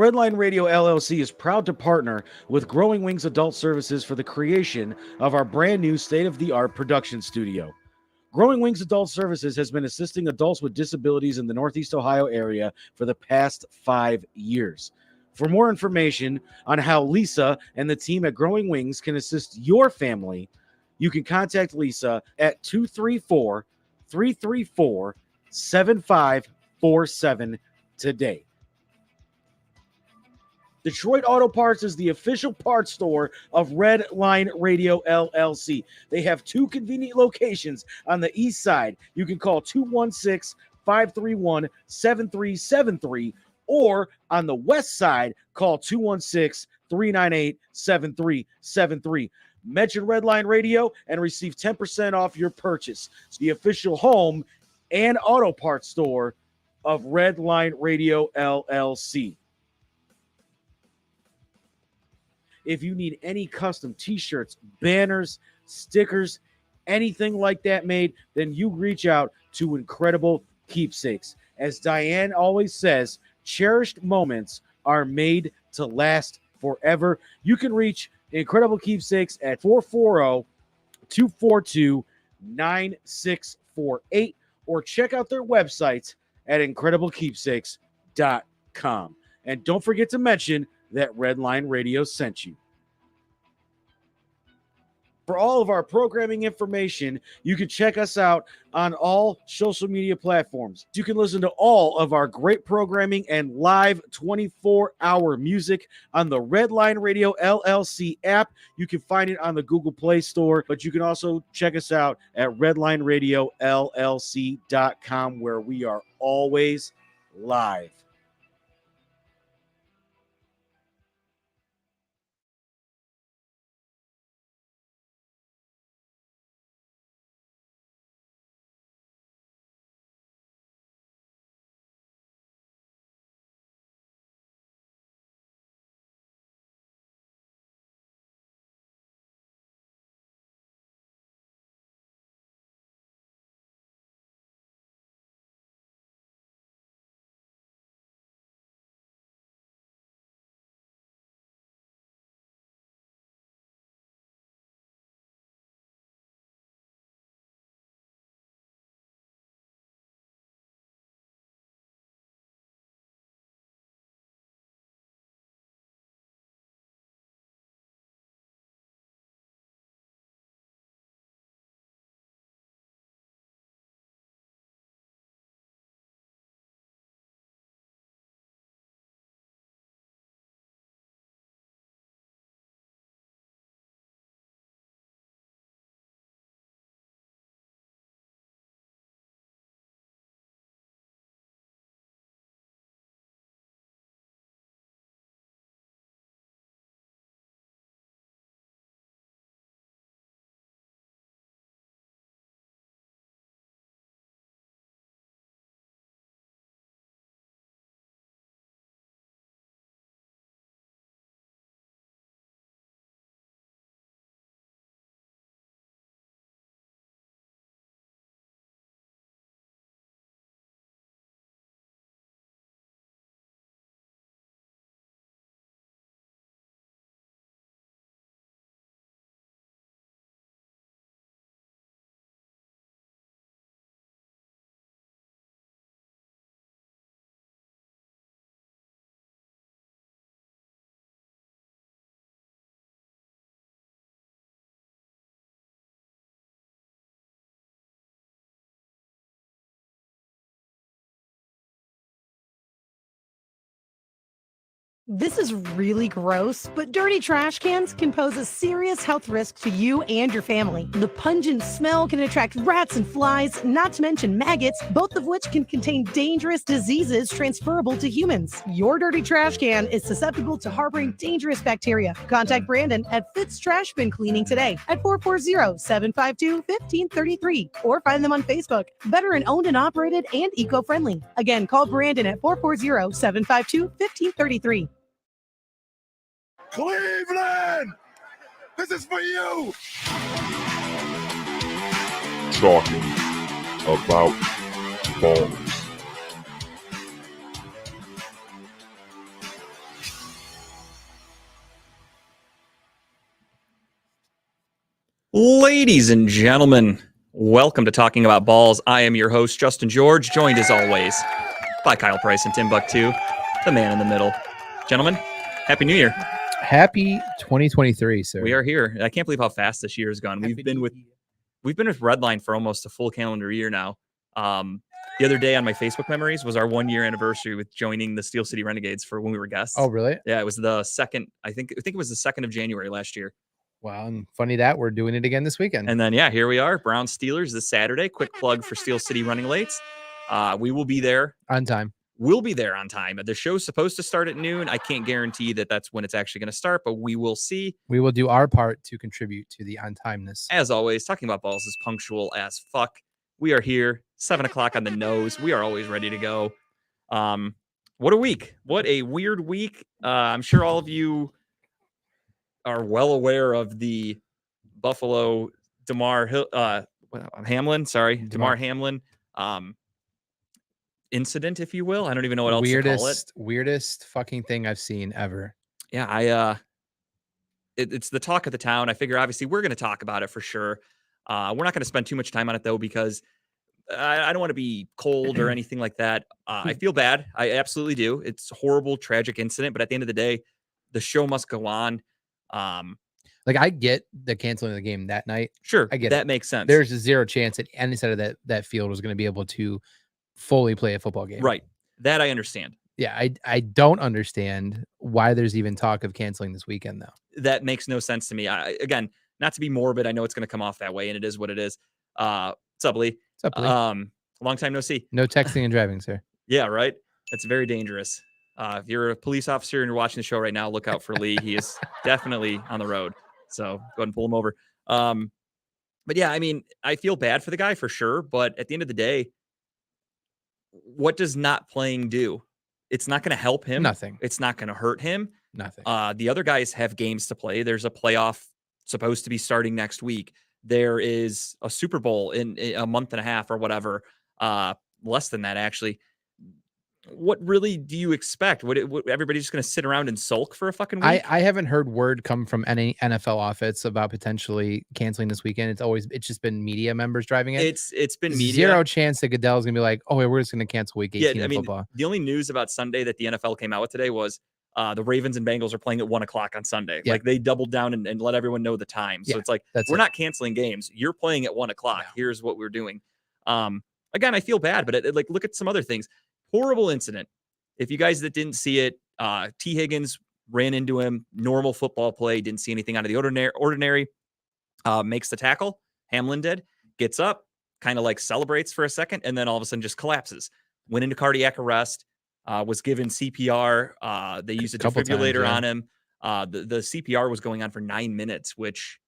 Redline Radio LLC is proud to partner with Growing Wings Adult Services for the creation of our brand new state-of-the-art production studio. Growing Wings Adult Services has been assisting adults with disabilities in the Northeast Ohio area for the past 5 years. For more information on how Lisa and the team at Growing Wings can assist your family, you can contact Lisa at 234-334-7547 today. Detroit Auto Parts is the official parts store of Red Line Radio LLC. They have 2 convenient locations on the east side. You can call 216-531-7373, or on the west side, call 216-398-7373. Mention Red Line Radio and receive 10% off your purchase. It's the official home and auto parts store of Red Line Radio LLC. If you need any custom t-shirts, banners, stickers, anything like that made, then you reach out to Incredible Keepsakes. As Diane always says, cherished moments are made to last forever. You can reach Incredible Keepsakes at 440-242-9648 or check out their website at incrediblekeepsakes.com. And don't forget to mention that Redline Radio sent you. For all of our programming information, you can check us out on all social media platforms. You can listen to all of our great programming and live 24-hour music on the Redline Radio LLC app. You can find it on the Google Play Store, but you can also check us out at redlineradiolllc.com, where we are always live. This is really gross, but dirty trash cans can pose a serious health risk to you and your family. The pungent smell can attract rats and flies, not to mention maggots, both of which can contain dangerous diseases transferable to humans. Your dirty trash can is susceptible to harboring dangerous bacteria. Contact Brandon at Fitz Trash Bin Cleaning today at 440-752-1533 or find them on Facebook. Veteran owned and operated and eco-friendly. Again, call Brandon at 440-752-1533. Cleveland, this is for you. Talking about balls. Ladies and gentlemen, welcome to Talking About Balls. I am your host, Justin George, joined as always by Kyle Price and Timbuktu, the man in the middle. Gentlemen, Happy New Year. Happy 2023, sir. We are here. I can't believe how fast this year has gone. We've been with Redline for almost a full calendar year now. The other day on my Facebook memories was our 1 year anniversary with joining the Steel City Renegades for when we were guests. Oh, really? Yeah, it was the second. I think it was the 2nd of January last year. Wow. And funny that we're doing it again this weekend. And then, here we are. Browns Steelers this Saturday. Quick plug for Steel City Running Lates. We will be there on time. We'll be there on time. The show's supposed to start at noon. I can't guarantee that that's when it's actually going to start, but we will see. We will do our part to contribute to the on-timeness. As always, Talking About Balls is punctual as fuck. We are here, 7 o'clock on the nose. We are always ready to go. What a week. What a weird week. I'm sure all of you are well aware of the Buffalo Damar Hamlin. Sorry, Damar Hamlin incident, if you will. I don't even know what else to call it. Weirdest fucking thing I've seen ever. Yeah, it's the talk of the town. I figure obviously we're going to talk about it for sure. We're not going to spend too much time on it though, because I don't want to be cold or anything like that. I feel bad. I absolutely do. It's a horrible, tragic incident, but at the end of the day, the show must go on. Like, I get the canceling of the game that night. Sure, I get that it. makes sense. There's zero chance that any side of that field was going to be able to fully play a football game. Right. That I understand. Yeah, I don't understand why there's even talk of canceling this weekend, though. That makes no sense to me. Again, not to be morbid, I know it's going to come off that way, and it is what it is. What's up, Lee? What's up, Lee? Long time no see. No texting and driving, sir. Yeah, right. That's very dangerous. If you're a police officer and you're watching the show right now, look out for Lee. He is definitely on the road. So go ahead and pull him over. But yeah, I mean, I feel bad for the guy for sure. But at the end of the day, what does not playing do? It's not going to help him. Nothing. It's not going to hurt him. Nothing. The other guys have games to play. There's a playoff supposed to be starting next week. There is a Super Bowl in a month and a half or whatever. Less than that, actually. What really do you expect? What everybody's just going to sit around and sulk for a fucking week? I haven't heard word come from any NFL office about potentially canceling this weekend. It's just been media members driving it. It's been media. Zero chance that Goodell's gonna be like, oh, we're just gonna cancel week 18 of football. The only news about Sunday that the NFL came out with today was the Ravens and Bengals are playing at 1 o'clock on Sunday. Yeah. Like, they doubled down and let everyone know the time. So it's like, we're not canceling games. You're playing at 1 o'clock. No. Here's what we're doing. Again, I feel bad, but like, look at some other things. Horrible incident. If you guys that didn't see it, T. Higgins ran into him. Normal football play. Didn't see anything out of the ordinary. Makes the tackle. Hamlin did. Gets up. Kind of like celebrates for a second. And then all of a sudden just collapses. Went into cardiac arrest. Was given CPR. They used a defibrillator on him. The CPR was going on for 9 minutes, which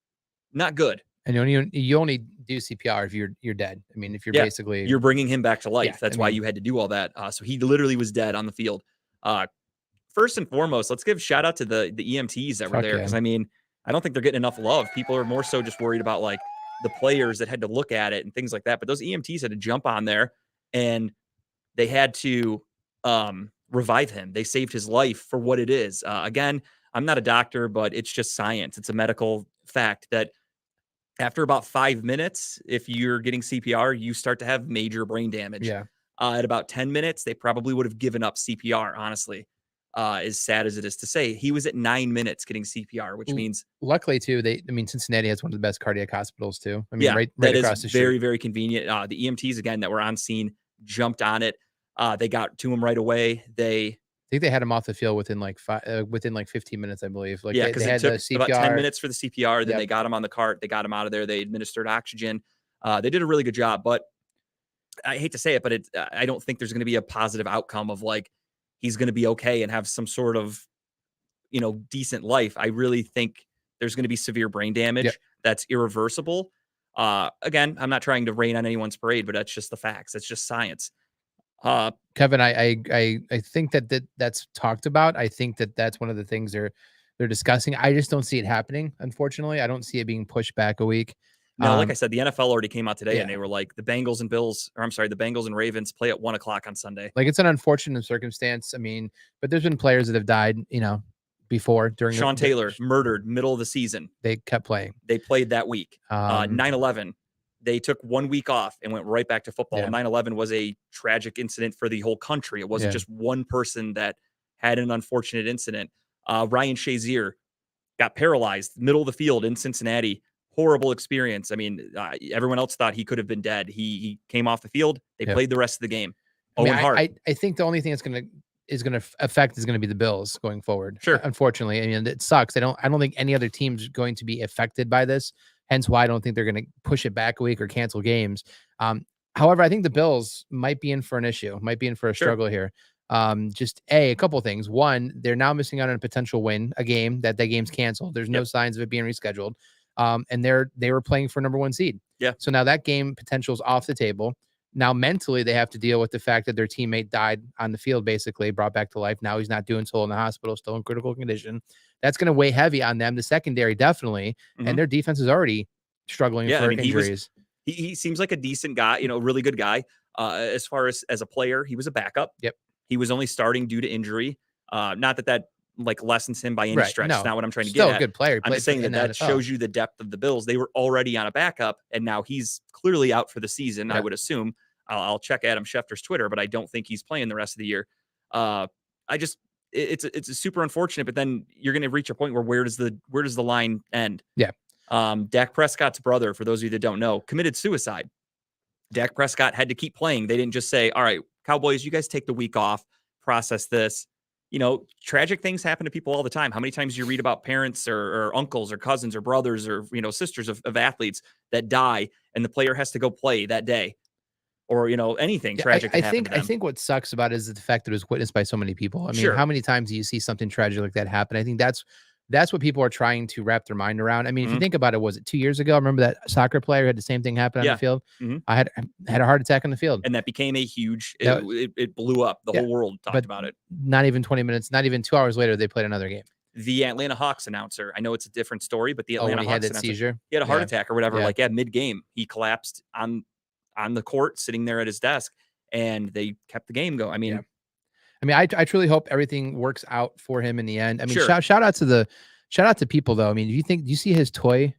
not good. And you only do CPR if you're dead. I mean, if you're basically you're bringing him back to life. That's why you had to do all that. So he literally was dead on the field. First and foremost, let's give shout out to the EMTs that were there, because I mean, I don't think they're getting enough love. People are more so just worried about like the players that had to look at it and things like that. But those EMTs had to jump on there and they had to revive him. They saved his life for what it is. Again, I'm not a doctor, but it's just science. It's a medical fact that after about 5 minutes, if you're getting CPR, you start to have major brain damage. Yeah. At about 10 minutes, they probably would have given up CPR, honestly. As sad as it is to say, he was at 9 minutes getting CPR, which means luckily too, Cincinnati has one of the best cardiac hospitals too. I mean, right that across the street. Very, very convenient. The EMTs again that were on scene jumped on it. They got to him right away. I think they had him off the field within like 15 minutes, I believe. Like, because they it took the about 10 minutes for the CPR. Then they got him on the cart. They got him out of there. They administered oxygen. They did a really good job, but I hate to say it, but I don't think there's going to be a positive outcome of like, he's going to be okay and have some sort of, decent life. I really think there's going to be severe brain damage that's irreversible. Again, I'm not trying to rain on anyone's parade, but that's just the facts. It's just science. Kevin, I think that's talked about. I think that's one of the things they're discussing. I just don't see it happening. Unfortunately, I don't see it being pushed back a week. No, like I said, the NFL already came out today and they were like, the Bengals and Ravens play at 1 o'clock on Sunday. Like, it's an unfortunate circumstance. I mean, but there's been players that have died, before during Sean Taylor murdered middle of the season. They kept playing. They played that week. 9/11. They took 1 week off and went right back to football. Yeah. 9/11 was a tragic incident for the whole country. It wasn't just one person that had an unfortunate incident. Ryan Shazier got paralyzed middle of the field in Cincinnati. Horrible experience. I mean, everyone else thought he could have been dead. He came off the field. They played the rest of the game. I think the only thing that's going to affect is going to be the Bills going forward. Sure. Unfortunately, I mean, it sucks. I don't think any other team's going to be affected by this. Hence why I don't think they're going to push it back a week or cancel games. However, I think the Bills might be in for an issue, might be in for a struggle here. Just a couple of things. One, they're now missing out on a potential win, a game that game's canceled. There's no signs of it being rescheduled. And they were playing for number 1 seed. Yeah. So now that game potential is off the table. Now mentally they have to deal with the fact that their teammate died on the field, basically brought back to life. Now he's not doing so in the hospital, still in critical condition. That's going to weigh heavy on them. The secondary definitely, and their defense is already struggling for injuries. He seems like a decent guy, really good guy. As far as a player, he was a backup. Yep. He was only starting due to injury. Not that like lessens him by any stretch. No. That's not what I'm trying to Still get at. a good player. I'm just saying that shows you the depth of the Bills. They were already on a backup, and now he's clearly out for the season. Yeah. I would assume. I'll check Adam Schefter's Twitter, but I don't think he's playing the rest of the year. It's a super unfortunate, but then you're going to reach a point where does the line end? Yeah. Dak Prescott's brother, for those of you that don't know, committed suicide. Dak Prescott had to keep playing. They didn't just say, all right, Cowboys, you guys take the week off, process this. Tragic things happen to people all the time. How many times do you read about parents or uncles or cousins or brothers or, sisters of athletes that die and the player has to go play that day? Or, anything tragic. I think what sucks about it is the fact that it was witnessed by so many people. I mean, how many times do you see something tragic like that happen? I think that's what people are trying to wrap their mind around. I mean, if you think about it, was it 2 years ago? I remember that soccer player had the same thing happen on the field. I had a heart attack on the field. And that became a huge, it blew up. The whole world talked about it. Not even 20 minutes, not even 2 hours later, they played another game. The Atlanta Hawks announcer, I know it's a different story, but the Atlanta Hawks announcer, seizure. He had a heart attack or whatever, mid-game. He collapsed on the court, sitting there at his desk, and they kept the game going. I mean, I truly hope everything works out for him in the end. I mean, shout out to people though. I mean, do you see his toy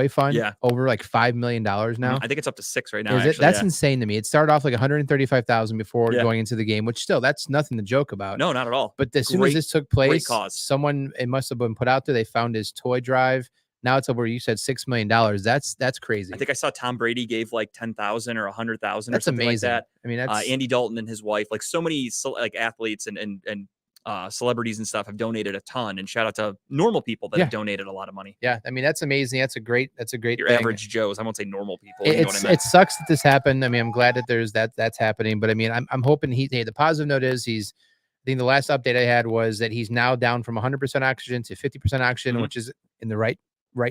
fund over like $5 million now? I think it's up to 6 right now. That's insane to me. It started off like 135,000 before going into the game, which still that's nothing to joke about. No, not at all. But as soon as this took place, it must have been put out there. They found his toy drive. Now it's over. You said $6 million. That's crazy. I think I saw Tom Brady gave like 10,000 or 100,000. That's or something amazing. Like that. I mean, that's Andy Dalton and his wife, like so many athletes and celebrities and stuff have donated a ton. And shout out to normal people that have donated a lot of money. Yeah, I mean that's amazing. That's a great. Your thing. average Joes. I won't say normal people. It sucks that this happened. I mean, I'm glad that that's happening. But I mean, I'm hoping the positive note is I think the last update I had was that he's now down from 100% oxygen to 50% oxygen, which is in the right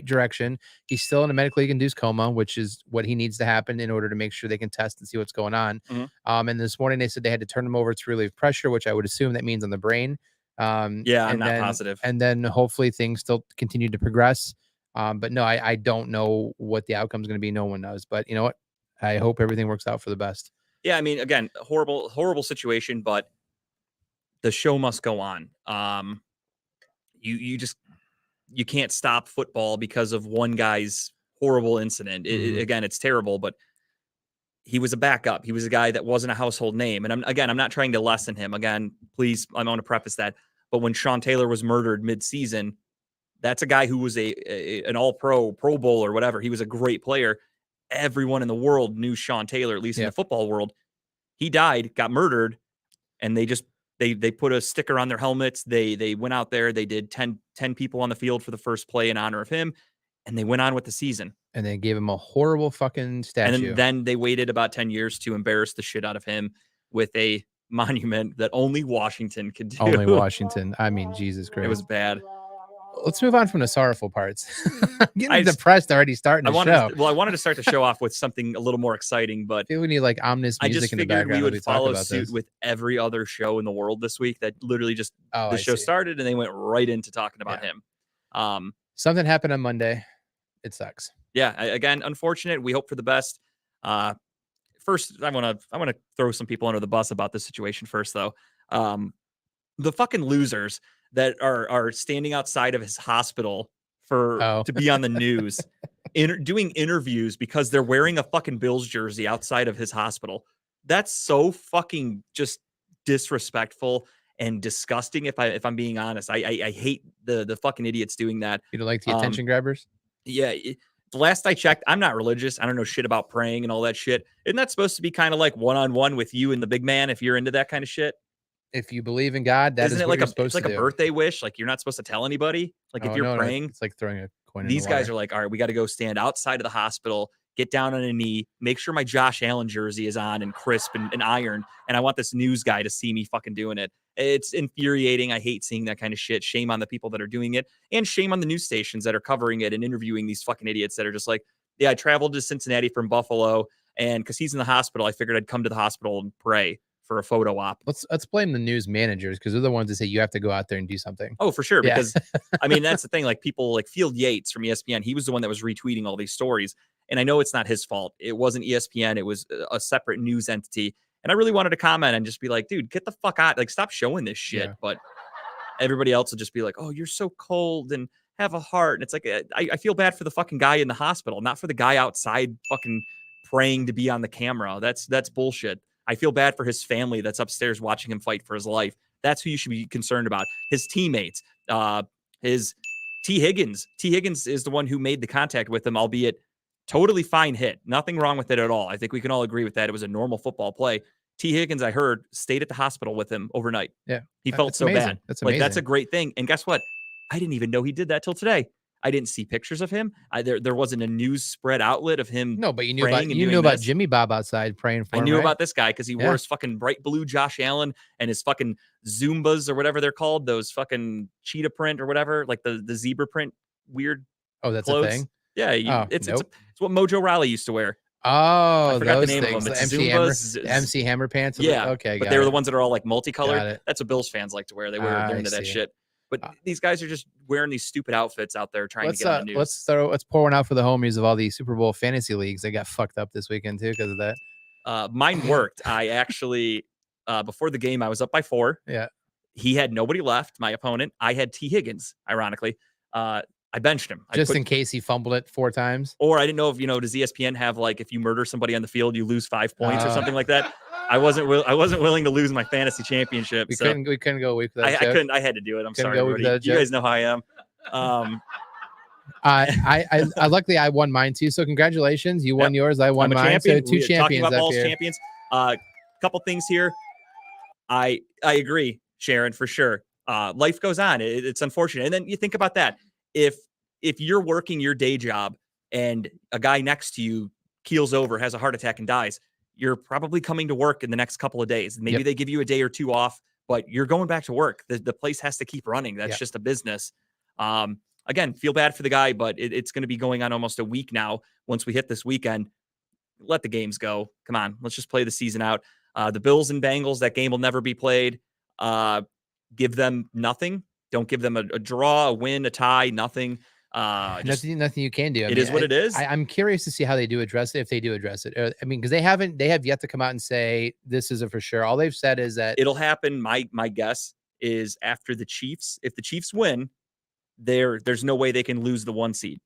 direction. He's still in a medically induced coma, which is what he needs to happen in order to make sure they can test and see what's going on. And this morning they said they had to turn him over to relieve pressure, which I would assume that means on the brain. I'm not positive. And then hopefully things still continue to progress. But no, I don't know what the outcome is going to be. No one knows. But you know what? I hope everything works out for the best. Yeah, I mean, again, horrible situation, but the show must go on. You can't stop football because of one guy's horrible incident. Again, it's terrible, but he was a backup. He was a guy that wasn't a household name. And I'm not trying to lessen him. Again, please, I want to preface that. But when Sean Taylor was murdered mid-season, that's a guy who was an all-pro, Pro Bowl or whatever. He was a great player. Everyone in the world knew Sean Taylor, at least in the football world. He died, got murdered, and they put a sticker on their helmets. They went out there. They did 10 people on the field for the first play in honor of him, and they went on with the season. And they gave him a horrible fucking statue. And then they waited about 10 years to embarrass the shit out of him with a monument that only Washington could do. Only Washington. I mean, Jesus Christ. It was bad. Let's move on from the sorrowful parts. I'm getting depressed already starting the show. I wanted to start the show off with something a little more exciting, but I feel we need like ominous music in the background. I just figured we would follow suit with every other show in the world this week that literally just the show started and they went right into talking about him. Something happened on Monday. It sucks. Yeah, again, unfortunate. We hope for the best. First, I want to throw some people under the bus about this situation first, though. The fucking losers that are standing outside of his hospital to be on the news, doing interviews because they're wearing a fucking Bills jersey outside of his hospital. That's so fucking just disrespectful and disgusting. If I'm being honest, I hate the fucking idiots doing that. You don't like the attention grabbers? Yeah. The last I checked, I'm not religious. I don't know shit about praying and all that shit. Isn't that supposed to be kind of like one-on-one with you and the big man if you're into that kind of shit? If you believe in God, that Isn't is it what like you're supposed to do. It's like a birthday wish. Like you're not supposed to tell anybody. Like if you're praying, it's like throwing a coin. These guys are like, all right, we got to go stand outside of the hospital, get down on a knee, make sure my Josh Allen jersey is on and crisp and ironed. And I want this news guy to see me fucking doing it. It's infuriating. I hate seeing that kind of shit. Shame on the people that are doing it, and shame on the news stations that are covering it and interviewing these fucking idiots that are just like, yeah, I traveled to Cincinnati from Buffalo, and because he's in the hospital, I figured I'd come to the hospital and pray for a photo op. Let's blame the news managers, because they're the ones that say you have to go out there and do something. Oh, for sure. Because I mean, that's the thing. Like people like Field Yates from ESPN, he was the one that was retweeting all these stories. And I know it's not his fault. It wasn't ESPN. It was a separate news entity. And I really wanted to comment and just be like, dude, get the fuck out. Like, stop showing this shit. Yeah. But everybody else will just be like, oh, you're so cold and have a heart. And it's like, I feel bad for the fucking guy in the hospital, not for the guy outside fucking praying to be on the camera. That's bullshit. I feel bad for his family that's upstairs watching him fight for his life. That's who you should be concerned about. His teammates, his T. Higgins. T. Higgins is the one who made the contact with him, albeit totally fine hit. Nothing wrong with it at all. I think we can all agree with that. It was a normal football play. T. Higgins, I heard, stayed at the hospital with him overnight. Yeah. He felt so amazing. bad. That's amazing. Like, that's a great thing. And guess what? I didn't even know he did that till today. I didn't see pictures of him. There wasn't a news spread outlet of him. No, but you knew about Jimmy Bob outside praying for him. I knew about this guy because he wore his fucking bright blue Josh Allen and his fucking Zumbas or whatever they're called. Those fucking cheetah print or whatever, like the zebra print weird. Oh, that's clothes. A thing? Yeah. It's what Mojo Riley used to wear. Oh, I forgot those the name things. of them. The MC Hammer pants. Yeah. Okay. But they were the ones that are all like multicolored. That's what Bills fans like to wear. They're into that shit. But these guys are just wearing these stupid outfits out there trying to get on the news. Let's pour one out for the homies of all the Super Bowl fantasy leagues. They got fucked up this weekend too because of that. Mine worked. I actually before the game I was up by 4. Yeah. He had nobody left. My opponent. I had T. Higgins. Ironically, I benched him in case he fumbled it 4 times. Or I didn't know if does ESPN have like if you murder somebody on the field you lose 5 points or something like that. I wasn't willing to lose my fantasy championship. We couldn't go a week without. I couldn't. I had to do it. I'm sorry, everybody. You guys know how I am. I luckily I won mine too. So congratulations, you won yours. I won mine. Champion. So 2 champions. Talking about up balls here. Champions. Couple things here. I agree, Sharon, for sure. Life goes on. It's unfortunate. And then you think about that. If you're working your day job and a guy next to you keels over, has a heart attack, and dies, you're probably coming to work in the next couple of days. Maybe they give you a day or 2 off, but you're going back to work. The place has to keep running. That's just a business. Again, feel bad for the guy, but it's going to be going on almost a week now. Once we hit this weekend, let the games go. Come on, let's just play the season out. The Bills and Bengals, that game will never be played. Give them nothing. Don't give them a draw, a win, a tie, nothing. Nothing you can do. It is what it is. I'm curious to see how they do address it, if they do address it. I mean, because they have yet to come out and say this is a for sure. All they've said is that it'll happen. My guess is after the Chiefs. If the Chiefs win, there's no way they can lose the 1 seed.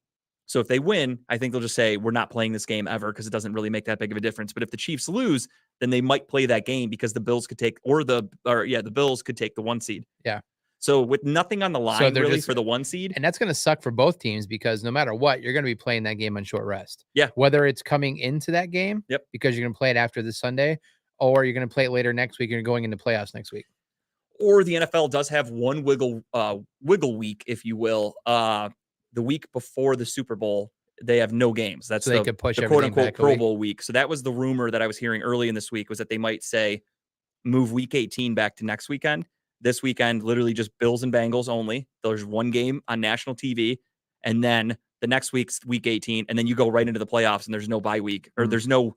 So if they win, I think they'll just say we're not playing this game ever because it doesn't really make that big of a difference. But if the Chiefs lose, then they might play that game because the Bills could take the Bills could take the 1 seed. Yeah. So with nothing on the line really for the 1 seed. And that's going to suck for both teams because no matter what, you're going to be playing that game on short rest. Yeah. Whether it's coming into that game because you're going to play it after this Sunday, or you're going to play it later next week and you're going into playoffs next week. Or the NFL does have one wiggle week, if you will. The week before the Super Bowl, they have no games. That's so they could push the quote unquote Pro Bowl week. So that was the rumor that I was hearing early in this week, was that they might say move week 18 back to next weekend. This weekend, literally just Bills and Bengals only. There's 1 game on national TV. And then the next week's week 18. And then you go right into the playoffs and there's no bye week, or there's no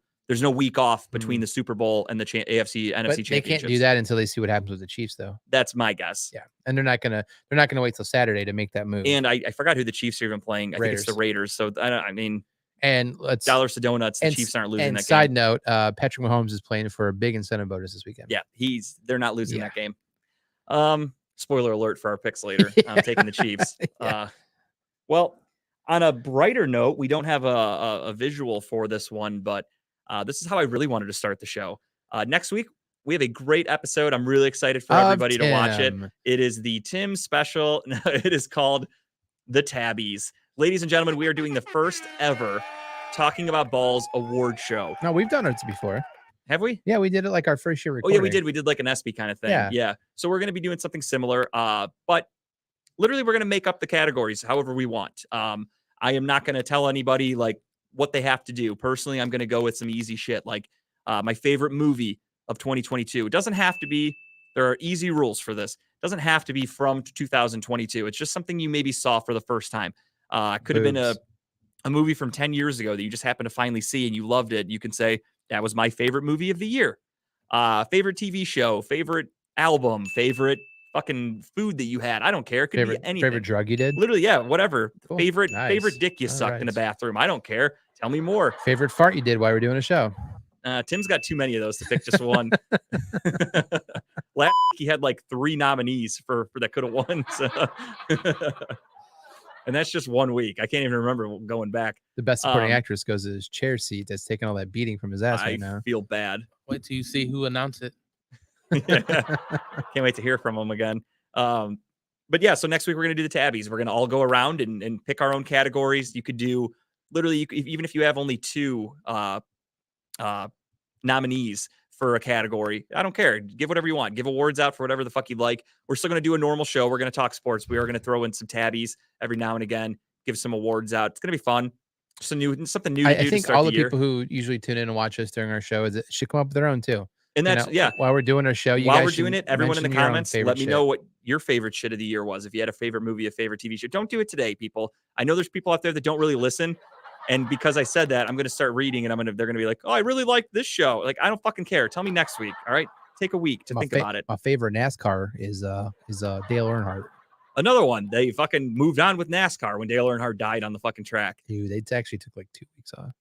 week off between the Super Bowl and the AFC, NFC championships. They can't do that until they see what happens with the Chiefs, though. That's my guess. Yeah. And they're not gonna wait till Saturday to make that move. And I forgot who the Chiefs are even playing. I think it's the Raiders. So and let's dollars to donuts. The Chiefs aren't losing that game. And side note, Patrick Mahomes is playing for a big incentive bonus this weekend. Yeah, they're not losing that game. Spoiler alert for our picks later. Yeah. I'm taking the Chiefs. Yeah. Well, on a brighter note, we don't have a visual for this one, but this is how I really wanted to start the show. Next week, we have a great episode. I'm really excited for everybody to watch it. It is the Tim special. It is called The Tabbies. Ladies and gentlemen, we are doing the first ever Talking About Balls award show. No, we've done it before. Have we? Yeah, we did it like our first year Oh, recording. yeah, we did. We did like an ESPY kind of thing. Yeah. So we're going to be doing something similar. But literally, we're going to make up the categories however we want. I am not going to tell anybody like what they have to do. Personally, I'm going to go with some easy shit like my favorite movie of 2022. It doesn't have to be. There are easy rules for this. It doesn't have to be from 2022. It's just something you maybe saw for the first time. Could have been a movie from 10 years ago that you just happened to finally see and you loved it. You can say, that was my favorite movie of the year. Favorite TV show, favorite album, favorite fucking food that you had. I don't care. It could be anything. Favorite drug you did? Literally, yeah, whatever. Cool. Favorite Nice. dick you All sucked right. in a bathroom. I don't care. Tell me more. Favorite fart you did while we're doing a show? Tim's got too many of those to pick just one. Last week he had like 3 nominees for that could have won. So. And that's just 1 week. I can't even remember going back. The best supporting actress goes to his chair seat that's taking all that beating from his ass right now. I feel bad. Wait till you see who announced it. Can't wait to hear from him again. But yeah, so next week we're going to do the tabbies. We're going to all go around and pick our own categories. You could do literally, even if you have only 2 nominees for a category, I don't care. Give whatever you want. Give awards out for whatever the fuck you like. We're still going to do a normal show. We're going to talk sports. We are going to throw in some tabbies every now and again, give some awards out. It's going to be fun. Something new to do. I think to start all the year. people who usually tune in and watch us during our show should come up with their own too. And that's, while we're doing our show, while we're doing it, everyone in the comments, let me know what your favorite shit of the year was. If you had a favorite movie, a favorite TV show, don't do it today, people. I know there's people out there that don't really listen. And because I said that, I'm going to start reading and they're going to be like, oh, I really like this show. Like, I don't fucking care. Tell me next week. All right. Take a week to think about it. My favorite NASCAR is Dale Earnhardt. Another one. They fucking moved on with NASCAR when Dale Earnhardt died on the fucking track. Dude, they actually took like 2 weeks off.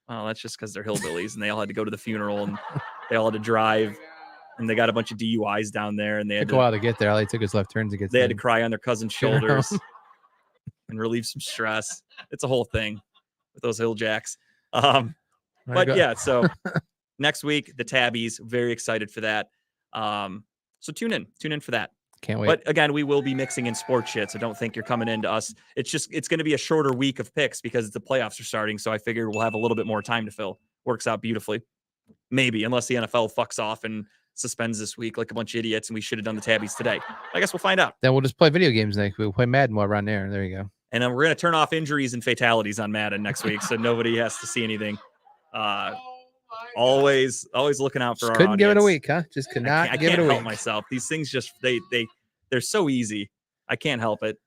Oh, that's just because they're hillbillies and they all had to go to the funeral and they all had to drive and they got a bunch of DUIs down there and they had took a while to get there. All they took is left turns to get. They had to cry on their cousin's shoulders and relieve some stress. It's a whole thing with those hill jacks. But yeah, so next week, the tabbies, very excited for that. So tune in for that. Can't wait. But again, we will be mixing in sports shit, so don't think you're coming into us. It's going to be a shorter week of picks because the playoffs are starting. So I figured we'll have a little bit more time to fill. Works out beautifully. Maybe, unless the NFL fucks off and suspends this week like a bunch of idiots and we should have done the tabbies today. I guess we'll find out. Then we'll just play video games next week. We'll play Madden while we're on there. There you go. And then we're going to turn off injuries and fatalities on Madden next week so nobody has to see anything. Always looking out for Just our couldn't give it a audience. week, huh? Just could not I give it can't a help week. myself. These things just they're so easy. I can't help it.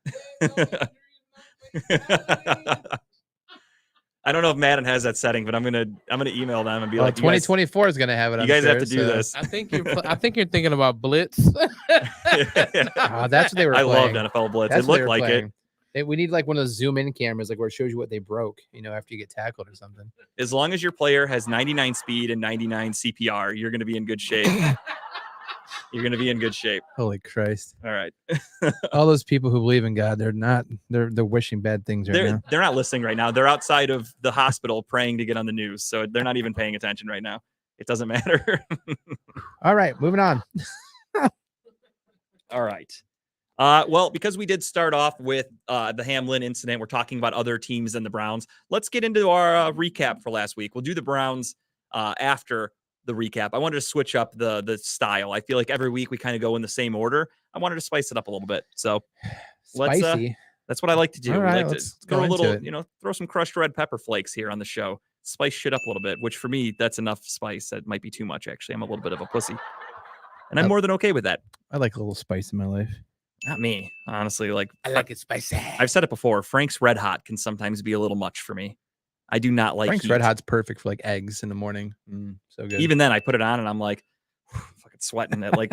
I don't know if Madden has that setting, but I'm gonna email them and be like, 2024 is gonna have it. You guys have to do this. I think you're thinking about Blitz. Oh, that's what they were. I playing. loved NFL Blitz. That's It what they looked were like playing. it. We need like one of those zoom in cameras, like where it shows you what they broke, after you get tackled or something. As long as your player has 99 speed and 99 CPR, you're gonna be in good shape. You're gonna be in good shape. Holy Christ! All right. All those people who believe in God, they're not. They're wishing bad things right now. They're not listening right now. They're outside of the hospital praying to get on the news, so they're not even paying attention right now. It doesn't matter. All right, moving on. All right. Well, because we did start off with the Hamlin incident, we're talking about other teams than the Browns. Let's get into our recap for last week. We'll do the Browns after the recap. I wanted to switch up the style. I feel like every week we kind of go in the same order. I wanted to spice it up a little bit. So Spicy. that's what I like to do. All right, I like let's to throw go a into little, it. throw some crushed red pepper flakes here on the show. Spice shit up a little bit, which for me, that's enough spice. That might be too much, actually. I'm a little bit of a pussy. And I'm more than okay with that. I like a little spice in my life. Not me, honestly. Like I like it spicy. I've said it before, Frank's Red Hot can sometimes be a little much for me. I do not like Frank's heat. Red Hot's perfect for like eggs in the morning. So good. Even then, I put it on and I'm like, fucking sweating it like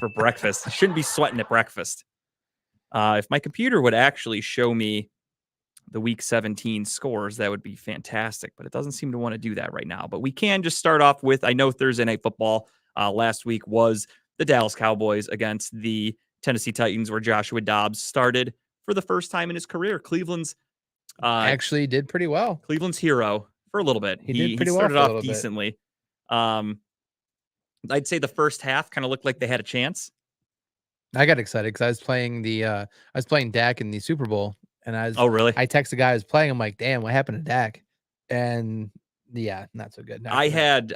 for breakfast. I shouldn't be sweating at breakfast. If my computer would actually show me the week 17 scores, that would be fantastic. But it doesn't seem to want to do that right now. But we can just start off with, I know Thursday Night Football last week was the Dallas Cowboys against the Tennessee Titans, where Joshua Dobbs started for the first time in his career. Cleveland's actually did pretty well. Cleveland's hero for a little bit. He did pretty well started for a off little bit. decently. I'd say the first half kind of looked like they had a chance. I got excited because I was playing Dak in the Super Bowl, and Oh, really? I texted the guy who was playing. I'm like, damn, what happened to Dak? And yeah, not so good. I had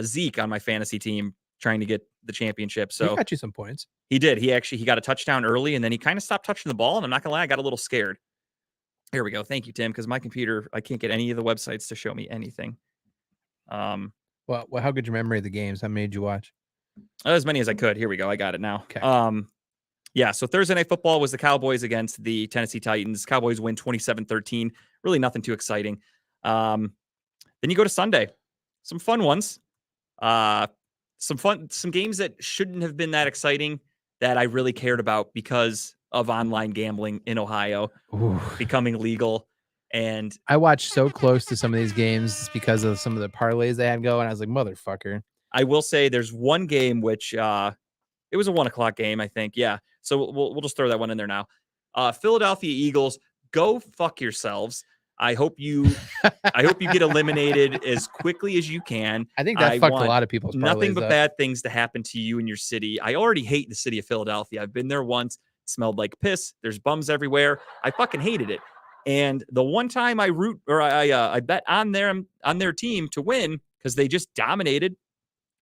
Zeke on my fantasy team trying to get the championship. So he got you some points. He did. He got a touchdown early, and then he kind of stopped touching the ball. And I'm not gonna lie, I got a little scared. Here we go. Thank you, Tim, because my computer, I can't get any of the websites to show me anything. Well, how good your memory of the games? How many did you watch? As many as I could. Here we go. I got it now. Okay. Yeah, so Thursday Night Football was the Cowboys against the Tennessee Titans. Cowboys win 27-13. Really nothing too exciting. Then you go to Sunday. Some fun ones. Some games that shouldn't have been that exciting that I really cared about because of online gambling in Ohio becoming legal. And I watched so close to some of these games because of some of the parlays they had going. I was like, motherfucker. I will say there's one game which it was a 1:00 game, I think. Yeah. So we'll just throw that one in there now. Philadelphia Eagles, go fuck yourselves. I hope you get eliminated as quickly as you can. I think that fucked a lot of people's parlays. Nothing but bad things to happen to you and your city. I already hate the city of Philadelphia. I've been there once. It smelled like piss. There's bums everywhere. I fucking hated it. And the one time I bet on their team to win because they just dominated.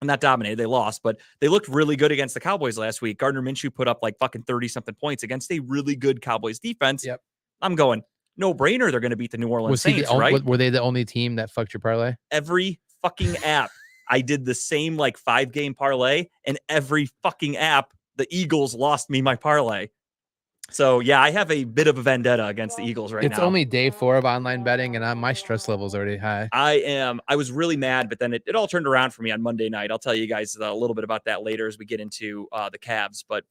Not dominated, they lost, but they looked really good against the Cowboys last week. Gardner Minshew put up like fucking 30-something points against a really good Cowboys defense. Yep. I'm going, no brainer, they're going to beat the New Orleans Saints, right? Were they the only team that fucked your parlay? Every fucking app. I did the same like 5-game parlay, and every fucking app, the Eagles lost me my parlay. So yeah, I have a bit of a vendetta against the Eagles right now. It's only day 4 of online betting, and my stress level is already high. I was really mad, but then it all turned around for me on Monday night. I'll tell you guys a little bit about that later as we get into the Cavs. But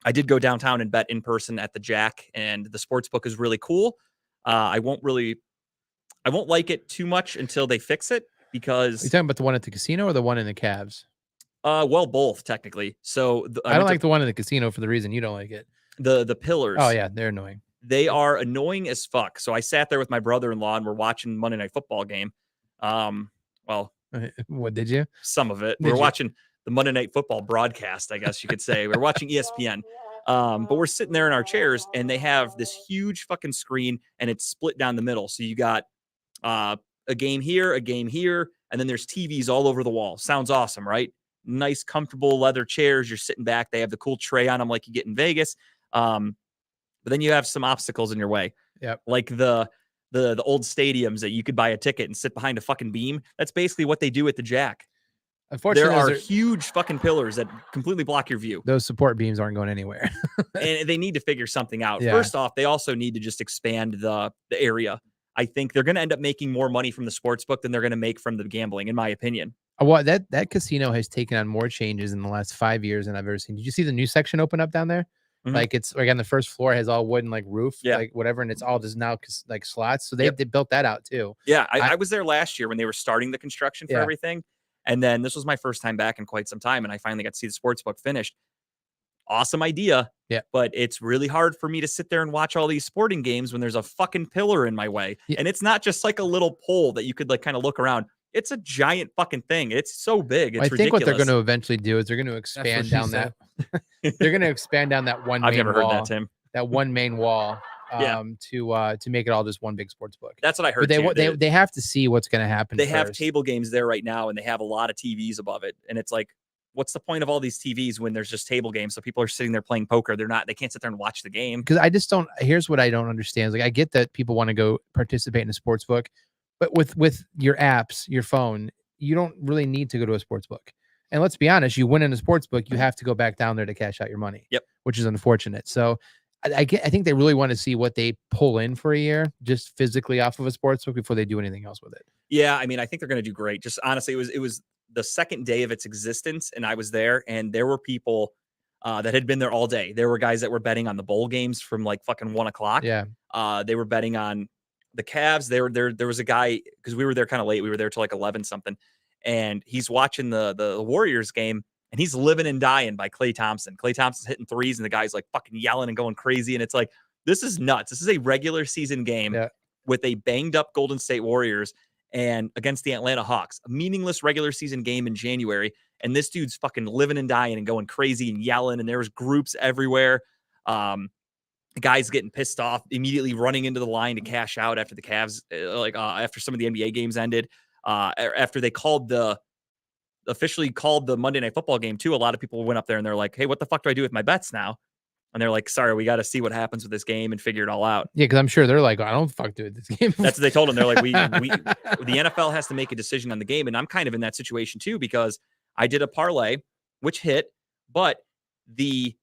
I did go downtown and bet in person at the Jack, and the sports book is really cool. I won't like it too much until they fix it because. Are you talking about the one at the casino or the one in the Cavs? Well, both technically. So I don't like the one in the casino for the reason you don't like it. The pillars. Oh yeah, they're annoying. They are annoying as fuck. So I sat there with my brother-in-law and we're watching Monday Night Football game. Well, what did you? Some of it. We're watching the Monday Night Football broadcast, I guess you could say. We're watching ESPN. But we're sitting there in our chairs and they have this huge fucking screen and it's split down the middle. So you got a game here, and then there's TVs all over the wall. Sounds awesome, right? Nice, comfortable leather chairs. You're sitting back. They have the cool tray on them like you get in Vegas. But then you have some obstacles in your way. Yep. Like the old stadiums that you could buy a ticket and sit behind a fucking beam. That's basically what they do at the Jack. Unfortunately, there are huge fucking pillars that completely block your view. Those support beams aren't going anywhere. And they need to figure something out. Yeah. First off, they also need to just expand the area. I think they're going to end up making more money from the sports book than they're going to make from the gambling, in my opinion. Well, that casino has taken on more changes in the last 5 years than I've ever seen. Did you see the new section open up down there? Mm-hmm. Like it's like on the first floor has all wooden like roof, yeah, like whatever, and it's all just now like slots. So they built that out too. Yeah, I was there last year when they were starting the construction for everything, and then this was my first time back in quite some time, and I finally got to see the sports book finished. Awesome idea, but it's really hard for me to sit there and watch all these sporting games when there's a fucking pillar in my way, and it's not just like a little pole that you could like kind of look around. It's a giant fucking thing. It's so big. It's ridiculous. I think what they're going to eventually do is they're going to expand down that. They're going to expand down that one. I've never heard wall, that, Tim. That one main wall. To make it all just one big sports book. That's what I heard. But they have to see what's going to happen. They have table games there right now, and they have a lot of TVs above it. And it's like, what's the point of all these TVs when there's just table games? So people are sitting there playing poker. They can't sit there and watch the game. Because I just don't. Here's what I don't understand. Like I get that people want to go participate in a sports book, but with your apps, your phone, you don't really need to go to a sports book. And let's be honest, you win in a sports book, you have to go back down there to cash out your money. Yep. Which is unfortunate. So I think they really want to see what they pull in for a year, just physically off of a sports book before they do anything else with it. Yeah, I mean, I think they're going to do great. Just honestly, it was the second day of its existence, and I was there, and there were people that had been there all day. There were guys that were betting on the bowl games from like fucking 1 o'clock. Yeah. They were betting on the Cavs. There was a guy, because we were there kind of late. We were there till like 11 something, and he's watching the Warriors game, and he's living and dying by Klay Thompson. Klay Thompson's hitting threes, and the guy's like fucking yelling and going crazy. And it's like, this is nuts. This is a regular season game with a banged up Golden State Warriors and against the Atlanta Hawks, a meaningless regular season game in January. And this dude's fucking living and dying and going crazy and yelling. And there's groups everywhere. Guys getting pissed off, immediately running into the line to cash out after the Cavs, after some of the NBA games ended, after they officially called the Monday Night Football game too. A lot of people went up there and they're like, hey, what the fuck do I do with my bets now? And they're like, sorry, we got to see what happens with this game and figure it all out. Yeah, because I'm sure they're like, I don't fuck do with this game. That's what they told them. They're like, the NFL has to make a decision on the game. And I'm kind of in that situation too, because I did a parlay, which hit, but the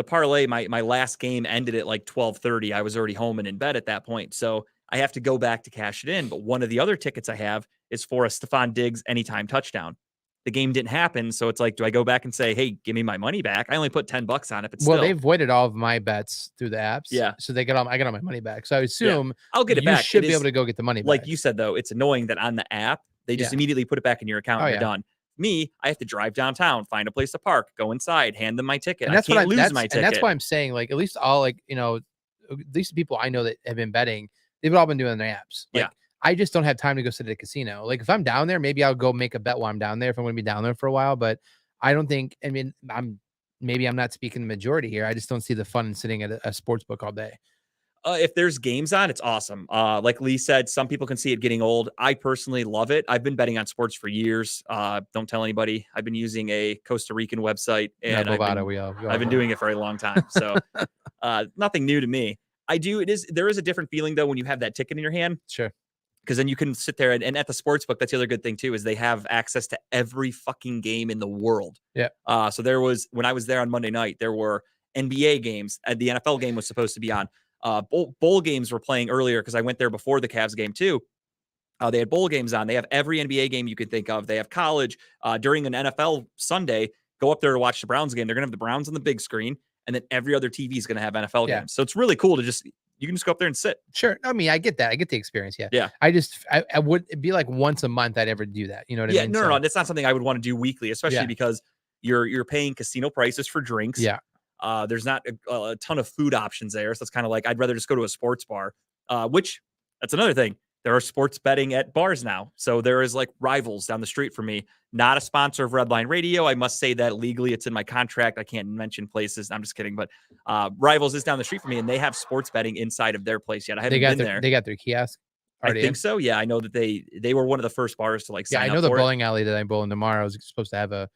parlay, my last game ended at like 12:30. I was already home and in bed at that point. So I have to go back to cash it in. But one of the other tickets I have is for a Stephon Diggs anytime touchdown. The game didn't happen. So it's like, do I go back and say, hey, give me my money back? I only put $10 on it. But they've voided all of my bets through the apps. Yeah. So I got all my money back. So I assume I'll get it back. You should be able to go get the money back. Like you said, though, it's annoying that on the app, they just immediately put it back in your account and you're done. Me, I have to drive downtown, find a place to park, go inside, hand them my ticket. And that's I can't lose my ticket. And that's why I'm saying, like, at least all at least the people I know that have been betting, they've all been doing their apps. Like, I just don't have time to go sit at a casino. Like if I'm down there, maybe I'll go make a bet while I'm down there if I'm going to be down there for a while. But I don't think, I'm not speaking the majority here. I just don't see the fun in sitting at a sports book all day. If there's games on, it's awesome. Like Lee said, some people can see it getting old. I personally love it. I've been betting on sports for years. Don't tell anybody. I've been using a Costa Rican website, and I've been doing it for a long time. So nothing new to me. There is a different feeling though when you have that ticket in your hand. Sure. Because then you can sit there and at the sports book, that's the other good thing too, is they have access to every fucking game in the world. Yeah. So when I was there on Monday night, there were NBA games. The NFL game was supposed to be on. Bowl games were playing earlier because I went there before the Cavs game too. They had bowl games on. They have every NBA game you could think of. They have college. During an NFL Sunday, go up there to watch the Browns game. They're going to have the Browns on the big screen, and then every other TV is going to have NFL games. So it's really cool to you can just go up there and sit. Sure. I mean, I get that. I get the experience. Yeah. Yeah. I would it'd be like once a month I'd ever do that. You know what I mean? No, that's not something I would want to do weekly, especially because you're paying casino prices for drinks. Yeah. There's not a ton of food options there. So it's kind of like, I'd rather just go to a sports bar, which that's another thing. There are sports betting at bars now. So there is like Rivals down the street from me, not a sponsor of Redline Radio. I must say that legally it's in my contract. I can't mention places. I'm just kidding. But Rivals is down the street from me and they have sports betting inside of their place yet. I haven't been there. They got their kiosk. I think so. Yeah. I know that they were one of the first bars to sign up. I know the bowling alley that I'm bowling tomorrow is supposed to have a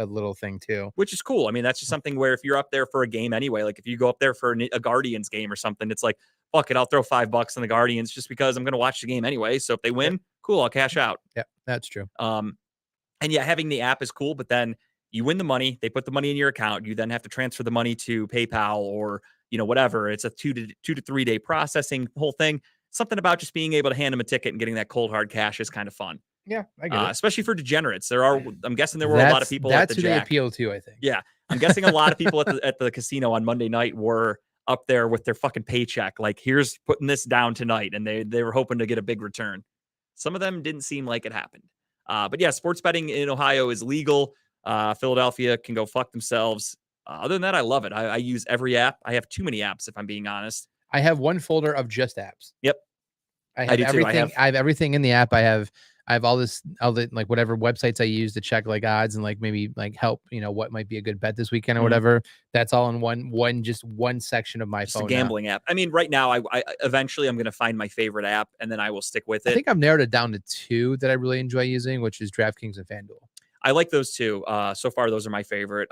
little thing too, which is cool. I mean, that's just something where if you're up there for a game anyway, like if you go up there for a Guardians game or something, it's like, fuck it, I'll throw $5 on the Guardians just because I'm going to watch the game anyway. So if they win, cool, I'll cash out. Yeah, that's true. And having the app is cool, but then you win the money, they put the money in your account. You then have to transfer the money to PayPal or, whatever. It's a 2 to 3 day processing whole thing. Something about just being able to hand them a ticket and getting that cold hard cash is kind of fun. Yeah, I get it. Especially for degenerates. I'm guessing there were a lot of people at the Jack. That's who they appeal to, I think. Yeah. I'm guessing a lot of people at the casino on Monday night were up there with their fucking paycheck. Like, here's putting this down tonight. And they were hoping to get a big return. Some of them didn't seem like it happened. But yeah, sports betting in Ohio is legal. Philadelphia can go fuck themselves. Other than that, I love it. I use every app. I have too many apps, if I'm being honest. I have one folder of just apps. Yep. I have everything. I have everything in the app. I have all the like whatever websites I use to check like odds and like maybe like help, what might be a good bet this weekend or whatever. That's all in one section of my phone. A gambling app. I mean, right now, I eventually I'm going to find my favorite app and then I will stick with it. I think I've narrowed it down to 2 that I really enjoy using, which is DraftKings and FanDuel. I like those 2. So far, those are my favorite.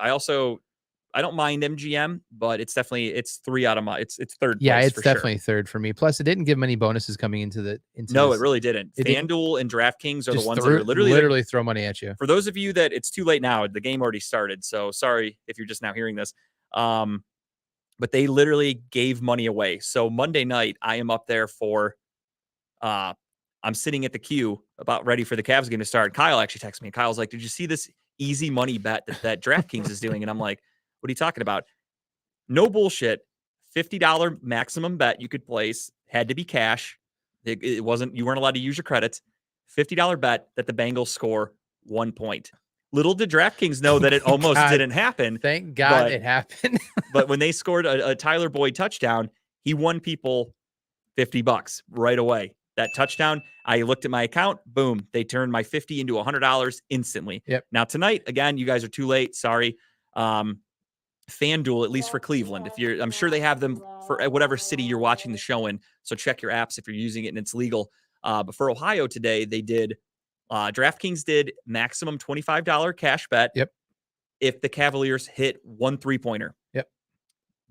I don't mind MGM, but it's 3 out of my, it's third. Yeah, place it's definitely third for me. Plus, it didn't give many bonuses coming into the. No, it really didn't. FanDuel and DraftKings are the ones that are literally throw money at you. For those of you that it's too late now, the game already started. So sorry if you're just now hearing this. But they literally gave money away. So Monday night, I am up there for, I'm sitting at the queue about ready for the Cavs game to start. Kyle actually texted me. Kyle's like, "Did you see this easy money bet that DraftKings is doing?" And I'm like, what are you talking about? No bullshit. $50 maximum bet you could place. Had to be cash. It wasn't, you weren't allowed to use your credits. $50 bet that the Bengals score 1 point. Little did DraftKings know that it almost God. didn't happen. Thank God but- it happened. But when they scored a Tyler Boyd touchdown, he won people $50 right away. That touchdown, I looked at my account, boom, they turned my $50 into $100 instantly. Yep. Now tonight, again, you guys are too late. Sorry. FanDuel, at least for Cleveland. I'm sure they have them for whatever city you're watching the show in. So check your apps if you're using it and it's legal. But for Ohio today, they did DraftKings did maximum $25 cash bet. Yep. If the Cavaliers hit 1 3-pointer. Yep.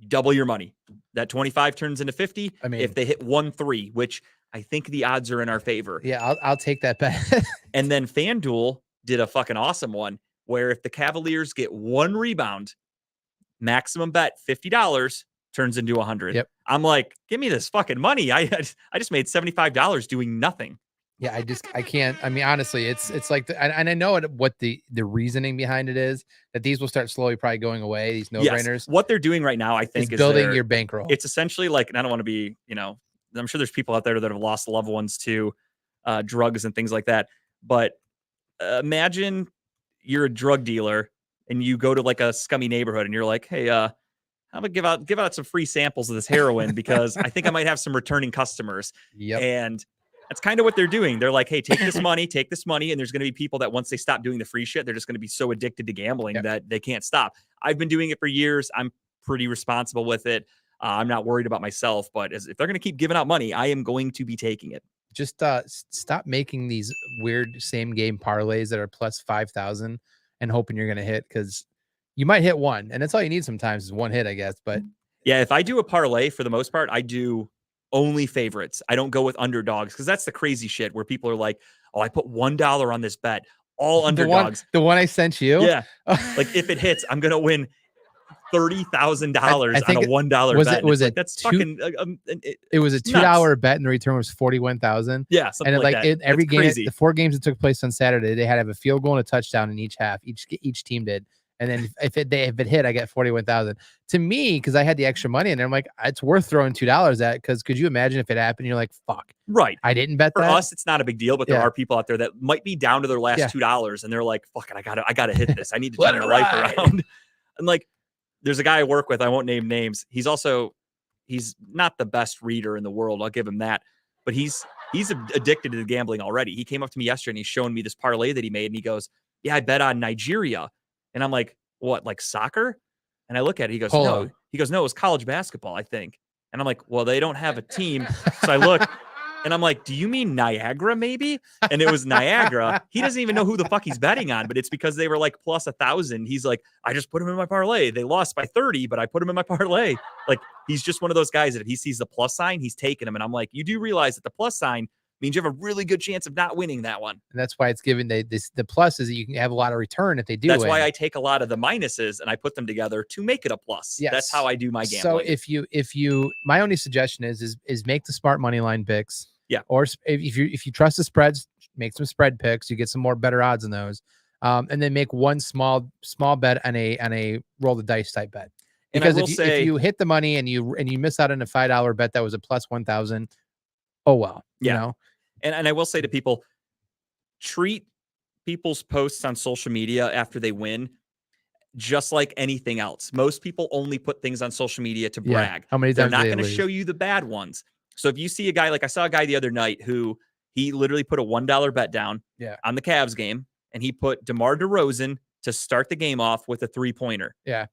Double your money. That 25 turns into 50. I mean, if they hit 1 3, which I think the odds are in our favor. Yeah, I'll take that bet. And then FanDuel did a fucking awesome one where if the Cavaliers get 1 rebound, maximum bet $50 turns into 100. Yep. I'm like, give me this fucking money. I just made $75 doing nothing. Yeah, I can't. I mean, honestly, it's like, and I know what the reasoning behind it is, that these will start slowly probably going away. These no-brainers. Yes. What they're doing right now, I think, is building your bankroll. It's essentially like, and I don't want to be, I'm sure there's people out there that have lost loved ones to drugs and things like that. But imagine you're a drug dealer and you go to like a scummy neighborhood and you're like, hey, how about give out some free samples of this heroin because I think I might have some returning customers. Yep. And that's kind of what they're doing. They're like, hey, take this money. And there's going to be people that once they stop doing the free shit, they're just going to be so addicted to gambling that they can't stop. I've been doing it for years. I'm pretty responsible with it. I'm not worried about myself, but if they're going to keep giving out money, I am going to be taking it. Just stop making these weird same game parlays that are plus 5,000 and hoping you're going to hit, because you might hit one, and that's all you need sometimes is one hit, I guess. But yeah, if I do a parlay, for the most part, I do only favorites. I don't go with underdogs because that's the crazy shit where people are like, oh, I put $1 on this bet, all underdogs. The one I sent you. Yeah. Like if it hits, I'm going to win $30,000 on a $1 bet. Was it that's two, fucking it was a $2 bet and the return was 41,000. Yeah, something and like that. Every that's game, crazy. the 4 games that took place on Saturday, they had to have a field goal and a touchdown in each half. Each team did. And then if it hit, I get 41,000. To me, because I had the extra money, and I'm like, it's worth throwing $2 at. Because could you imagine if it happened? You're like, fuck, right? I didn't bet for that. us. It's not a big deal, but there are people out there that might be down to their last $2, and they're like, fuck it, I gotta hit this. I need to turn my life around. And like, there's a guy I work with. I won't name names. He's not the best reader in the world. I'll give him that. But he's addicted to the gambling already. He came up to me yesterday and he's showing me this parlay that he made, and he goes, "Yeah, I bet on Nigeria." And I'm like, what, like soccer? And I look at it. He goes, Polo. no. He goes, no, it was college basketball, I think. And I'm like, well, they don't have a team. So I look and I'm like, do you mean Niagara maybe? And it was Niagara. He doesn't even know who the fuck he's betting on, but it's because they were like plus 1,000. He's like, I just put him in my parlay. They lost by 30, but I put him in my parlay. Like, he's just one of those guys that if he sees the plus sign, he's taking him. And I'm like, you do realize that the plus sign means you have a really good chance of not winning that one. And that's why it's given the plus is that you can have a lot of return if they do. That's win. why I take a lot of the minuses and I put them together to make it a plus. Yes. That's how I do my gambling. So if you, my only suggestion is make the smart money line picks. Yeah. Or if you trust the spreads, make some spread picks. You get some more better odds in those. And then make one small bet on a roll the dice type bet. Because if you hit the money and you miss out on a $5 bet that was a plus 1,000, oh well. Yeah. You know? And I will say to people, treat people's posts on social media after they win just like anything else. Most people only put things on social media to brag. How many They're times not going to show you the bad ones. So if you see a guy, like I saw a guy the other night who he literally put a $1 bet down on the Cavs game, and he put DeMar DeRozan to start the game off with a 3-pointer. Yeah.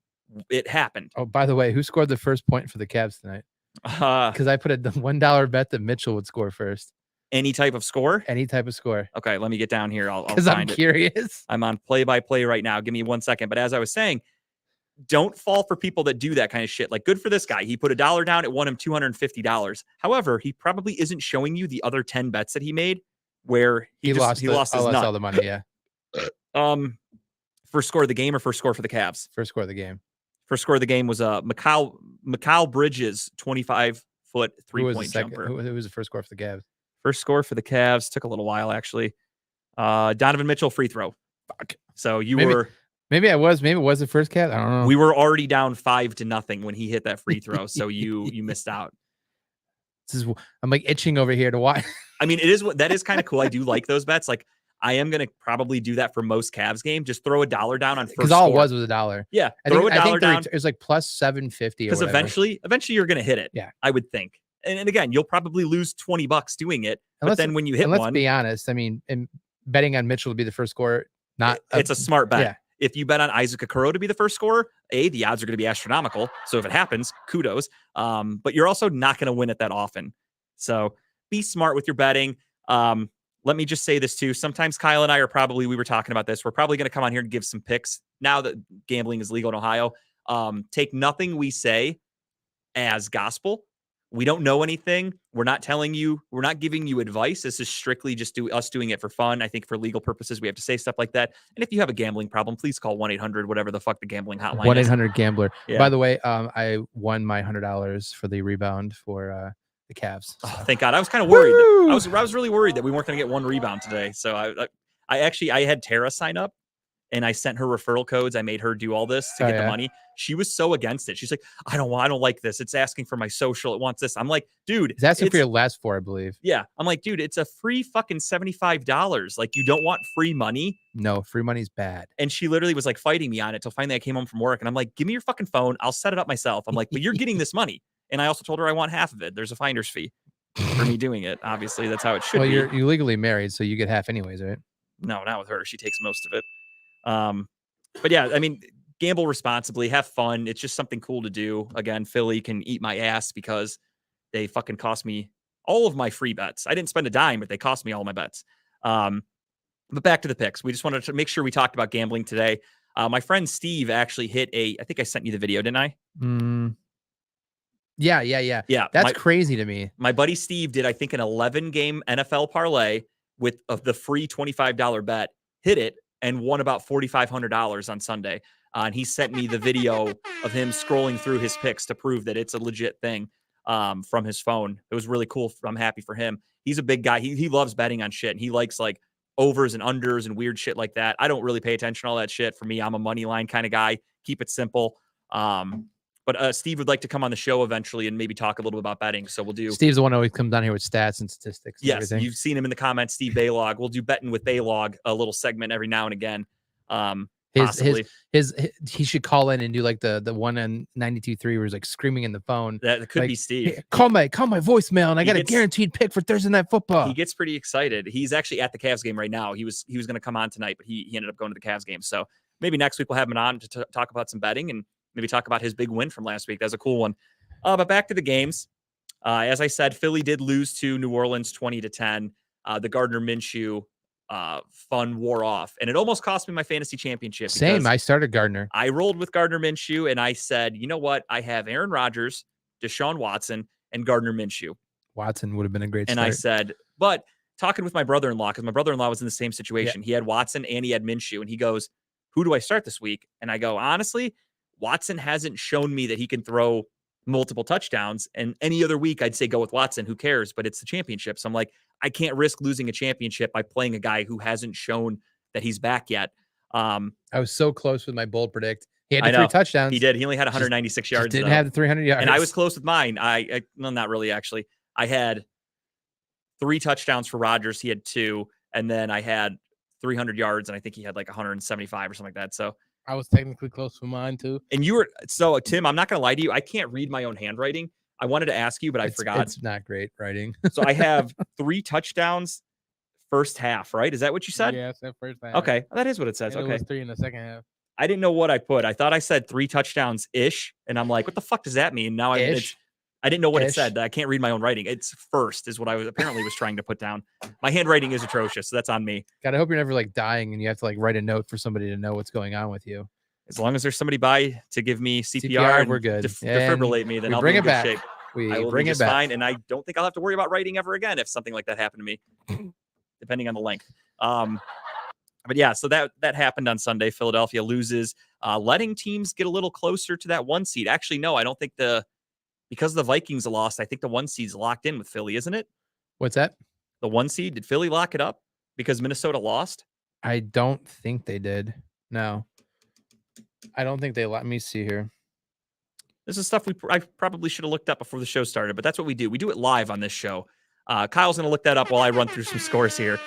It happened. Oh, by the way, who scored the first point for the Cavs tonight? Because I put a $1 bet that Mitchell would score first. Any type of score? Any type of score. Okay, let me get down here. I'll Because I'm curious. I'm on play-by-play right now. Give me 1 second. But as I was saying, don't fall for people that do that kind of shit. Like, good for this guy. He put $1 down. It won him $250. However, he probably isn't showing you the other 10 bets that he made where he lost his nut. All the money, yeah. First score of the game or first score for the Cavs? First score of the game. First score of the game was Mikal Bridges 25-foot 3-point jumper. Who was the first score for the Cavs? First score for the Cavs took a little while actually. Donovan Mitchell free throw. Fuck. So maybe it was the first Cavs. I don't know. We were already down 5-0 when he hit that free throw. So you missed out. I'm like itching over here to watch. I mean, that is kind of cool. I do like those bets. Like, I am going to probably do that for most Cavs game. Just throw $1 down on first because all score. it was $1. Yeah, I throw think $1 down. It was like plus 750. Because eventually you're going to hit it. Yeah, I would think. And again, you'll probably lose $20 doing it. But then when you hit let's one, be honest. I mean, in betting on Mitchell to be the first scorer, it's a smart bet. Yeah. If you bet on Isaac Okoro to be the first scorer, the odds are going to be astronomical. So if it happens, kudos. But you're also not going to win it that often. So be smart with your betting. Let me just say this too. Sometimes Kyle and I we were talking about this. We're probably going to come on here and give some picks now that gambling is legal in Ohio. Take nothing we say as gospel. We don't know anything. We're not telling you, we're not giving you advice. This is strictly just us doing it for fun. I think for legal purposes, we have to say stuff like that. And if you have a gambling problem, please call 1-800, whatever the fuck the gambling hotline is. 1-800-GAMBLER. Yeah. By the way, I won my $100 for the rebound for the Cavs. So. Oh, thank God. I was kind of worried. I was really worried that we weren't going to get one rebound today. So I had Tara sign up. And I sent her referral codes. I made her do all this to get the money. She was so against it. She's like, I don't like this. It's asking for my social. It wants this. I'm like, dude. It's asking for your last four, I believe. Yeah. I'm like, dude, it's a free fucking $75. Like, you don't want free money. No, free money's bad. And she literally was like fighting me on it till finally I came home from work. And I'm like, give me your fucking phone. I'll set it up myself. I'm like, but you're getting this money. And I also told her I want half of it. There's a finder's fee for me doing it. Obviously, that's how it should be. Well, you're legally married, so you get half anyways, right? No, not with her. She takes most of it. But yeah, I mean, gamble responsibly, have fun. It's just something cool to do. Again, Philly can eat my ass because they fucking cost me all of my free bets. I didn't spend a dime, but they cost me all my bets. But back to the picks. We just wanted to make sure we talked about gambling today. My friend Steve actually hit I think I sent you the video, didn't I? Yeah. Yeah. That's crazy to me. My buddy Steve did, I think, an 11-game NFL parlay with the free $25 bet, hit it, and won about $4,500 on Sunday. And he sent me the video of him scrolling through his picks to prove that it's a legit thing from his phone. It was really cool. I'm happy for him. He's a big guy. He loves betting on shit, and he likes like overs and unders and weird shit like that. I don't really pay attention to all that shit. For me, I'm a money line kind of guy. Keep it simple. But Steve would like to come on the show eventually and maybe talk a little bit about betting. So we'll do. Steve's the one who always comes down here with stats and statistics. And yes, everything. You've seen him in the comments, Steve Baylog. We'll do betting with Baylog, a little segment every now and again. He should call in and do like the one on 92.3 where he's like screaming in the phone. That could like, be Steve. Hey, call my voicemail and I got a guaranteed pick for Thursday Night Football. He gets pretty excited. He's actually at the Cavs game right now. He was going to come on tonight, but he ended up going to the Cavs game. So maybe next week we'll have him on to talk about some betting and maybe talk about his big win from last week. That's a cool one. But back to the games. As I said, Philly did lose to New Orleans 20-10. The Gardner Minshew fun wore off, and it almost cost me my fantasy championship. Same. I started Gardner. I rolled with Gardner Minshew, and I said, you know what? I have Aaron Rodgers, Deshaun Watson, and Gardner Minshew. Watson would have been a great start. And I said, but talking with my brother-in-law, because my brother-in-law was in the same situation. Yeah. He had Watson and he had Minshew, and he goes, who do I start this week? And I go, honestly, Watson hasn't shown me that he can throw multiple touchdowns, and any other week I'd say go with Watson. Who cares? But it's the championship. So I'm like, I can't risk losing a championship by playing a guy who hasn't shown that he's back yet. I was so close with my bold predict. He had 3 touchdowns. He did. He only had 196 yards. Didn't have the 300 yards. And I was close with mine. No, not really, actually. I had 3 touchdowns for Rodgers. He had 2. And then I had 300 yards, and I think he had like 175 or something like that. So I was technically close with mine too. And you were, so Tim, I'm not going to lie to you. I can't read my own handwriting. I wanted to ask you, but I forgot. It's not great writing. So I have 3 touchdowns first half, right? Is that what you said? Yeah, I said first half. Okay. That is what it says. And okay. It was 3 in the second half. I didn't know what I put. I thought I said 3 touchdowns ish. And I'm like, what the fuck does that mean? Now I didn't know what it said. I can't read my own writing. It's first is what I was trying to put down. My handwriting is atrocious. So that's on me. God, I hope you're never like dying and you have to like write a note for somebody to know what's going on with you. As long as there's somebody by to give me CPR and we're good. Defibrillate me, then I'll bring be it in back. good shape. I will bring it back. Fine, and I don't think I'll have to worry about writing ever again if something like that happened to me, depending on the length. But yeah, so that happened on Sunday. Philadelphia loses, letting teams get a little closer to that 1 seed. Actually, no, I don't think because the Vikings lost, I think the 1 seed's locked in with Philly, isn't it? What's that? The 1 seed, did Philly lock it up because Minnesota lost? I don't think they did. No. I don't think they let me see here. This is stuff I probably should have looked up before the show started, but that's what we do. We do it live on this show. Kyle's going to look that up while I run through some scores here.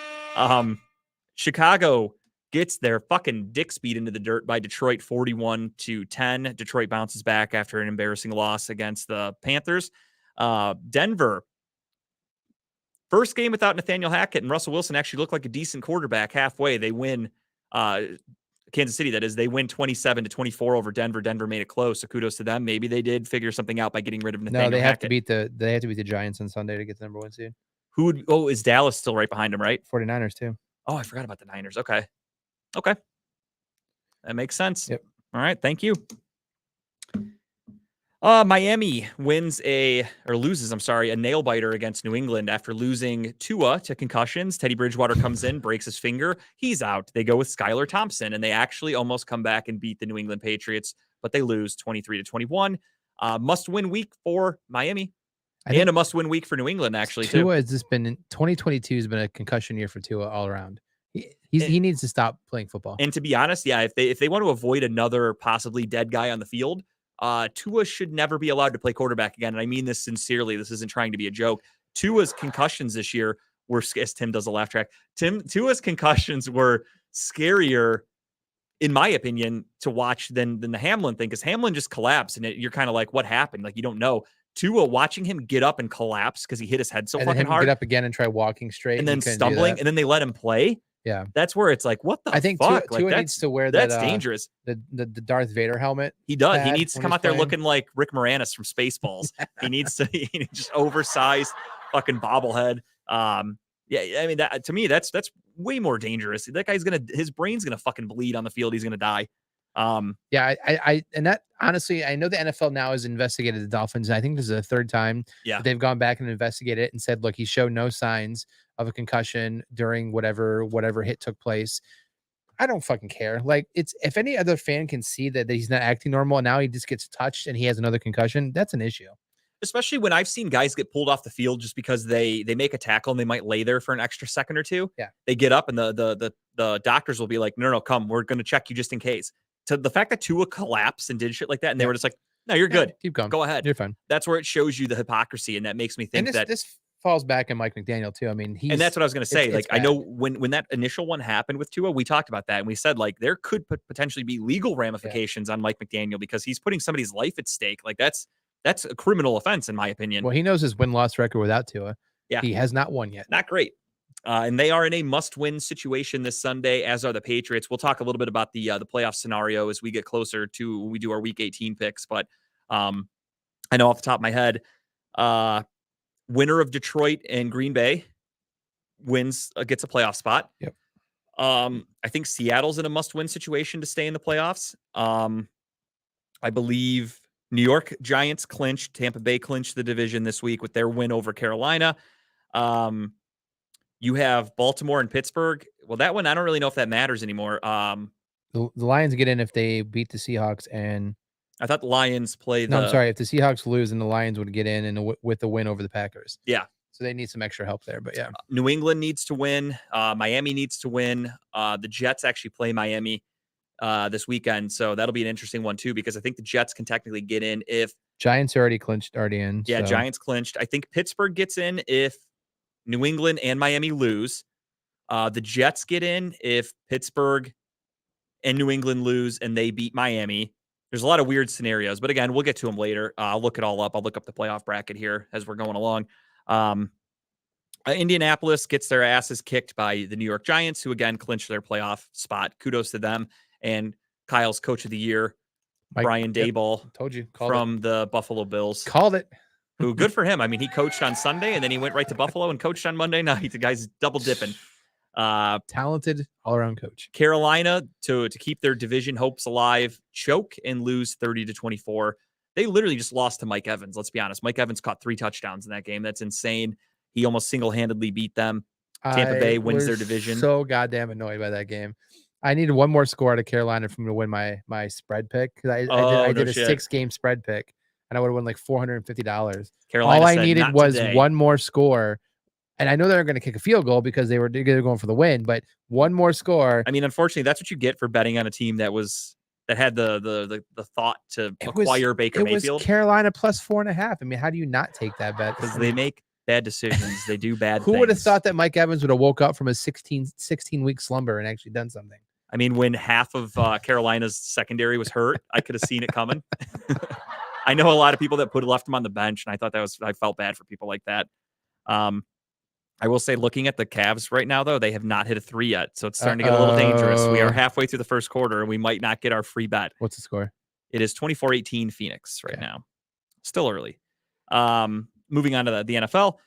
Chicago gets their fucking dicks beat into the dirt by Detroit 41-10. Detroit bounces back after an embarrassing loss against the Panthers. Denver, first game without Nathaniel Hackett, and Russell Wilson actually looked like a decent quarterback halfway. They win, Kansas City, that is, they win 27-24 over Denver. Denver made it close, so kudos to them. Maybe they did figure something out by getting rid of Nathaniel No, Hackett. they have to beat the Giants on Sunday to get the number 1 seed. Is Dallas still right behind them, right? 49ers too. Oh, I forgot about the Niners. Okay. That makes sense. Yep. All right. Thank you. Miami loses a nail biter against New England after losing Tua to concussions. Teddy Bridgewater comes in, breaks his finger. He's out. They go with Skylar Thompson, and they actually almost come back and beat the New England Patriots, but they lose 23-21. Must-win week for Miami. And a must-win week for New England, actually, too. Tua has just been 2022 has been a concussion year for Tua all around. He needs to stop playing football. And to be honest, yeah, if they want to avoid another possibly dead guy on the field, Tua should never be allowed to play quarterback again. And I mean this sincerely. This isn't trying to be a joke. Tua's concussions this year were, as Tim does a laugh track, Tua's concussions were scarier, in my opinion, to watch than the Hamlin thing, because Hamlin just collapsed, and you're kind of like, what happened? Like, you don't know. Tua, watching him get up and collapse because he hit his head so fucking hard. Get up again and try walking straight. And then stumbling, and then they let him play. Yeah. That's where it's like, what the fuck? I think Tua needs to wear that's dangerous. The Darth Vader helmet. He does. He needs to come out there looking like Rick Moranis from Spaceballs. He needs to just oversized fucking bobblehead. Yeah, I mean, that to me, that's way more dangerous. That guy's his brain's gonna fucking bleed on the field. He's gonna die. Yeah, I and that honestly, I know the NFL now has investigated the Dolphins, and I think this is the third time that they've gone back and investigated it and said, look, he showed no signs of a concussion during whatever hit took place. I don't fucking care. Like, it's if any other fan can see that he's not acting normal and now he just gets touched and he has another concussion, that's an issue. Especially when I've seen guys get pulled off the field just because they make a tackle and they might lay there for an extra second or two. Yeah. They get up and the doctors will be like, no, come, we're going to check you just in case. To the fact that Tua collapsed and did shit like that, and they were just like, no, you're good. Keep going. Go ahead. You're fine. That's where it shows you the hypocrisy, and that makes me think that this falls back on Mike McDaniel too. I mean, and that's what I was going to say. Like, I know when that initial one happened with Tua, we talked about that, and we said like there could potentially be legal ramifications on Mike McDaniel because he's putting somebody's life at stake. Like that's a criminal offense, in my opinion. Well, he knows his win-loss record without Tua. Yeah, he has not won yet. Not great. And they are in a must-win situation this Sunday, as are the Patriots. We'll talk a little bit about the playoff scenario as we get closer to when we do our Week 18 picks. But I know off the top of my head, winner of Detroit and Green Bay gets a playoff spot. Yep. I think Seattle's in a must-win situation to stay in the playoffs. I believe New York Giants clinched. Tampa Bay clinched the division this week with their win over Carolina. You have Baltimore and Pittsburgh. Well, that one, I don't really know if that matters anymore. The Lions get in if they beat the Seahawks, and I thought the Lions play the... No, I'm sorry. If the Seahawks lose, then the Lions would get in and with the win over the Packers. Yeah. So they need some extra help there, but yeah. New England needs to win. Miami needs to win. The Jets actually play Miami this weekend, so that'll be an interesting one too, because I think the Jets can technically get in if... Giants already in. Yeah, so. Giants clinched. I think Pittsburgh gets in if New England and Miami lose. The Jets get in if Pittsburgh and New England lose and they beat Miami. There's a lot of weird scenarios, but again, we'll get to them later. I'll look it all up. I'll look up the playoff bracket here as we're going along. Indianapolis gets their asses kicked by the New York Giants, who again clinched their playoff spot. Kudos to them. And Kyle's coach of the year, Brian Daboll, told you from the Buffalo Bills. Called it. Who, good for him. I mean, he coached on Sunday and then he went right to Buffalo and coached on Monday night. The guy's double dipping. Talented all-around coach. Carolina, to keep their division hopes alive, choke and lose 30-24. They literally just lost to Mike Evans. Let's be honest. Mike Evans caught 3 touchdowns in that game. That's insane. He almost single-handedly beat them. Tampa Bay wins their division. So goddamn annoyed by that game. I needed one more score out of Carolina for me to win my spread pick, because I did a 6-game spread pick, and I would have won like $450. Carolina all I needed was today. one more score. And I know they're going to kick a field goal because they were going for the win, but one more score. I mean, unfortunately, that's what you get for betting on a team that had the thought to acquire Baker Mayfield. It was Carolina plus 4.5. I mean, how do you not take that bet? Because they make bad decisions. They do bad Who things. would have thought that Mike Evans would have woke up from a 16-week slumber and actually done something? I mean, when half of Carolina's secondary was hurt, I could have seen it coming. I know a lot of people that left him on the bench, and I felt bad for people like that. I will say, looking at the Cavs right now, though, they have not hit a 3 yet, so it's starting to get a little dangerous. We are halfway through the first quarter, and we might not get our free bet. What's the score? It is 24-18 Phoenix right now. Still early. Moving on to the NFL.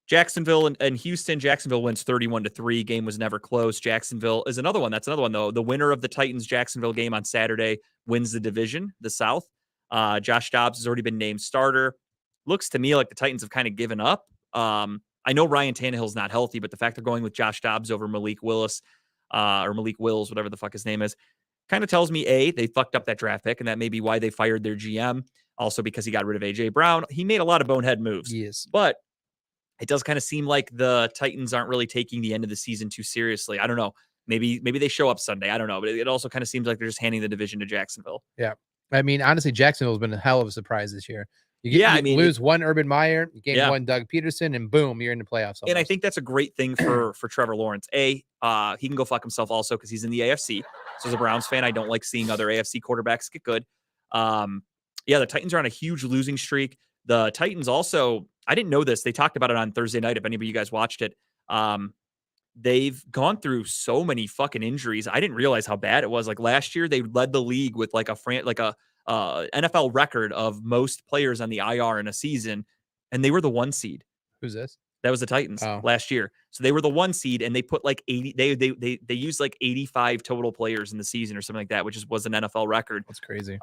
Jacksonville and Houston. Jacksonville wins 31-3. Game was never close. Jacksonville is another one. That's another one, though. The winner of the Titans-Jacksonville game on Saturday wins the division, the South. Josh Dobbs has already been named starter. Looks to me like the Titans have kind of given up. I know Ryan Tannehill's not healthy, but the fact they're going with Josh Dobbs over Malik Willis, or Malik Wills, whatever the fuck his name is, kind of tells me, A, they fucked up that draft pick, and that may be why they fired their GM. Also because he got rid of A.J. Brown. He made a lot of bonehead moves. Yes. But it does kind of seem like the Titans aren't really taking the end of the season too seriously. I don't know. Maybe they show up Sunday. I don't know. But it also kind of seems like they're just handing the division to Jacksonville. Yeah. I mean, honestly, Jacksonville's been a hell of a surprise this year. You lose one Urban Meyer, you gain one Doug Peterson, and boom, you're in the playoffs. Almost. And I think that's a great thing for Trevor Lawrence. He can go fuck himself also because he's in the AFC. So as a Browns fan, I don't like seeing other AFC quarterbacks get good. The Titans are on a huge losing streak. The Titans also, I didn't know this. They talked about it on Thursday night. If any of you guys watched it, they've gone through so many fucking injuries. I didn't realize how bad it was. Like last year, they led the league with like a NFL record of most players on the IR in a season, and they were the 1 seed. Who's this? That was the Titans last year. So they were the 1 seed, and they put like 80. They used like 85 total players in the season or something like that, which was an NFL record. That's crazy.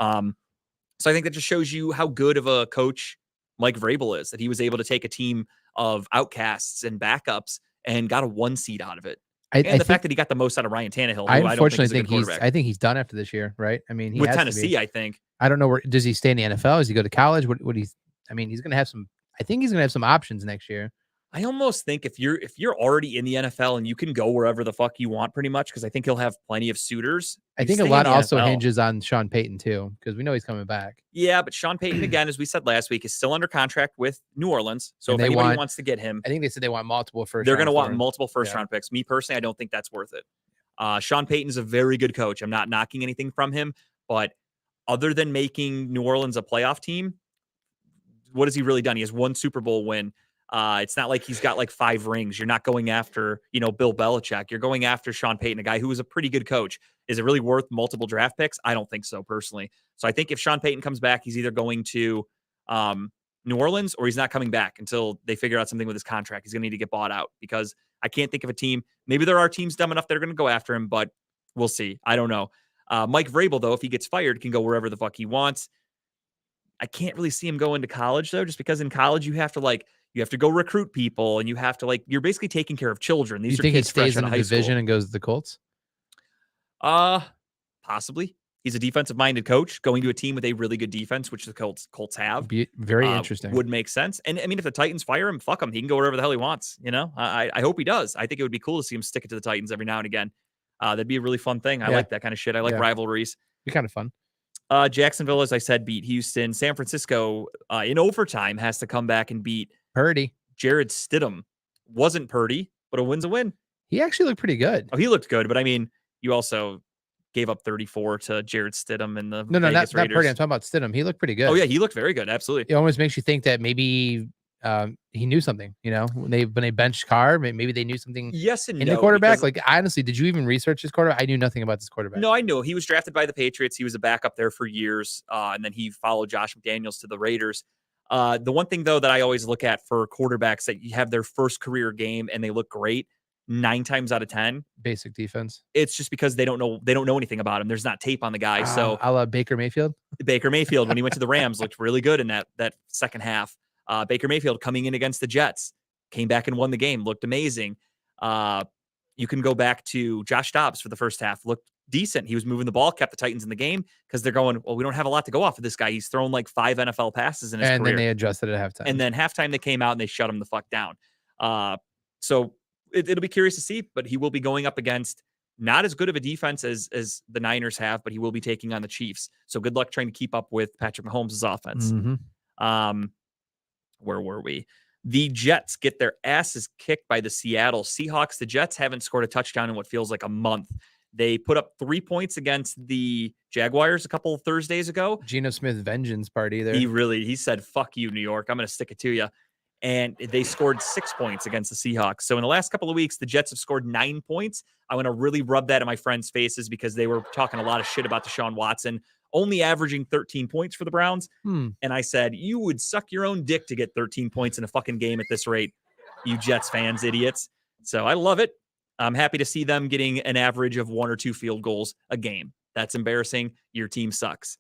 So I think that just shows you how good of a coach Mike Vrabel is, that he was able to take a team of outcasts and backups and got a 1 seed out of it. And the fact that he got the most out of Ryan Tannehill, I unfortunately think he's done after this year, right? I mean, he with has Tennessee, I think. I don't know where does he stay in the NFL? Does he go to college? He's going to have some. I think he's going to have some options next year. I almost think if you're already in the NFL and you can go wherever the fuck you want, pretty much, because I think he'll have plenty of suitors. I think a lot also hinges on Sean Payton too, because we know he's coming back. Yeah, but Sean Payton, again, as we said last week, is still under contract with New Orleans. So if anybody wants to get him, I think they said they want multiple first. They're going to want multiple first-round picks. Me personally, I don't think that's worth it. Sean Payton's a very good coach. I'm not knocking anything from him, but other than making New Orleans a playoff team, what has he really done? He has 1 Super Bowl win. It's not like he's got like 5 rings. You're not going after, Bill Belichick. You're going after Sean Payton, a guy who is a pretty good coach. Is it really worth multiple draft picks? I don't think so, personally. So I think if Sean Payton comes back, he's either going to New Orleans or he's not coming back until they figure out something with his contract. He's going to need to get bought out because I can't think of a team. Maybe there are teams dumb enough that are going to go after him, but we'll see. I don't know. Mike Vrabel, though, if he gets fired, can go wherever the fuck he wants. I can't really see him going to college, though, just because in college you have to go recruit people and you have to you're basically taking care of children. These you think kids he stays in the division school. And goes to the Colts? Possibly. He's a defensive-minded coach going to a team with a really good defense, which the Colts have. Very interesting. Would make sense. And I mean, if the Titans fire him, fuck him. He can go wherever the hell he wants. I hope he does. I think it would be cool to see him stick it to the Titans every now and again. That'd be a really fun thing. I like that kind of shit. I like rivalries. Be kind of fun. Jacksonville, as I said, beat Houston. San Francisco in overtime has to come back and beat Purdy. Jared Stidham. Wasn't Purdy, but a win's a win. He actually looked pretty good. Oh, he looked good, but I mean, you also gave up 34 to Jared Stidham in the not Purdy. I'm talking about Stidham. He looked pretty good. Oh yeah, he looked very good. Absolutely. It almost makes you think that maybe he knew something. When they benched Carr, maybe they knew something. Yes and in no, the quarterback. because- Honestly, did you even research his quarterback? I knew nothing about this quarterback. No, I knew he was drafted by the Patriots. He was a backup there for years, and then he followed Josh McDaniels to the Raiders. The one thing though that I always look at for quarterbacks that you have their first career game and they look great, 9 times out of 10, basic defense. It's just because they don't know anything about him. There's not tape on the guy. So a la Baker Mayfield. Baker Mayfield, when he went to the Rams, looked really good in that second half. Baker Mayfield coming in against the Jets, came back and won the game, looked amazing. You can go back to Josh Dobbs for the first half, looked decent. He was moving the ball, kept the Titans in the game because they're going, well, we don't have a lot to go off of this guy. He's thrown like 5 NFL passes in his career. And then they adjusted at halftime. And then halftime they came out and they shut him the fuck down. So it'll be curious to see, but he will be going up against not as good of a defense as the Niners have, but he will be taking on the Chiefs. So good luck trying to keep up with Patrick Mahomes' offense. Mm-hmm. Where were we? The Jets get their asses kicked by the Seattle Seahawks. The Jets haven't scored a touchdown in what feels like a month. They put up 3 points against the Jaguars a couple of Thursdays ago. Geno Smith vengeance party there. He said, fuck you, New York. I'm going to stick it to you. And they scored 6 points against the Seahawks. So in the last couple of weeks, the Jets have scored 9 points. I want to really rub that in my friends' faces because they were talking a lot of shit about Deshaun Watson, only averaging 13 points for the Browns. And I said, you would suck your own dick to get 13 points in a fucking game at this rate, you Jets fans, idiots. So I love it. I'm happy to see them getting an average of 1 or 2 field goals a game. That's embarrassing. Your team sucks.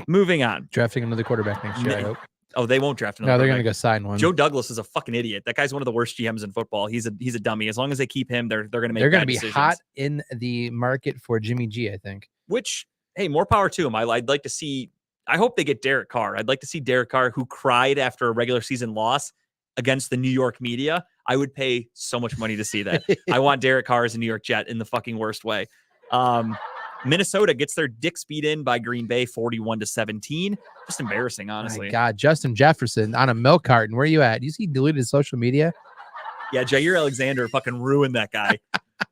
Moving on. Drafting another quarterback next year, I hope. Oh, they won't draft another. No, they're going to go sign one. Joe Douglas is a fucking idiot. That guy's one of the worst GMs in football. He's a dummy. As long as they keep him, they're going to make. They're going to be decisions. hot in the market for Jimmy G, I think. Which, hey, more power to him. I'd like to see. I hope they get Derek Carr. I'd like to see Derek Carr, who cried after a regular season loss against the New York media. I would pay so much money to see that. I want Derek Carr as a New York Jet in the fucking worst way. Minnesota gets their dicks beat in by Green Bay 41-17. Just embarrassing, honestly. My God, Justin Jefferson on a milk carton. Where are you at? You see he deleted social media? Yeah, Jair Alexander fucking ruined that guy.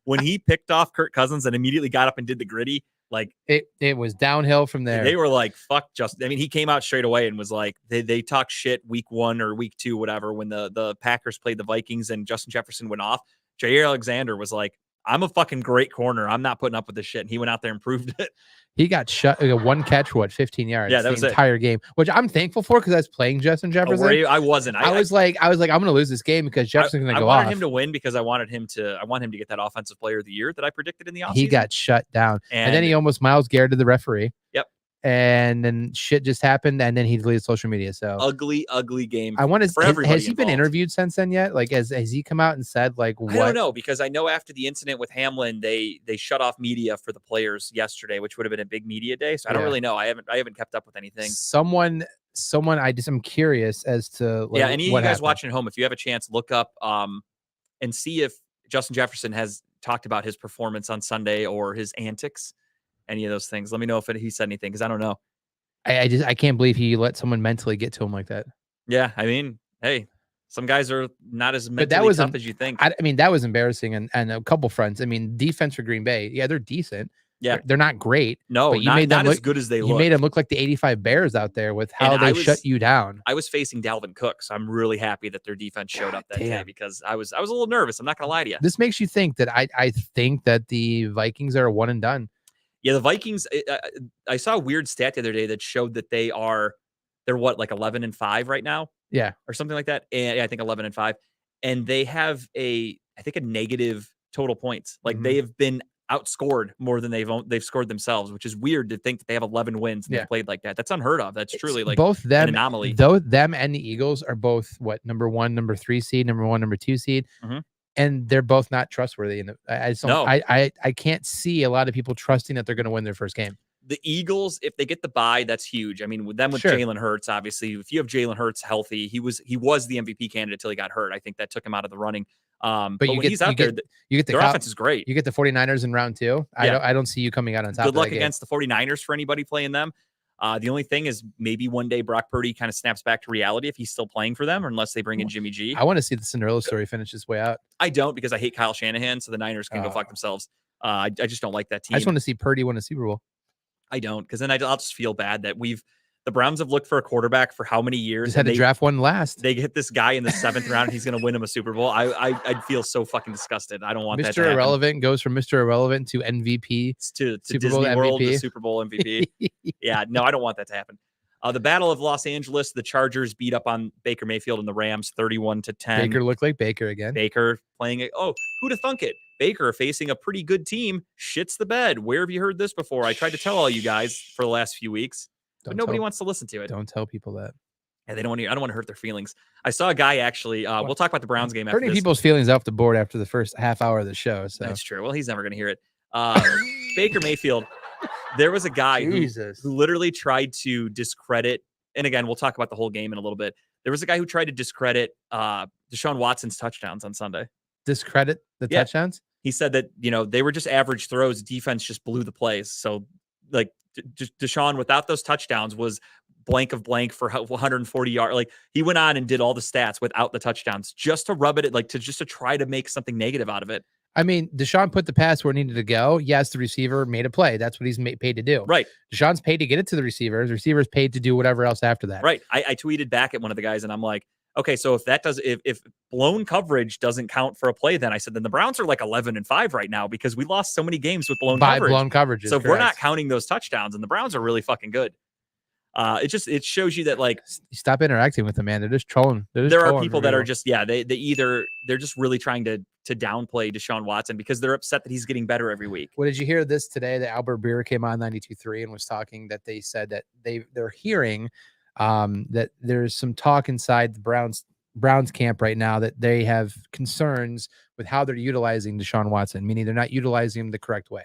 When he picked off Kirk Cousins and immediately got up and did the gritty, like it was downhill from there. They were like, fuck Justin. I mean, he came out straight away and was like, they talked shit week 1 or week 2, whatever, when the Packers played the Vikings and Justin Jefferson went off. Jair Alexander was like, I'm a fucking great corner. I'm not putting up with this shit. And he went out there and proved it. He got shut. One catch, 15 yards? Yeah, that was the entire game, which I'm thankful for because I was playing Justin Jefferson. I wasn't. I was like, I'm going to lose this game because Jefferson's going to go off. I wanted him to win because I want him to get that offensive player of the year that I predicted in the offseason. He got shut down. And then he almost Myles Garretted the referee. Yep. And then shit just happened, and then he deleted social media. So ugly game. I want to. Has he been involved. Interviewed since then yet? Like, has he come out and said like what? I don't know, because I know after the incident with Hamlin, they shut off media for the players yesterday, which would have been a big media day. So I don't really know. I haven't kept up with anything. Someone. I'm curious as to like, any of you guys watching at home, if you have a chance, look up and see if Justin Jefferson has talked about his performance on Sunday or his antics. Any of those things. Let me know if he said anything, because I don't know. I can't believe he let someone mentally get to him like that. Yeah, I mean, hey, some guys are not as mentally tough as you think. I mean, that was embarrassing and a couple fronts. I mean, defense for Green Bay, yeah, they're decent. Yeah, they're not great. No, but you made them not look as good as they look. You made them look like the 85 Bears out there with how they shut you down. I was facing Dalvin Cook, so I'm really happy that their defense showed up that day, because I was a little nervous. I'm not gonna lie to you. This makes you think that I think that the Vikings are a one and done. Yeah, the Vikings. I saw a weird stat the other day that showed that they're what, like 11-5 right now? Yeah, or something like that. And yeah, I think 11-5, and they have a negative total points. Like they have been outscored more than they've scored themselves, which is weird to think that they have 11 wins and they've played like that. That's unheard of. That's truly like both them, an anomaly. Though them and the Eagles are both what, number 1, number 3 seed, number 1, number 2 seed. And they're both not trustworthy. And I just don't, I can't see a lot of people trusting that they're going to win their first game. The Eagles, if they get the bye, that's huge. I mean, with Jalen Hurts, obviously, if you have Jalen Hurts healthy, he was the MVP candidate till he got hurt. I think that took him out of the running. But when he's out there, their offense is great. You get the 49ers in round 2. Yeah. I don't see you coming out on top. Good luck against the 49ers for anybody playing them. The only thing is maybe one day Brock Purdy kind of snaps back to reality if he's still playing for them, or unless they bring in Jimmy G. I want to see the Cinderella story finish this way out. I don't, because I hate Kyle Shanahan, so the Niners can go fuck themselves. I just don't like that team. I just want to see Purdy win a Super Bowl. I don't, because then I'll just feel bad that the Browns have looked for a quarterback for how many years? Just had to draft one last. They get this guy in the 7th round and he's going to win him a Super Bowl. I'd feel so fucking disgusted. I don't want that to happen. Mr. Irrelevant goes from Mr. Irrelevant to MVP to Super Disney Bowl World MVP. To Super Bowl MVP. Yeah, no, I don't want that to happen. The Battle of Los Angeles, the Chargers beat up on Baker Mayfield and the Rams 31-10. Baker looked like Baker again. Baker playing it. Oh, who'd have thunk it? Baker facing a pretty good team shits the bed. Where have you heard this before? I tried to tell all you guys for the last few weeks, but nobody wants to listen to it. Don't tell people that. Yeah, I don't want to hurt their feelings. I saw a guy actually. We'll talk about the Browns game after hurting this. people's feelings off the board after the first half hour of the show. So that's true. Well, he's never going to hear it. Baker Mayfield. There was a guy who literally tried to discredit. And again, we'll talk about the whole game in a little bit. There was a guy who tried to discredit Deshaun Watson's touchdowns on Sunday. Discredit the touchdowns? He said that, they were just average throws. Defense just blew the plays. So, like, Deshaun, without those touchdowns, was blank of blank for 140 yards. Like he went on and did all the stats without the touchdowns just to rub it, like to try to make something negative out of it. I mean, Deshaun put the pass where it needed to go. Yes, the receiver made a play. That's what he's paid to do. Right. Deshaun's paid to get it to the receiver. The receiver's paid to do whatever else after that. Right. I tweeted back at one of the guys and I'm like, okay, so if blown coverage doesn't count for a play, then I said, then the Browns are like 11-5 right now because we lost so many games with blown coverage. Blown coverages. So if we're not counting those touchdowns, and the Browns are really fucking good. It shows you that like stop interacting with them, man. They're just trolling. There are people that are just they're just really trying to downplay Deshaun Watson because they're upset that he's getting better every week. Well, did you hear this today? That Albert Breer came on 92.3 and was talking that they said that they're hearing that there's some talk inside the Browns camp right now that they have concerns with how they're utilizing Deshaun Watson, meaning they're not utilizing him the correct way.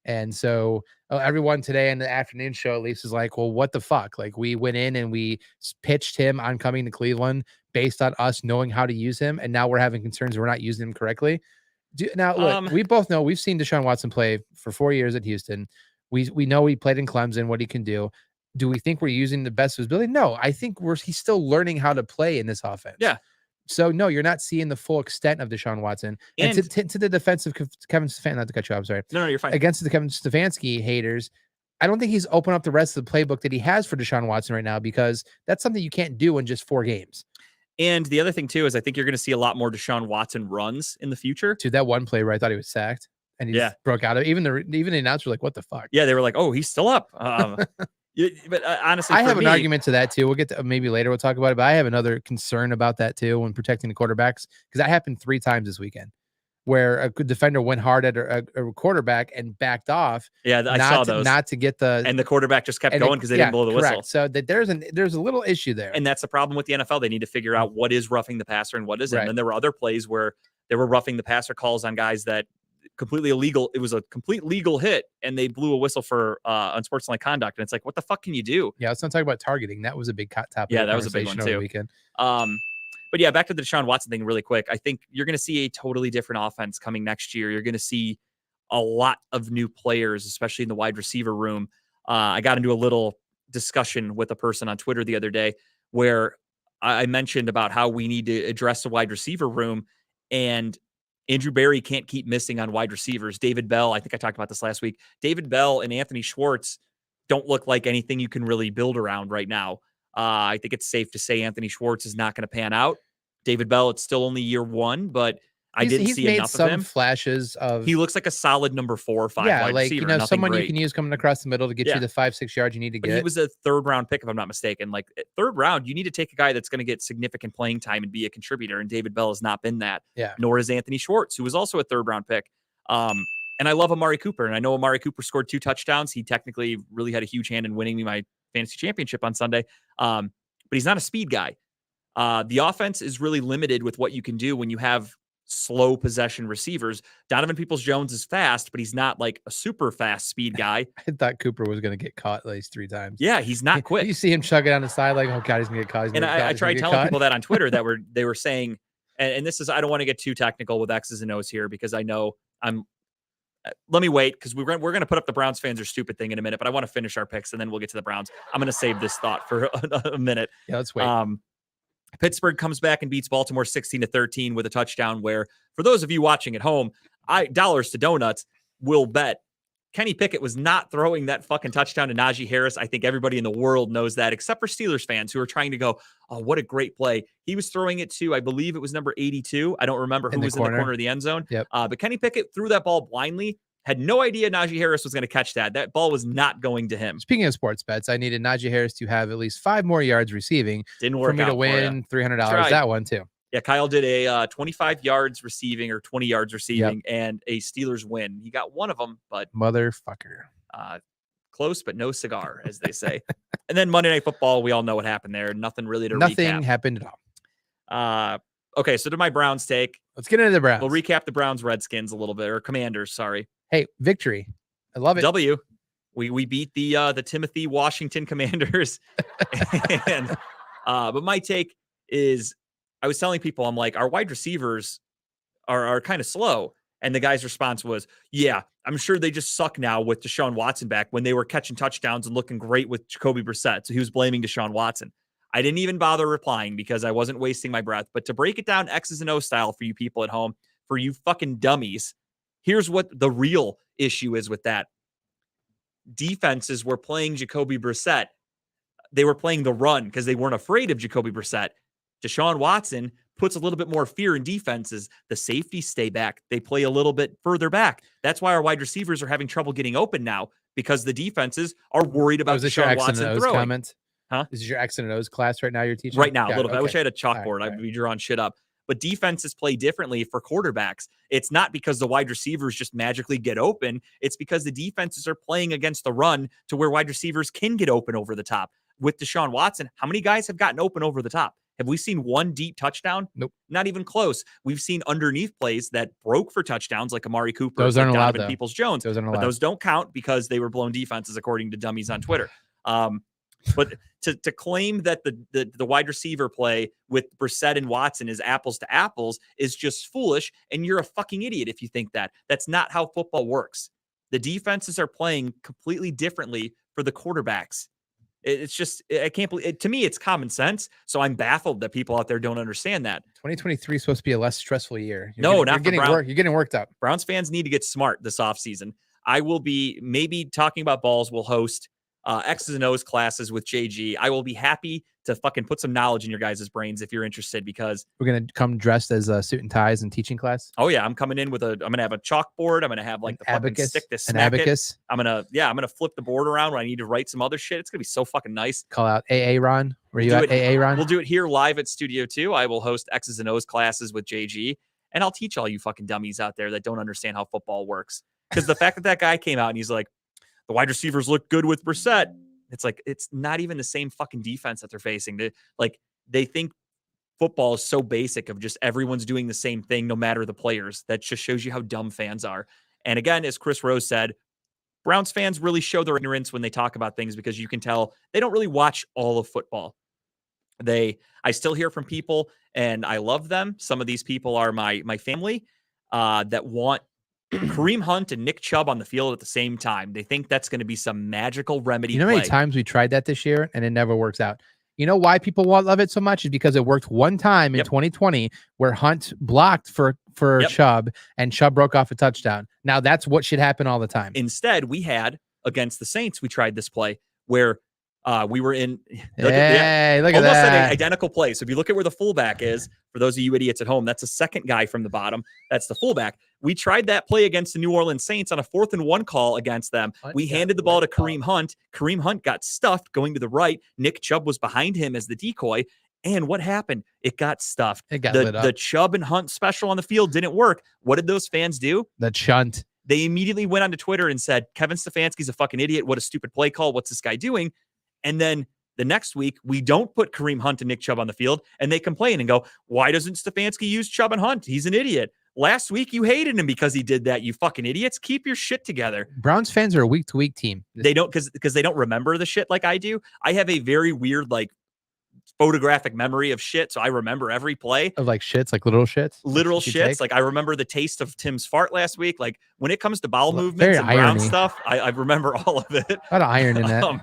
And so everyone today in the afternoon show, at least, is like, well, what the fuck? Like, we went in and we pitched him on coming to Cleveland based on us knowing how to use him. And now we're having concerns we're not using him correctly. Now, look, we both know we've seen Deshaun Watson play for 4 years at Houston. We know he played in Clemson, what he can do. Do we think we're using the best of his ability? No, I think he's still learning how to play in this offense. Yeah. So, no, you're not seeing the full extent of Deshaun Watson. And to the defense of Kevin Stefanski, not to cut you off, I'm sorry. No, you're fine. Against the Kevin Stefanski haters, I don't think he's opened up the rest of the playbook that he has for Deshaun Watson right now because that's something you can't do in just 4 games. And the other thing, too, is I think you're going to see a lot more Deshaun Watson runs in the future. To that one play where I thought he was sacked and he just broke out of even the announcer were like, what the fuck? Yeah, they were like, oh, he's still up. But honestly, I have an argument to that too. We'll get to maybe later. We'll talk about it. But I have another concern about that too when protecting the quarterbacks because that happened 3 times this weekend, where a good defender went hard at a quarterback and backed off. Yeah, I saw those. Not to get and the quarterback just kept going because they didn't blow the whistle. So that there's a little issue there, and that's the problem with the NFL. They need to figure out what is roughing the passer and what isn't. Right. And there were other plays where they were roughing the passer calls on guys that completely illegal. It was a complete legal hit, and they blew a whistle for unsportsmanlike conduct. And it's like, what the fuck can you do? Yeah, let's not talk about targeting. That was a big topic. Yeah, that was a big one too. Weekend. But yeah, back to the Deshaun Watson thing really quick. I think you're going to see a totally different offense coming next year. You're going to see a lot of new players, especially in the wide receiver room. I got into a little discussion with a person on Twitter the other day where I mentioned about how we need to address the wide receiver room, and Andrew Berry can't keep missing on wide receivers. David Bell, I think I talked about this last week. David Bell and Anthony Schwartz don't look like anything you can really build around right now. I think it's safe to say Anthony Schwartz is not going to pan out. David Bell, it's still only year 1, but I didn't see enough of him. Flashes of he looks like a solid number 4 or 5 wide receiver. Someone great. You can use coming across the middle to get you the 5-6 yards you need to get. He was a 3rd round pick, if I'm not mistaken. Like 3rd round, you need to take a guy that's going to get significant playing time and be a contributor. And David Bell has not been that. Yeah. Nor is Anthony Schwartz, who was also a 3rd round pick. And I love Amari Cooper, and I know Amari Cooper scored 2 touchdowns. He technically really had a huge hand in winning me my fantasy championship on Sunday. But he's not a speed guy. The offense is really limited with what you can do when you have slow possession receivers. Donovan Peoples-Jones is fast, but he's not like a super fast speed guy. I thought Cooper was going to get caught at least 3 times. Yeah, he's not quick. You see him chugging on the side like, oh God, he's going to get caught. I tried telling people that on Twitter that they were saying, and this is, I don't want to get too technical with X's and O's here because I know let me wait because we're going to put up the Browns fans are stupid thing in a minute, but I want to finish our picks and then we'll get to the Browns. I'm going to save this thought for a minute. Yeah, let's wait. Pittsburgh comes back and beats Baltimore 16-13 with a touchdown where, for those of you watching at home, dollars to donuts will bet Kenny Pickett was not throwing that fucking touchdown to Najee Harris. I think everybody in the world knows that, except for Steelers fans who are trying to go, oh, what a great play. He was throwing it to, I believe it was number 82. I don't remember who was in the corner of the end zone. Yep. But Kenny Pickett threw that ball blindly. Had no idea Najee Harris was going to catch that. That ball was not going to him. Speaking of sports bets, I needed Najee Harris to have at least 5 more yards receiving. Didn't work for me out to win $300. That one too. Yeah, Kyle did a 25 yards receiving or 20 yards receiving and a Steelers win. He got one of them, but motherfucker. Close, but no cigar, as they say. And then Monday Night Football, we all know what happened there. Nothing really to recap. Nothing happened at all. Okay, so to my Browns take. Let's get into the Browns. We'll recap the Browns Redskins a little bit, or Commanders, sorry. Hey, victory. I love it. W. We beat the Timothy Washington Commanders. And but my take is I was telling people, I'm like, our wide receivers are kind of slow. And the guy's response was, yeah, I'm sure they just suck now with Deshaun Watson back when they were catching touchdowns and looking great with Jacoby Brissett. So he was blaming Deshaun Watson. I didn't even bother replying because I wasn't wasting my breath. But to break it down X's and O style for you people at home, for you fucking dummies, here's what the real issue is with that. Defenses were playing Jacoby Brissett. They were playing the run because they weren't afraid of Jacoby Brissett. Deshaun Watson puts a little bit more fear in defenses. The safeties stay back. They play a little bit further back. That's why our wide receivers are having trouble getting open now because the defenses are worried about Deshaun Watson throwing. Comment? Huh? Is this your X and O's class right now you're teaching? Right now, a little bit. I wish I had a chalkboard. I'd be drawing shit up. But defenses play differently for quarterbacks. It's not because the wide receivers just magically get open. It's because the defenses are playing against the run to where wide receivers can get open over the top. With Deshaun Watson, how many guys have gotten open over the top? Have we seen one deep touchdown? Nope. Not even close. We've seen underneath plays that broke for touchdowns like Amari Cooper, those aren't like allowed, Donovan Peoples-Jones. Those aren't allowed. But those don't count because they were blown defenses according to dummies on Twitter. But to claim that the wide receiver play with Brissett and Watson is apples to apples is just foolish, and you're a fucking idiot if you think that. That's not how football works. The defenses are playing completely differently for the quarterbacks. It's just, I can't believe it. To me, it's common sense. So I'm baffled that people out there don't understand that. 2023 is supposed to be a less stressful year. You're getting worked up. Browns fans need to get smart this offseason. I will be maybe talking about balls. We'll host X's and O's classes with JG. I will be happy to fucking put some knowledge in your guys' brains if you're interested, because we're going to come dressed as suit and ties and teaching class. Oh yeah. I'm coming in with I'm going to have a chalkboard. I'm going to have like the fucking stick to smack it. I'm going to flip the board around when I need to write some other shit. It's going to be so fucking nice. Call out AA Ron. Were you at AA Ron? We'll do it here live at Studio 2. I will host X's and O's classes with JG, and I'll teach all you fucking dummies out there that don't understand how football works. Because the fact that guy came out and he's like, the wide receivers look good with Brissett. It's like, it's not even the same fucking defense that they're facing. They think football is so basic of just everyone's doing the same thing, no matter the players. That just shows you how dumb fans are. And again, as Chris Rose said, Browns fans really show their ignorance when they talk about things, because you can tell they don't really watch all of football. I still hear from people, and I love them. Some of these people are my family that want Kareem Hunt and Nick Chubb on the field at the same time. They think that's going to be some magical remedy. You know how many times we tried that this year and it never works out? You know why people love it so much is because it worked one time in 2020 where Hunt blocked for Chubb and Chubb broke off a touchdown. Now that's what should happen all the time. Instead, we had against the Saints, we tried this play where we were in look at almost that. an identical play. So if you look at where the fullback is, for those of you idiots at home, that's the second guy from the bottom. That's the fullback. We tried that play against the New Orleans Saints on a 4th and 1 call against them. We handed the ball to Kareem Hunt. Kareem Hunt got stuffed going to the right. Nick Chubb was behind him as the decoy. And what happened? It got stuffed. It got lit up. The Chubb and Hunt special on the field didn't work. What did those fans do? The chunt. They immediately went onto Twitter and said, Kevin Stefanski's a fucking idiot. What a stupid play call. What's this guy doing? And then the next week, we don't put Kareem Hunt and Nick Chubb on the field, and they complain and go, why doesn't Stefanski use Chubb and Hunt? He's an idiot. Last week, you hated him because he did that, you fucking idiots. Keep your shit together. Browns fans are a week-to-week team. They don't, because they don't remember the shit like I do. I have a very weird, photographic memory of shit, so I remember every play. Of shits, literal shits? Literal shits. I remember the taste of Tim's fart last week. When it comes to bowel movements and brown stuff, I remember all of it. A lot of iron in that.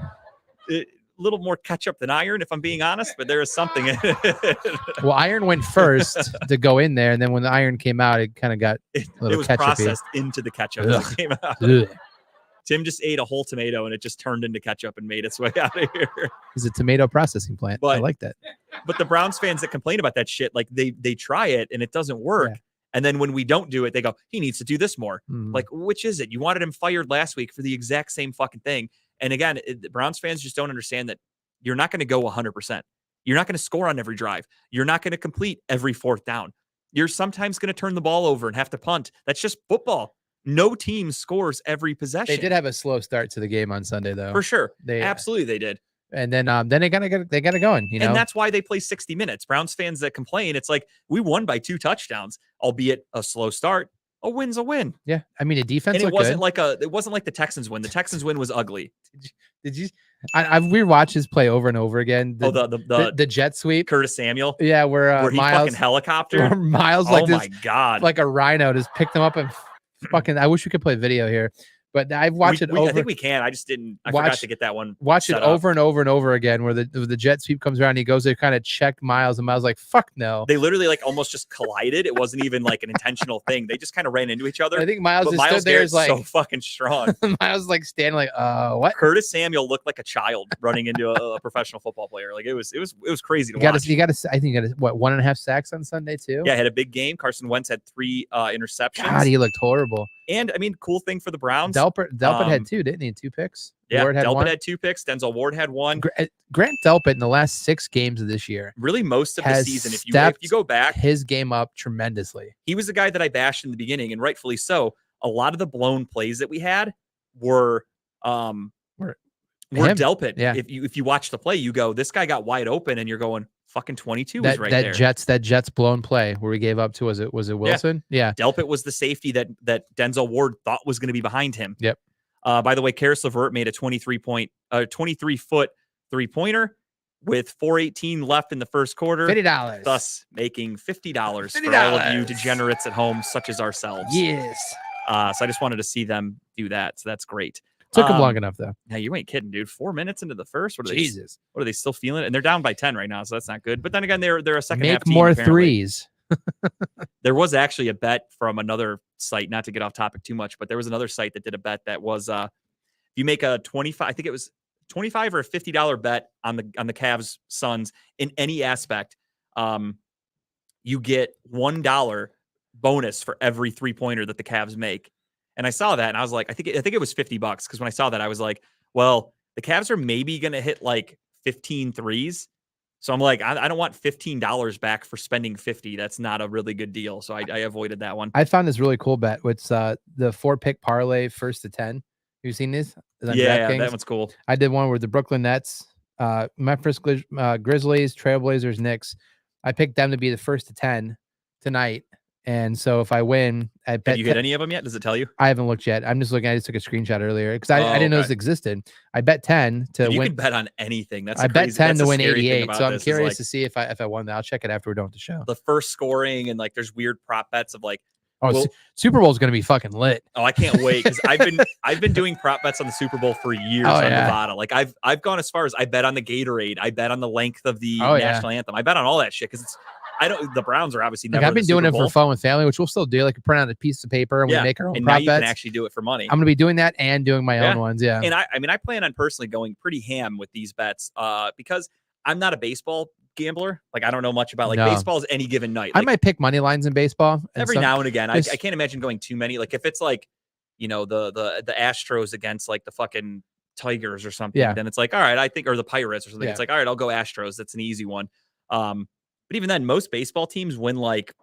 Little more ketchup than iron, if I'm being honest, but there is something in it. Well, iron went first to go in there, and then when the iron came out, it kind of got a little it was ketchup-y. processed into the ketchup as it came out. Ugh. Tim just ate a whole tomato and it just turned into ketchup and made its way out of here. It's a tomato processing plant. I like that. But the Browns fans that complain about that shit, they try it and it doesn't work. Yeah. And then when we don't do it, they go, he needs to do this more. Which is it? You wanted him fired last week for the exact same fucking thing. And again, the Browns fans just don't understand that you're not going to go 100%. You're not going to score on every drive. You're not going to complete every 4th down. You're sometimes going to turn the ball over and have to punt. That's just football. No team scores every possession. They did have a slow start to the game on Sunday, though. For sure. Absolutely they did. And then they got it going, And that's why they play 60 minutes. Browns fans that complain, it's like, we won by 2 touchdowns, albeit a slow start. A win's a win. Yeah. I mean, the defense and it wasn't good. It wasn't like the Texans win. The Texans win was ugly. Did you I've rewatched his play over and over again. The jet sweep. Curtis Samuel. Yeah, where he Miles fucking helicopter. Miles my God. Like a rhino just picked him up and fucking. I wish we could play video here, but I've watched it over. I think we can. I just didn't. I forgot to get that one. Watch it over and over and over again, where the jet sweep comes around. And he goes to kind of check Miles, and Miles like, "Fuck no." They literally like almost just collided. It wasn't even like an intentional thing. They just kind of ran into each other. I think Miles just stood there Garrett's like so fucking strong. Miles like standing like, what? Curtis Samuel looked like a child running into a professional football player. Like it was crazy to watch. watch. You got to. I think you got what 1.5 sacks on Sunday too. Yeah, had a big game. Carson Wentz had 3 interceptions. God, he looked horrible. And I mean, cool thing for the Browns. Delpit had 2, didn't he? 2 picks. Yeah, Ward had 2 picks. Denzel Ward had 1. Grant Delpit in the last 6 games of this year, really most of the season, if you go back, his game up tremendously. He was the guy that I bashed in the beginning, and rightfully so. A lot of the blown plays that we had were Delpit. Yeah. If you watch the play, you go, this guy got wide open, and you're going, fucking 22 was right there. That Jets blown play where we gave up to was it Wilson? Yeah. Delpit was the safety that Denzel Ward thought was going to be behind him. Yep. By the way, Karis LeVert made a 23-foot 3-pointer with 4:18 left in the first quarter. $50. Thus making $50 for all of you degenerates at home, such as ourselves. Yes. So I just wanted to see them do that. So that's great. Took them long enough though. Yeah, you ain't kidding, dude. 4 minutes into the first. What are they still feeling it? And they're down by 10 right now, so that's not good. But then again, they're a second half team. Make more apparently. threes. There was actually a bet from another site, not to get off topic too much, but there was another site that did a bet that was if you make a 25, I think it was $25 or $50 bet on the Cavs Suns in any aspect, you get $1 bonus for every 3-pointer that the Cavs make. And I saw that and I was like, I think it was $50 because when I saw that, I was like, well, the Cavs are maybe going to hit like 15 threes. So I'm like, I don't want $15 back for spending 50. That's not a really good deal. So I avoided that one. I found this really cool bet. It's the 4-pick parlay 1st to 10. You've seen this? Yeah, that one's cool. I did one with the Brooklyn Nets, Memphis Grizzlies, Trailblazers, Knicks. I picked them to be the 1st to 10 tonight. And so if I win, I bet. Have you hit any of them yet? Does it tell you? I haven't looked yet. I'm just looking. I just took a screenshot earlier because I didn't know this existed. I bet 10 to win. You can bet on anything. I bet 10 to win 88. So I'm curious to see if I won that. I'll check it after we're done with the show. The first scoring and like there's weird prop bets of like. Super Bowl is going to be fucking lit. Oh, I can't wait because I've been doing prop bets on the Super Bowl for years on Nevada. Like I've gone as far as I bet on the Gatorade. I bet on the length of the national anthem. I bet on all that shit because the Browns are obviously never. I've been doing it for fun with family, which we'll still do. Like print out a piece of paper and we make our own and prop now you bets. Can actually do it for money. I'm going to be doing that and doing my own ones. Yeah. And I plan on personally going pretty ham with these bets because I'm not a baseball gambler. Like I don't know much about baseball's any given night. I might pick money lines in baseball every now and again. I can't imagine going too many. Like if it's like, the Astros against like the fucking Tigers or something, then it's like, all right, I think, or the Pirates or something. It's like, all right, I'll go Astros. That's an easy one. But even then, most baseball teams win like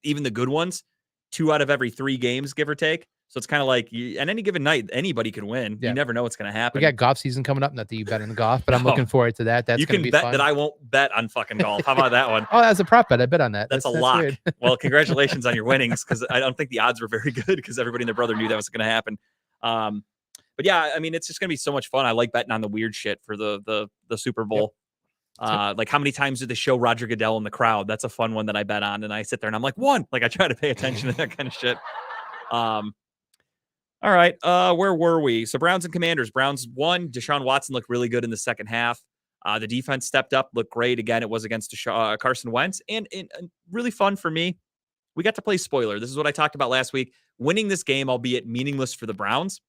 even the good ones 2 out of every 3 games, give or take. So it's kind of like on any given night, anybody could win. You never know what's going to happen. We got golf season coming up. Not that you bet on golf, but I'm looking forward to that. That's you can be bet fun. that I won't bet on fucking golf. How about that one? Oh, that's a prop bet. I bet on that. That's a lock. Well, congratulations on your winnings because I don't think the odds were very good because everybody and their brother knew that was going to happen. But yeah, I mean, it's just going to be so much fun. I like betting on the weird shit for the Super Bowl. Like how many times did they show Roger Goodell in the crowd? That's a fun one that I bet on. And I sit there and I'm like, 1. Like I try to pay attention to that kind of shit. All right. Where were we? So Browns and Commanders. Browns won. Deshaun Watson looked really good in the second half. The defense stepped up, looked great. Again, it was against Carson Wentz. And really fun for me. We got to play spoiler. This is what I talked about last week. Winning this game, albeit meaningless for the Browns.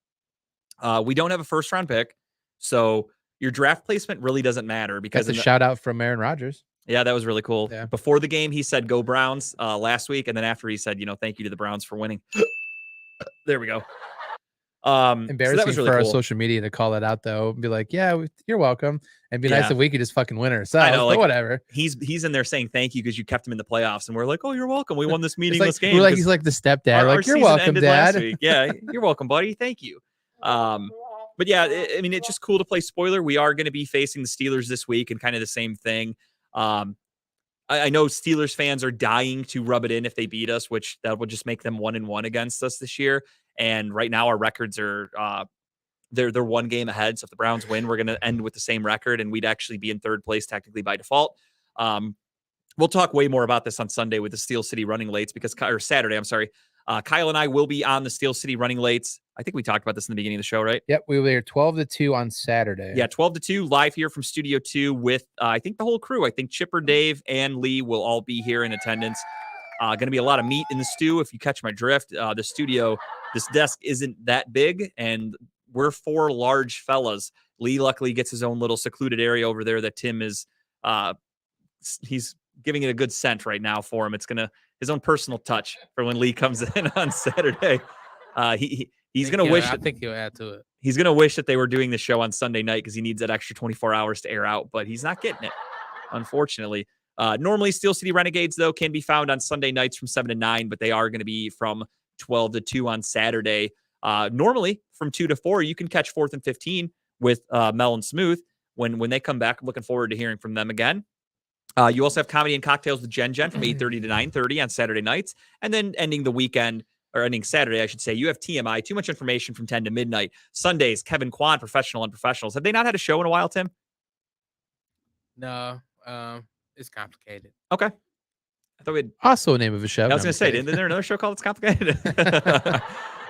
We don't have a first-round pick. So your draft placement really doesn't matter because that's a shout out from Aaron Rodgers. Yeah, that was really cool. Yeah. Before the game, he said, "Go Browns" last week. And then after he said, thank you to the Browns for winning. There we go. Embarrassing so that was really for cool. our social media to call that out though. Be like, yeah, you're welcome. And be Yeah. nice if we could just fucking win ourselves. I know, but like, whatever. He's in there saying thank you because you kept him in the playoffs. And we're like, oh, you're welcome. We won this It's meaningless like, game. we're like, he's like the stepdad. Our Like, you're season welcome, ended last Dad. week. Yeah, you're welcome, buddy. Thank you. But yeah, I mean, it's just cool to play spoiler. We are going to be facing the Steelers this week and kind of the same thing. I know Steelers fans are dying to rub it in if they beat us, which that would just make them 1-1 against us this year. And right now our records are they're 1 game ahead. So if the Browns win, we're going to end with the same record and we'd actually be in 3rd place technically by default. We'll talk way more about this on Sunday with the Steel City running lates or Saturday, I'm sorry, Kyle and I will be on the Steel City Running Lates. I think we talked about this in the beginning of the show, right? Yep, we were there 12 to 2 on Saturday. Yeah, 12 to 2 live here from Studio 2 with, I think, the whole crew. I think Chipper, Dave, and Lee will all be here in attendance. Going to be a lot of meat in the stew, if you catch my drift. The studio, this desk isn't that big, and we're 4 large fellas. Lee luckily gets his own little secluded area over there that Tim is, he's giving it a good scent right now for him. It's going to, his own personal touch for when Lee comes in on Saturday. He's going to wish. I think he'll add to it. He's going to wish that they were doing the show on Sunday night because he needs that extra 24 hours to air out, but he's not getting it, unfortunately. Normally, Steel City Renegades, though, can be found on Sunday nights from 7 to 9, but they are going to be from 12 to 2 on Saturday. Normally, from 2 to 4, you can catch 4th and 15 with Mel and Smooth when they come back. I'm looking forward to hearing from them again. You also have Comedy and Cocktails with Jen from 8:30 to 9:30 on Saturday nights. And then ending the weekend, or ending Saturday, I should say, you have TMI, Too Much Information from 10 to midnight. Sundays, Kevin Kwan, Professional Unprofessionals. Have they not had a show in a while, Tim? No, it's complicated. Okay. I thought we'd Also a name of a show. I was going to say, isn't there another show called It's Complicated?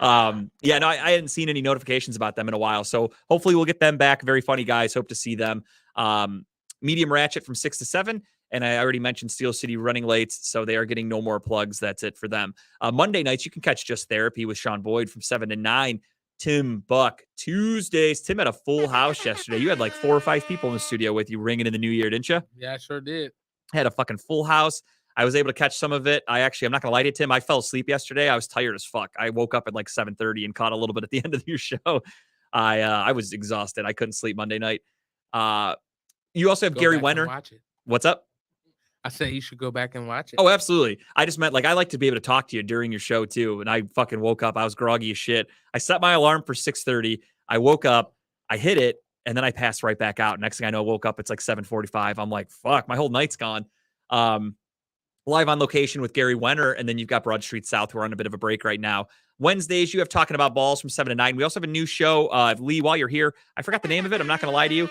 Yeah, no, I hadn't seen any notifications about them in a while. So hopefully we'll get them back. Very funny guys. Hope to see them. Medium Ratchet from 6 to 7. And I already mentioned Steel City Running Lates, so they are getting no more plugs. That's it for them. Monday nights, you can catch Just Therapy with Sean Boyd from 7 to 9. Tim Buck. Tuesdays, Tim had a full house yesterday. You had like 4 or 5 people in the studio with you ringing in the new year, didn't you? Yeah, I sure did. Had a fucking full house. I was able to catch some of it. I'm not going to lie to you, Tim. I fell asleep yesterday. I was tired as fuck. I woke up at like 7:30 and caught a little bit at the end of your show. I was exhausted. I couldn't sleep Monday night. You also have Go Gary back and Wenner. watch it. What's up? I said you should go back and watch it. Oh, absolutely. I just meant, like, I like to be able to talk to you during your show too. And I fucking woke up. I was groggy as shit. I set my alarm for 6:30. I woke up, I hit it, and then I passed right back out. Next thing I know, I woke up, it's like 7:45. I'm like, fuck, my whole night's gone. Live on location with Gary Wenner, and then you've got Broad Street South, who are on a bit of a break right now. Wednesdays, you have Talking About Balls from 7 to 9. We also have a new show. Lee, while you're here, I forgot the name of it. I'm not going to lie to you.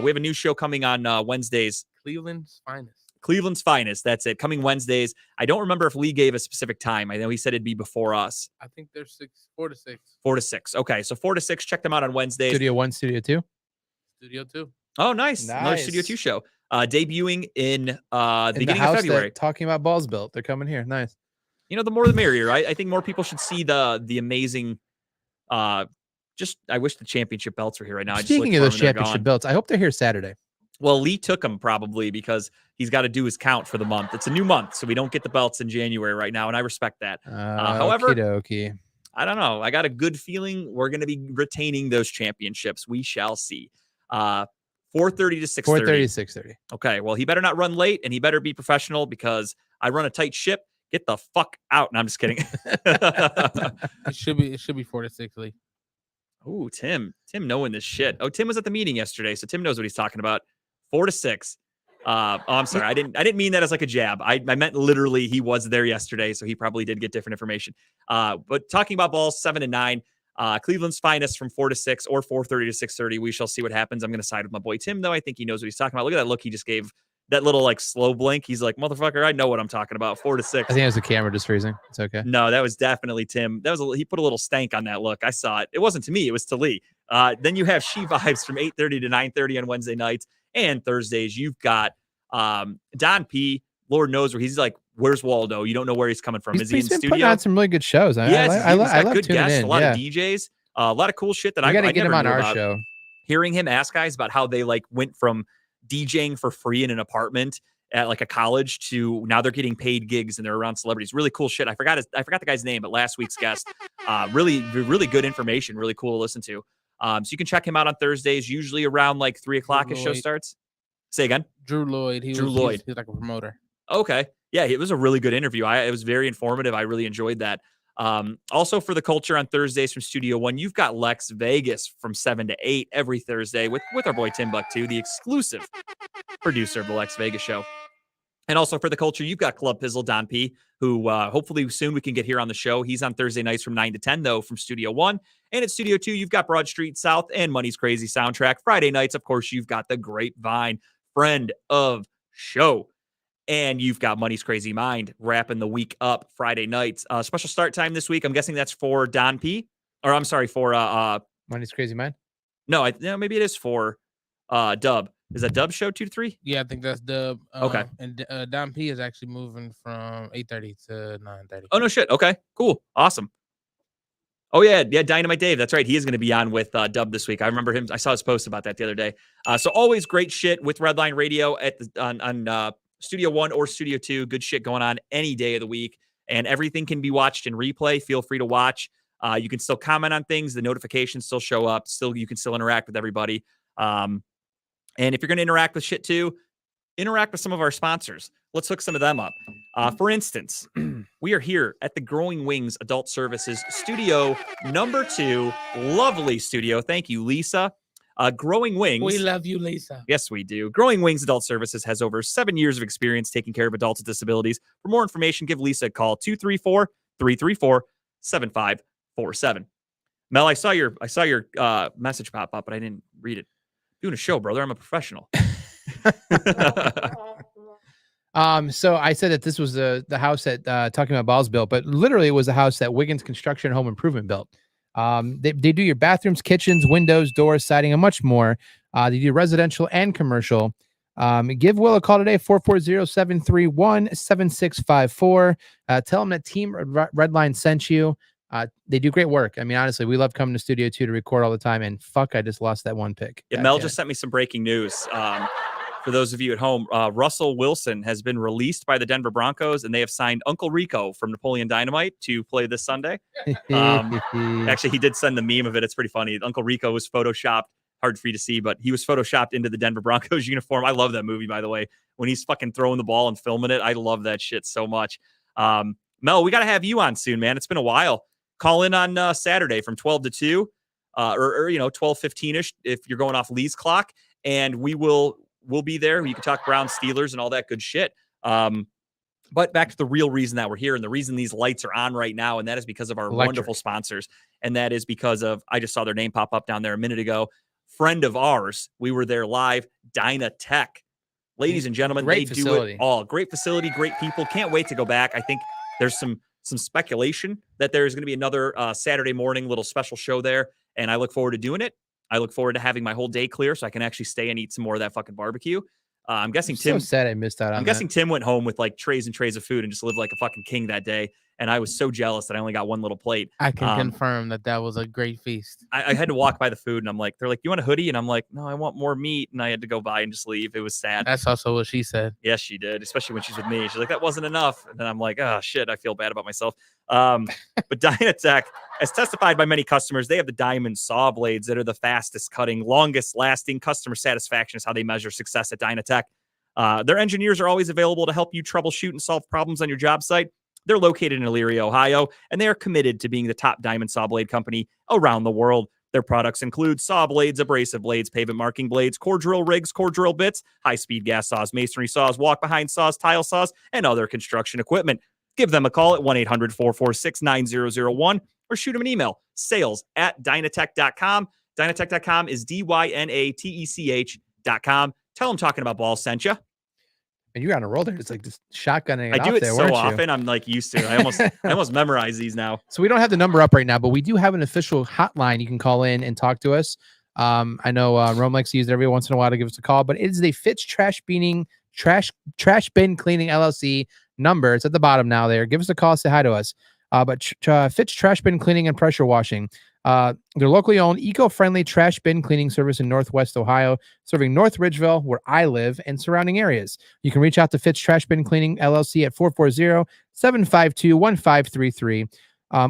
We have a new show coming on Wednesdays. Cleveland's Finest. Cleveland's Finest. That's it. Coming Wednesdays. I don't remember if Lee gave a specific time. I know he said it'd be before us. I think they're 4 to 6. 4 to 6. Okay, so 4 to 6. Check them out on Wednesdays. Studio 1, Studio 2. Studio 2. Oh, nice. Another Nice. Studio 2 show. Debuting in the In beginning house of February. that Talking About Balls built. They're coming here. Nice. You know, the more the merrier. I think more people should see the amazing. I wish the championship belts were here right now. Speaking of those championship belts, I hope they're here Saturday. Well, Lee took them probably because he's got to do his count for the month. It's a new month, so we don't get the belts in January right now, and I respect that. However, okey-dokey. I don't know. I got a good feeling we're going to be retaining those championships. We shall see. 4:30 to 6:30. 4:30 to 6:30. Okay, well, he better not run late, and he better be professional because I run a tight ship. Get the fuck out. And I'm just kidding. It should be 4 to 6, Lee. Ooh, Tim knowing this shit. Oh, Tim was at the meeting yesterday, so Tim knows what he's talking about. 4 to 6. I'm sorry. I didn't mean that as like a jab. I meant literally he was there yesterday, so he probably did get different information. But Talking About Balls, 7 to 9. Cleveland's Finest from 4 to 6 or 4:30 to 6:30. We shall see what happens. I'm going to side with my boy Tim, though. I think he knows what he's talking about. Look at that look he just gave. That little like slow blink. He's like, motherfucker, I know what I'm talking about. 4 to 6. I think it was the camera just freezing. It's okay. No, that was definitely Tim. He put a little stank on that look. I saw it. It wasn't to me. It was to Lee. Then you have She Vibes from 8:30 to 9:30 on Wednesday nights and Thursdays. You've got Don P. Lord knows where he's like, where's Waldo? You don't know where he's coming from. Is he in He's been studio? putting on some really good shows. Yes, I he's love got good tuning guests, in. a lot Yeah. of DJs, a lot of cool shit that We I got to get never him on knew our about. show. Hearing him ask guys about how they like went from DJing for free in an apartment at like a college to now they're getting paid gigs and they're around celebrities. Really cool shit. I forgot the guy's name, but last week's guest, really good information. Really cool to listen to. So you can check him out on Thursdays, usually around like 3 o'clock as show starts. Say again. Drew Lloyd. He's like a promoter. Okay. Yeah, it was a really good interview. It was very informative. I really enjoyed that. Also for the culture on Thursdays from Studio 1, you've got Lex Vegas from 7 to 8 every Thursday with our boy Tim Buck too, the exclusive producer of the Lex Vegas show. And also for the culture, you've got Club Pizzle, Don P, who hopefully soon we can get here on the show. He's on Thursday nights from 9 to 10, though, from Studio 1. And at Studio 2, you've got Broad Street South and Money's Crazy Soundtrack. Friday nights, of course, you've got The Grapevine, friend of show. And you've got Money's Crazy Mind wrapping the week up Friday nights. Special start time this week. I'm guessing that's for Don P. Or I'm sorry, for Money's Crazy Mind. No, maybe it is for Dub. Is that Dub show 2 to 3? Yeah, I think that's Dub. Okay. And Don P is actually moving from 8:30 to 9:30. Oh no shit. Okay, cool, awesome. Oh yeah, Dynamite Dave. That's right. He is going to be on with Dub this week. I remember him. I saw his post about that the other day. So always great shit with Redline Radio at on Studio One or Studio Two. Good shit going on any day of the week, and everything can be watched in replay. Feel free to watch. You can still comment on things. The notifications still show up. You can still interact with everybody. And if you're going to interact with shit too, interact with some of our sponsors. Let's hook some of them up. For instance, we are here at the Growing Wings Adult Services Studio number 2. Lovely studio. Thank you, Lisa. Growing Wings. We love you, Lisa. Yes, we do. Growing Wings Adult Services has over 7 years of experience taking care of adults with disabilities. For more information, give Lisa a call, 234-334-7547. Mel, I saw your message pop up, but I didn't read it. Doing a show, brother. I'm a professional. So I said that this was the house that Talking About Balls built, but literally it was the house that Wiggins Construction Home Improvement built. They do your bathrooms, kitchens, windows, doors, siding, and much more. They do residential and commercial. Give Will a call today, 440-731-7654. Tell them that Team Redline sent you. They do great work. I mean, honestly, we love coming to Studio 2 to record all the time. And fuck, I just lost that one pick. Yeah, Mel just sent me some breaking news. For those of you at home, Russell Wilson has been released by the Denver Broncos, and they have signed Uncle Rico from Napoleon Dynamite to play this Sunday. Actually, he did send the meme of it. It's pretty funny. Uncle Rico was photoshopped. Hard for you to see, but he was photoshopped into the Denver Broncos uniform. I love that movie, by the way. When he's fucking throwing the ball and filming it, I love that shit so much. Mel, we got to have you on soon, man. It's been a while. Call in on Saturday from 12 to 2, or 12:15ish if you're going off Lee's clock, and we'll be there. You can talk Browns, Steelers, and all that good shit. But back to the real reason that we're here, and the reason these lights are on right now, and that is because of our wonderful sponsors, and that is because of, I just saw their name pop up down there a minute ago, friend of ours. We were there live, Dynatech. Ladies and gentlemen, great facility. Do it all. Great facility, great people. Can't wait to go back. I think there's some speculation that there's going to be another Saturday morning little special show there, and I look forward to doing it. I look forward to having my whole day clear so I can actually stay and eat some more of that fucking barbecue. I'm guessing Tim. So sad I missed out on. I'm guessing Tim went home with like trays and trays of food and just lived like a fucking king that day. And I was so jealous that I only got one little plate. I can confirm that was a great feast. I had to walk by the food, and I'm like, they're like, you want a hoodie? And I'm like, no, I want more meat. And I had to go by and just leave. It was sad. That's also what she said. Yes, she did, especially when she's with me. She's like, that wasn't enough. And then I'm like, oh shit, I feel bad about myself. But Dynatech, as testified by many customers, they have the diamond saw blades that are the fastest cutting, longest lasting. Customer satisfaction is how they measure success at Dynatech. Their engineers are always available to help you troubleshoot and solve problems on your job site. They're located in Elyria, Ohio, and they are committed to being the top diamond saw blade company around the world. Their products include saw blades, abrasive blades, pavement marking blades, core drill rigs, core drill bits, high-speed gas saws, masonry saws, walk-behind saws, tile saws, and other construction equipment. Give them a call at 1-800-446-9001 or shoot them an email, sales@dynatech.com. Dynatech.com is DYNATECH.com. Tell them Talking About Balls sent you. And you're on a roll there. It's like just shotgunning it I do out it there, so weren't often. I'm like used to it. I almost memorize these now. So we don't have the number up right now, but we do have an official hotline. You can call in and talk to us. I know Rome likes to use it every once in a while to give us a call, but it is the Fitz Trash Bin Cleaning LLC number. It's at the bottom now there. Give us a call, say hi to us. But Fitz Trash Bin Cleaning and Pressure Washing. They're locally owned, eco-friendly trash bin cleaning service in Northwest Ohio, serving North Ridgeville, where I live, and surrounding areas. You can reach out to Fitz Trash Bin Cleaning LLC at 440-752-1533,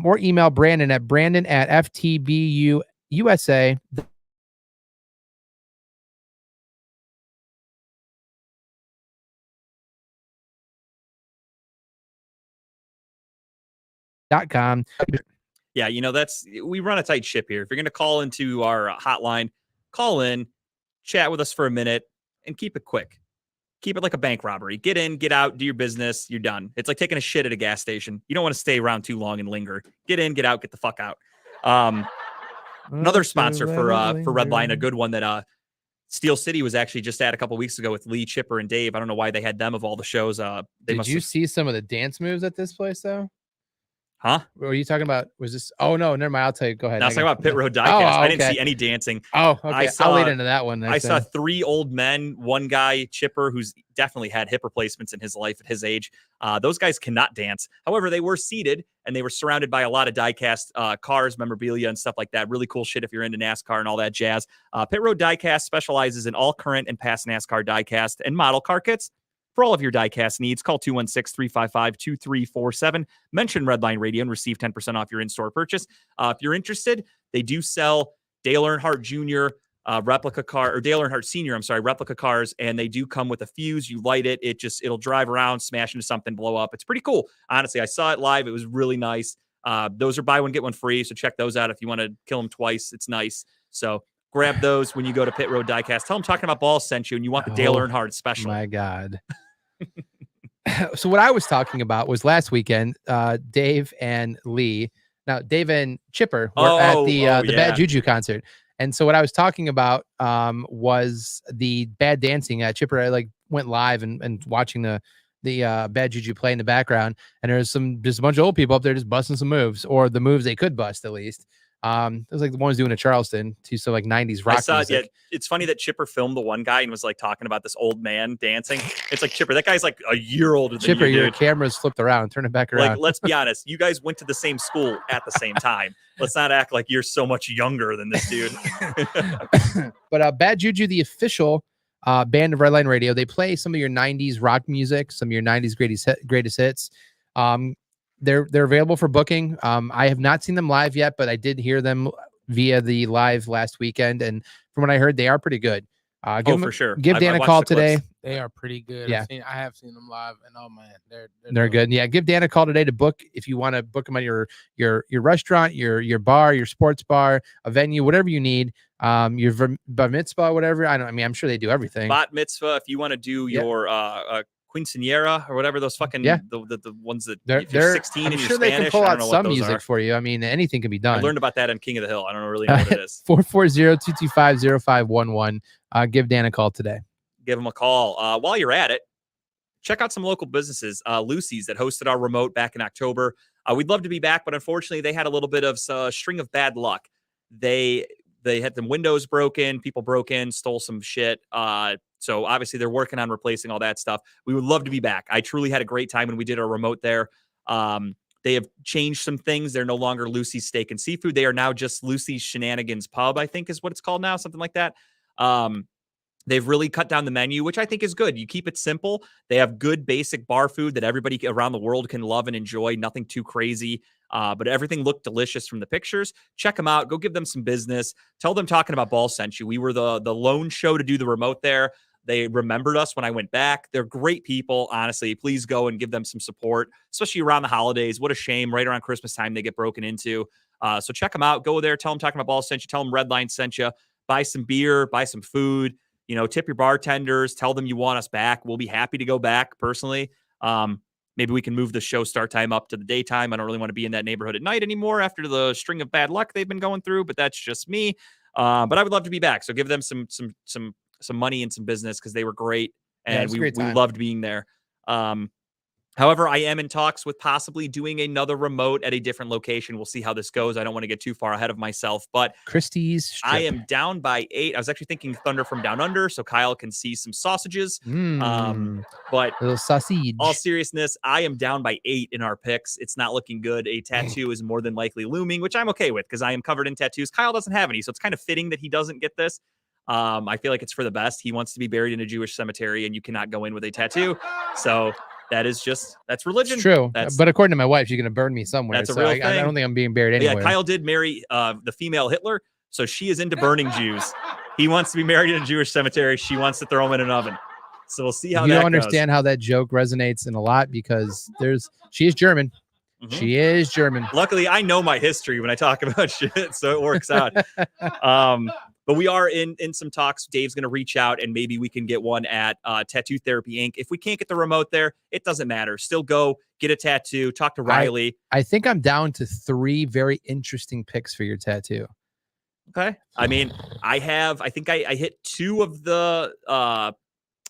or email Brandon at brandon@ftbusa.com. Yeah, we run a tight ship here. If you're going to call into our hotline, call in, chat with us for a minute, and keep it quick. Keep it like a bank robbery. Get in, get out, do your business. You're done. It's like taking a shit at a gas station. You don't want to stay around too long and linger. Get in, get out, get the fuck out. Another sponsor for Redline, a good one that Steel City was actually just at a couple weeks ago with Lee, Chipper, and Dave. I don't know why they had them of all the shows. Did you see some of the dance moves at this place though? Huh? What were you talking about? Was this? Oh no, never mind. I'll tell you. Go ahead. No, I was talking about Pit Road Diecast. I didn't see any dancing. Oh, okay. I'll lead into that one. I saw 3 old men. One guy, Chipper, who's definitely had hip replacements in his life at his age. Those guys cannot dance. However, they were seated and they were surrounded by a lot of diecast cars, memorabilia, and stuff like that. Really cool shit if you're into NASCAR and all that jazz. Pit Road Diecast specializes in all current and past NASCAR diecast and model car kits. For all of your diecast needs, call 216-355-2347. Mention Redline Radio and receive 10% off your in-store purchase. If you're interested, they do sell Dale Earnhardt Jr. Replica car, or Dale Earnhardt Sr., I'm sorry, replica cars, and they do come with a fuse. You light it, it'll drive around, smash into something, blow up. It's pretty cool. Honestly, I saw it live. It was really nice. Those are buy one, get one free, so check those out if you want to kill them twice. It's nice. So grab those when you go to Pit Road Diecast. Tell them Talking About Balls sent you, and you want the Dale Earnhardt special. My God. So what I was talking about was last weekend, Dave and Lee. Now, Dave and Chipper were at the Bad Juju concert. And so what I was talking about was the bad dancing. Chipper went live and watching the Bad Juju play in the background. And there's just a bunch of old people up there just busting some moves, or the moves they could bust at least. It was like the ones doing a Charleston to some 90s rock music. Yeah, it's funny that Chipper filmed the one guy and was talking about this old man dancing. It's like, Chipper, that guy's a year older than Chipper, you, your camera's flipped around. Turn it back around. Let's be honest. You guys went to the same school at the same time. Let's not act like you're so much younger than this dude. But Bad Juju, the official band of Redline Radio, they play some of your 90s rock music, some of your 90s greatest hits. They're available for booking. I have not seen them live yet, but I did hear them via the live last weekend, and from what I heard, they are pretty good. For sure. Give Dan a call today. They are pretty good. Yeah, I have seen them live, and oh man, they're good. Yeah, give Dan a call today to book if you want to book them at your restaurant, your bar, your sports bar, a venue, whatever you need. Your bar mitzvah, whatever. I'm sure they do everything. Bat mitzvah. If you want to do your quinceañera or whatever, those fucking the ones that if you're 16 and you're sure Spanish, they can pull out some music are for you. I mean, anything can be done. I learned about that on King of the Hill. I don't really know what it is. 440-225-0511. Give Dan a call today. Give him a call. While you're at it, check out some local businesses. Lucy's that hosted our remote back in October. We'd love to be back, but unfortunately they had a little bit of a string of bad luck. They had the windows broken, people broke in, stole some shit. So obviously they're working on replacing all that stuff. We would love to be back. I truly had a great time when we did our remote there. They have changed some things. They're no longer Lucy's Steak and Seafood. They are now just Lucy's Shenanigans Pub, I think is what it's called now, something like that. They've really cut down the menu, which I think is good. You keep it simple. They have good basic bar food that everybody around the world can love and enjoy. Nothing too crazy, but everything looked delicious from the pictures. Check them out. Go give them some business. Tell them Talking About Balls sent you. We were the lone show to do the remote there. They remembered us when I went back. They're great people, honestly. Please go and give them some support, especially around the holidays. What a shame. Right around Christmas time, they get broken into. So check them out. Go there. Tell them Talking About Balls sent you. Tell them Redline sent you. Buy some beer. Buy some food. Tip your bartenders. Tell them you want us back. We'll be happy to go back personally. Maybe we can move the show start time up to the daytime. I don't really want to be in that neighborhood at night anymore after the string of bad luck they've been going through, but that's just me. But I would love to be back. So give them some money and some business because they were great. And we loved being there. However, I am in talks with possibly doing another remote at a different location. We'll see how this goes. I don't want to get too far ahead of myself, but Christie's Strip. I am down by 8. I was actually thinking Thunder from Down Under, so Kyle can see some sausages. But a little sausage. All seriousness, I am down by 8 in our picks. It's not looking good. A tattoo is more than likely looming, which I'm okay with because I am covered in tattoos. Kyle doesn't have any, so it's kind of fitting that he doesn't get this. I feel like it's for the best. He wants to be buried in a Jewish cemetery, and you cannot go in with a tattoo. So that's religion. It's true. But according to my wife, she's going to burn me somewhere. That's a real thing. I don't think I'm being buried anywhere. Yeah, Kyle did marry the female Hitler, so she is into burning Jews. He wants to be married in a Jewish cemetery. She wants to throw him in an oven. So we'll see how that goes. You don't understand how that joke resonates in a lot because she is German. Mm-hmm. She is German. Luckily, I know my history when I talk about shit, so it works out. But we are in some talks. Dave's going to reach out and maybe we can get one at Tattoo Therapy Inc. If we can't get the remote there, it doesn't matter. Still go get a tattoo. Talk to Riley. I think I'm down to 3 very interesting picks for your tattoo. Okay. I mean, I think I hit 2 of the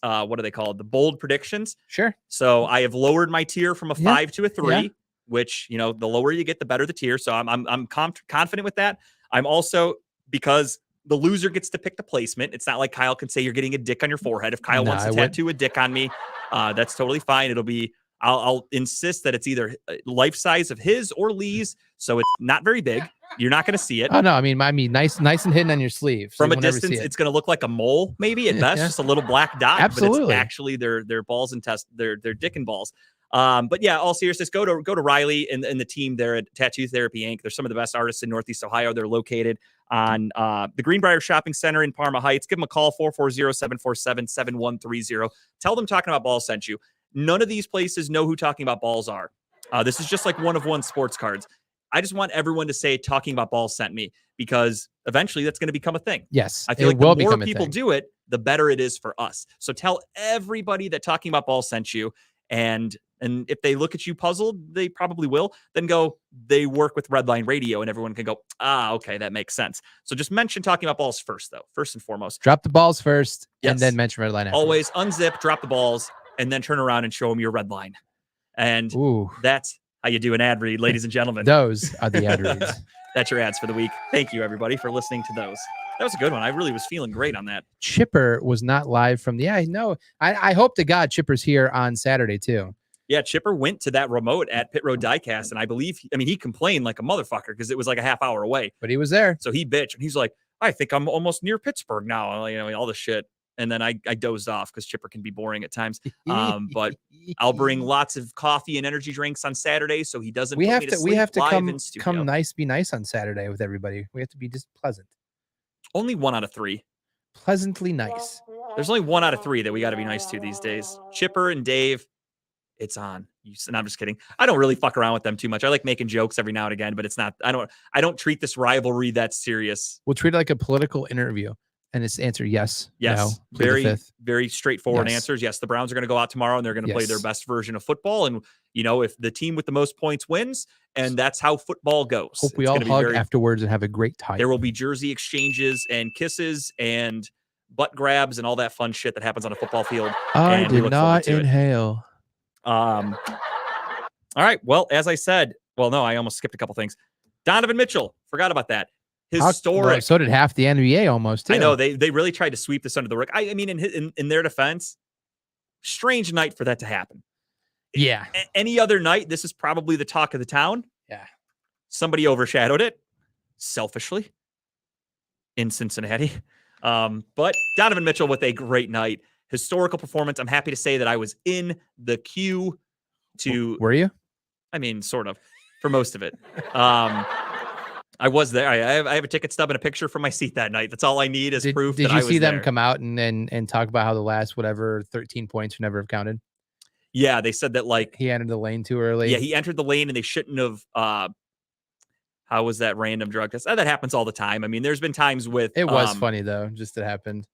what are they called? The bold predictions. Sure. So I have lowered my tier from a 5 to a 3, Yeah. which, the lower you get, the better the tier. So I'm confident with that. I'm also, because the loser gets to pick the placement. It's not like Kyle can say you're getting a dick on your forehead. If Kyle wants to tattoo a dick on me, that's totally fine. It'll be, I'll insist that it's either life size of his or Lee's. So it's not very big. You're not going to see it. Oh no, I mean, nice and hidden on your sleeve. So from a distance, it's going to look like a mole, maybe at best, just a little black dot. Absolutely. But it's actually their balls and their dick and balls. But yeah, all seriousness, go to Riley and the team there at Tattoo Therapy Inc. They're some of the best artists in Northeast Ohio. They're located on the Greenbrier Shopping Center in Parma Heights. Give them a call, 440-747-7130. Tell them Talking About Balls sent you. None of these places know who Talking About Balls are. This is just like one of one sports cards. I just want everyone to say Talking About Balls sent me, because eventually that's going to become a thing. Yes. I feel like the more people do it, the better it is for us. So tell everybody that Talking About Balls sent you. And if they look at you puzzled, they probably will. Then they work with Redline Radio, and everyone can go, okay, that makes sense. So just mention Talking About Balls first, though. First and foremost. Drop the balls first, yes. And then mention Redline. Always unzip, drop the balls, and then turn around and show them your red line. And that's how you do an ad read, ladies and gentlemen. Those are the ad reads. That's your ads for the week. Thank you, everybody, for listening to those. That was a good one. I really was feeling great on that. Chipper was not live from the. I hope to God Chipper's here on Saturday too. Yeah, Chipper went to that remote at Pit Road Diecast, and I believe, he complained like a motherfucker because it was like a half hour away. But he was there. So he bitched, and he's like, I think I'm almost near Pittsburgh now. All this shit. And then I dozed off because Chipper can be boring at times. But I'll bring lots of coffee and energy drinks on Saturday, so he doesn't. We have to come nice, be nice on Saturday with everybody. We have to be just pleasant. Only 1 out of 3. Pleasantly nice. There's only 1 out of 3 that we got to be nice to these days. Chipper and Dave, it's on. And I'm just kidding. I don't really fuck around with them too much. I like making jokes every now and again, but it's not. I don't treat this rivalry that serious. We'll treat it like a political interview. And it's answer yes. Yes. No, very straightforward answers. Yes, the Browns are going to go out tomorrow and they're going to play their best version of football. And, if the team with the most points wins, and that's how football goes. Hope we all hug afterwards and have a great time. There will be jersey exchanges and kisses and butt grabs and all that fun shit that happens on a football field. I did not inhale. All right. Well, as I said, I almost skipped a couple things. Donovan Mitchell. Forgot about that. Historic. Well, so did half the NBA almost. Too. I know they really tried to sweep this under the rug. I mean, in their defense, strange night for that to happen. Yeah. Any other night, this is probably the talk of the town. Yeah. Somebody overshadowed it, selfishly, in Cincinnati. But Donovan Mitchell with a great night, historical performance. I'm happy to say that I was in the queue to. Were you? I mean, sort of, for most of it. I was there. I have a ticket stub and a picture from my seat that night. That's all I need as proof. Did you see them come out and talk about how the last 13 points never have counted? Yeah, they said that he entered the lane too early. Yeah, he entered the lane and they shouldn't have. How was that random drug test? That happens all the time. I mean, there's been times with. It was funny though, just it happened.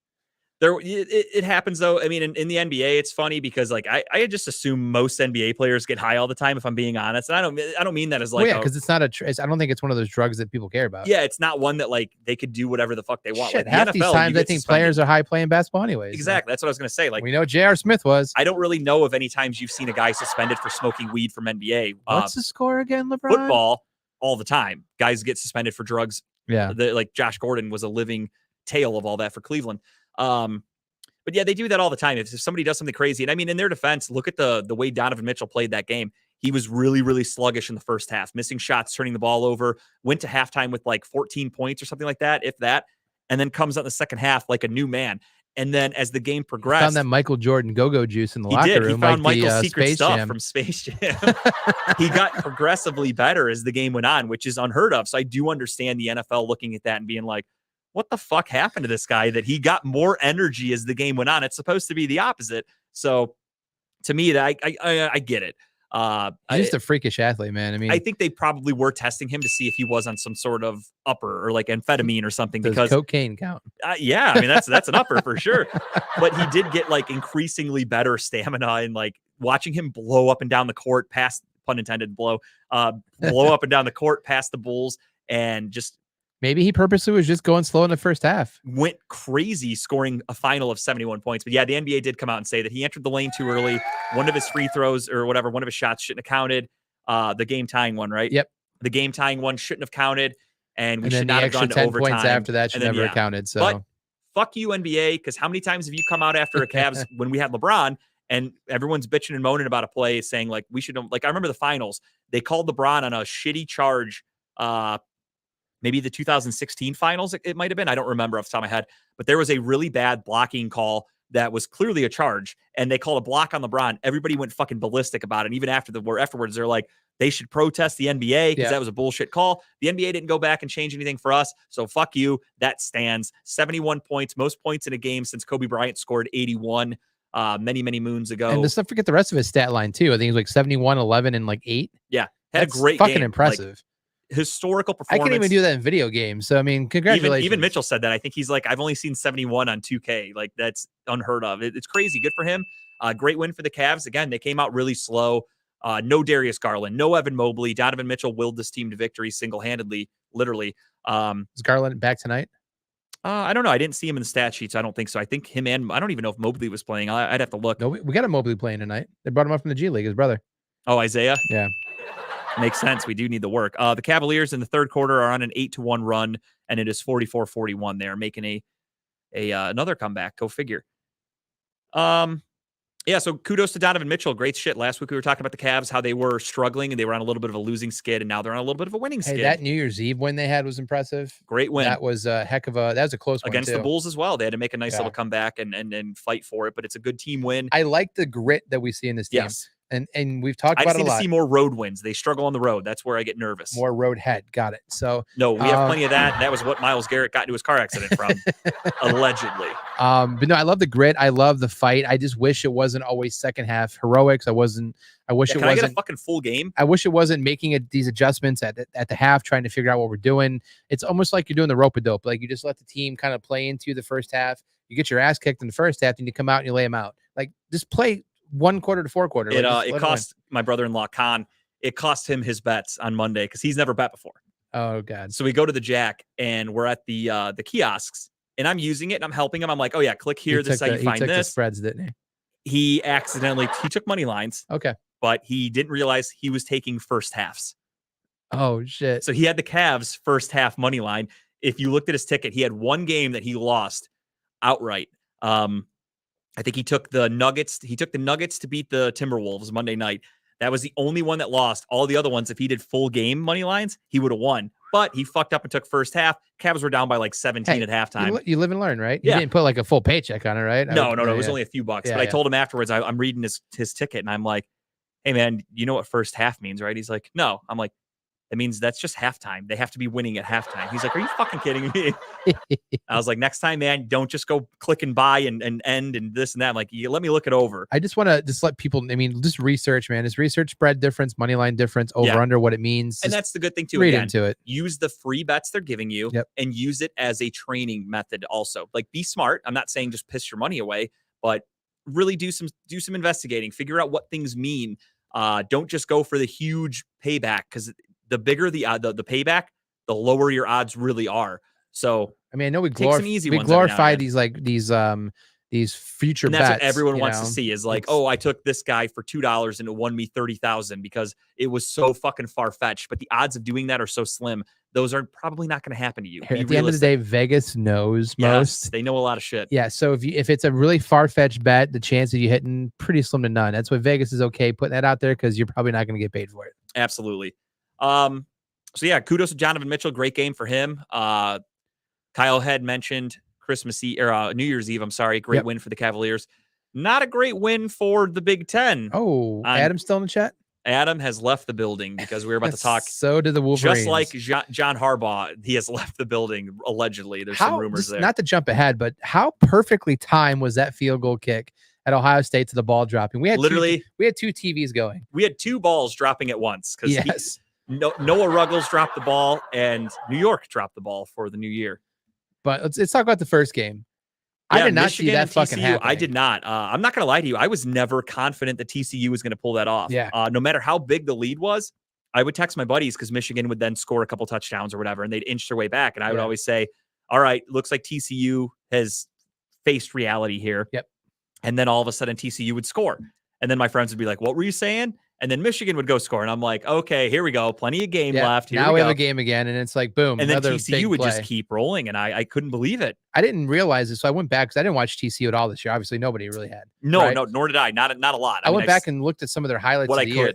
It happens though. I mean, in the NBA, it's funny because I just assume most NBA players get high all the time. If I'm being honest, and I don't mean that as like. Well, yeah, because it's not I don't think it's one of those drugs that people care about. Yeah, it's not one that they could do whatever the fuck they want. Shit, half these times I think players are high playing basketball anyways. Exactly, that's what I was gonna say. We know J.R. Smith was. I don't really know of any times you've seen a guy suspended for smoking weed from NBA. What's the score again, LeBron? Football all the time. Guys get suspended for drugs. Yeah, like Josh Gordon was a living tale of all that for Cleveland. But yeah, they do that all the time. If somebody does something crazy, and I mean, in their defense, look at the way Donovan Mitchell played that game. He was really, really sluggish in the first half, missing shots, turning the ball over, went to halftime with 14 points or something like that, if that, and then comes out in the second half like a new man. And then as the game progressed, he found that Michael Jordan go-go juice in the locker room. He found Michael's secret Space stuff Jam. From Space Jam. He got progressively better as the game went on, which is unheard of. So I do understand the NFL looking at that and being like, what the fuck happened to this guy that he got more energy as the game went on? It's supposed to be the opposite. So to me, that I get it. He's just a freakish athlete, man. I mean, I think they probably were testing him to see if he was on some sort of upper or amphetamine or something. Does because cocaine count? Yeah, I mean that's an upper for sure. But he did get increasingly better stamina and watching him blow up and down the court past, pun intended, blow up and down the court past the Bulls and just. Maybe he purposely was just going slow in the first half. Went crazy scoring a final of 71 points. But yeah, the NBA did come out and say that he entered the lane too early. One of his free throws or whatever, one of his shots shouldn't have counted. The game tying one, right? Yep. The game tying one shouldn't have counted. And we And should then not the have extra gone to 10 overtime. points after that should And then, never yeah. have counted. So But fuck you, NBA, because how many times have you come out after a Cavs when we had LeBron and everyone's bitching and moaning about a play saying like we should, like I remember the finals, they called LeBron on a shitty charge, maybe the 2016 finals it might have been, I don't remember off the top of my head, but there was a really bad blocking call that was clearly a charge, and they called a block on LeBron. Everybody went fucking ballistic about it. And even afterwards, they're like, they should protest the NBA because that was a bullshit call. The NBA didn't go back and change anything for us. So fuck you. That stands. 71 points, most points in a game since Kobe Bryant scored 81 many moons ago. And let's not forget the rest of his stat line too. I think it was like 71, 11, and like 8. Yeah. Had That's a great fucking game. impressive. Like, historical I performance. can't even do that in video games. So I mean, congratulations. Even Mitchell said that. I think he's like, I've only seen 71 on 2K. Like that's unheard of. It's crazy. Good for him. Great win for the Cavs. Again, they came out really slow. No Darius Garland, no Evan Mobley. Donovan Mitchell willed this team to victory single-handedly, literally. Is Garland back tonight? I don't know. I didn't see him in the stat sheet, so I don't think so. I think him and I don't even know if Mobley was playing. I'd have to look. No, we got a Mobley playing tonight. They brought him up from the G League, his brother. Oh, Isaiah? Yeah. Makes sense. We do need the work. The Cavaliers in the third quarter are on an 8-1 run, and it is 44-41. They're making another comeback. Go figure. Yeah, so kudos to Donovan Mitchell. Great shit. Last week we were talking about the Cavs, how they were struggling and they were on a little bit of a losing skid, and now they're on a little bit of a winning skid. Hey, that New Year's Eve win they had was impressive. Great win. That was a heck of a. That was a close one against too. the Bulls as well. They had to make a nice little comeback and fight for it, but it's a good team win. I like the grit that we see in this team. Yes. And we've talked I about just it a need lot. to see more road wins. They struggle on the road. That's where I get nervous. More road head. Got it. So no, we have plenty of that. That was what Myles Garrett got into his car accident from, allegedly. But no, I love the grit. I love the fight. I just wish it wasn't always second half heroics. I wish it wasn't. I get a fucking full game? I wish it wasn't making these adjustments at the half, trying to figure out what we're doing. It's almost like you're doing the rope-a-dope. Like you just let the team kind of play into the first half. You get your ass kicked in the first half, and you come out and you lay them out. Like just play 1 quarter to 4 quarter. It cost my brother-in-law Khan. It cost him his bets on Monday because he's never bet before. Oh God! So we go to the Jack and we're at the kiosks and I'm using it and I'm helping him. I'm like, oh yeah, click here. This is how you find he took this. the spreads, didn't he? He accidentally took money lines. Okay, but he didn't realize he was taking first halves. Oh shit! So he had the Cavs first half money line. If you looked at his ticket, he had one game that he lost outright. I think he took the Nuggets. He took the Nuggets to beat the Timberwolves Monday night. That was the only one that lost. All the other ones, if he did full game money lines, he would have won. But he fucked up and took first half. Cavs were down by like 17 at halftime. You live and learn, right? Yeah. You didn't put like a full paycheck on it, right? No. It was only a few bucks. Yeah, but I told him afterwards, I'm reading his ticket and I'm like, hey man, you know what first half means, right? He's like, no. I'm like, it means that's just halftime. They have to be winning at halftime. He's like, are you fucking kidding me? I was like, next time, man, don't just go click and buy and end and this and that. I'm like, let me look it over. I just want to let people, just research, man. Is research spread difference, money line difference, over under what it means? And that's the good thing too. Read into it. Use the free bets they're giving you and use it as a training method also. Like be smart. I'm not saying just piss your money away, but really do some investigating, figure out what things mean. Don't just go for the huge payback because the bigger the payback, the lower your odds really are. So I mean, I know we glorify these future and that's bets. What everyone wants to see is like, oh, I took this guy for $2 and it won me 30,000 because it was so fucking far fetched. But the odds of doing that are so slim. Those are probably not going to happen to you. At the end of the day, Vegas knows most. They know a lot of shit. Yeah. So if it's a really far fetched bet, the chance of you hitting pretty slim to none. That's why Vegas is okay putting that out there because you're probably not going to get paid for it. Absolutely. So yeah, kudos to Donovan Mitchell. Great game for him. Kyle had mentioned Christmas Eve or New Year's Eve. I'm sorry. Great win for the Cavaliers. Not a great win for the Big Ten. Oh, Adam's still in the chat? Adam has left the building because we were about to talk. So did the Wolverines. Just like John Harbaugh, he has left the building, allegedly. There's some rumors there. Not to jump ahead, but how perfectly timed was that field goal kick at Ohio State to the ball dropping? We had we had two TVs going. We had two balls dropping at once because Noah Ruggles dropped the ball and New York dropped the ball for the new year. But let's talk about the first game. I did not see that fucking happen. I did not. I'm not going to lie to you. I was never confident that TCU was going to pull that off. Yeah. No matter how big the lead was, I would text my buddies because Michigan would then score a couple touchdowns or whatever, and they'd inch their way back. And I would always say, all right, looks like TCU has faced reality here. Yep. And then all of a sudden TCU would score. And then my friends would be like, what were you saying? And then Michigan would go score. And I'm like, okay, here we go. Plenty of game left. Here now we go. have a game again. And it's like, boom. And then another TCU would just keep rolling. And I couldn't believe it. I didn't realize it. So I went back because I didn't watch TCU at all this year. Obviously, nobody really had. No, nor did I. Not a lot. I went back and looked at some of their highlights of the year.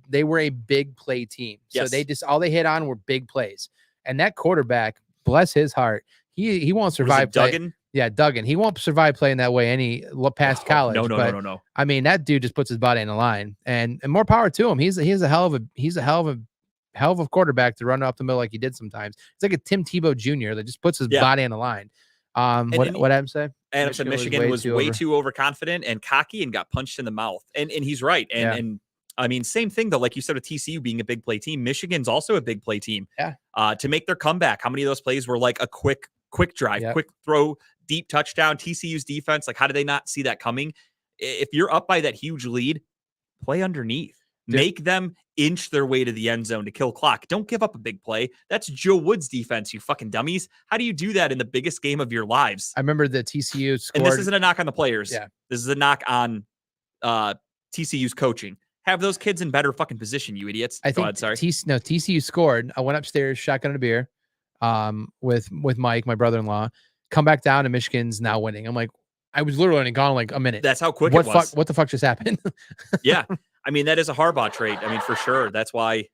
They were a big play team. So they just, all they hit on were big plays. And that quarterback, bless his heart, he won't survive. Duggan? Yeah, Duggan. He won't survive playing that way past college. No. I mean, that dude just puts his body on the line, and more power to him. He's a hell of a quarterback to run up the middle like he did sometimes. It's like a Tim Tebow Jr. that just puts his body on the line. What Adam say? Adam said Michigan was way too overconfident and cocky and got punched in the mouth. And he's right. And I mean, same thing though. Like you said, with TCU being a big play team, Michigan's also a big play team. Yeah. To make their comeback, how many of those plays were like a quick drive, quick throw, deep touchdown? TCU's defense, like, how did they not see that coming? If you're up by that huge lead, play underneath. Make them inch their way to the end zone to kill clock. Don't give up a big play. That's Joe Woods' defense, you fucking dummies. How do you do that in the biggest game of your lives? I remember the TCU scored. And this isn't a knock on the players. Yeah. This is a knock on TCU's coaching. Have those kids in better fucking position, you idiots. TCU scored. I went upstairs, shotgun a beer, with Mike, my brother-in-law. Come back down, and Michigan's now winning. I'm like, I was literally gone like a minute. That's how quick it was. What the fuck just happened? Yeah. I mean, that is a Harbaugh trait. I mean, for sure. That's why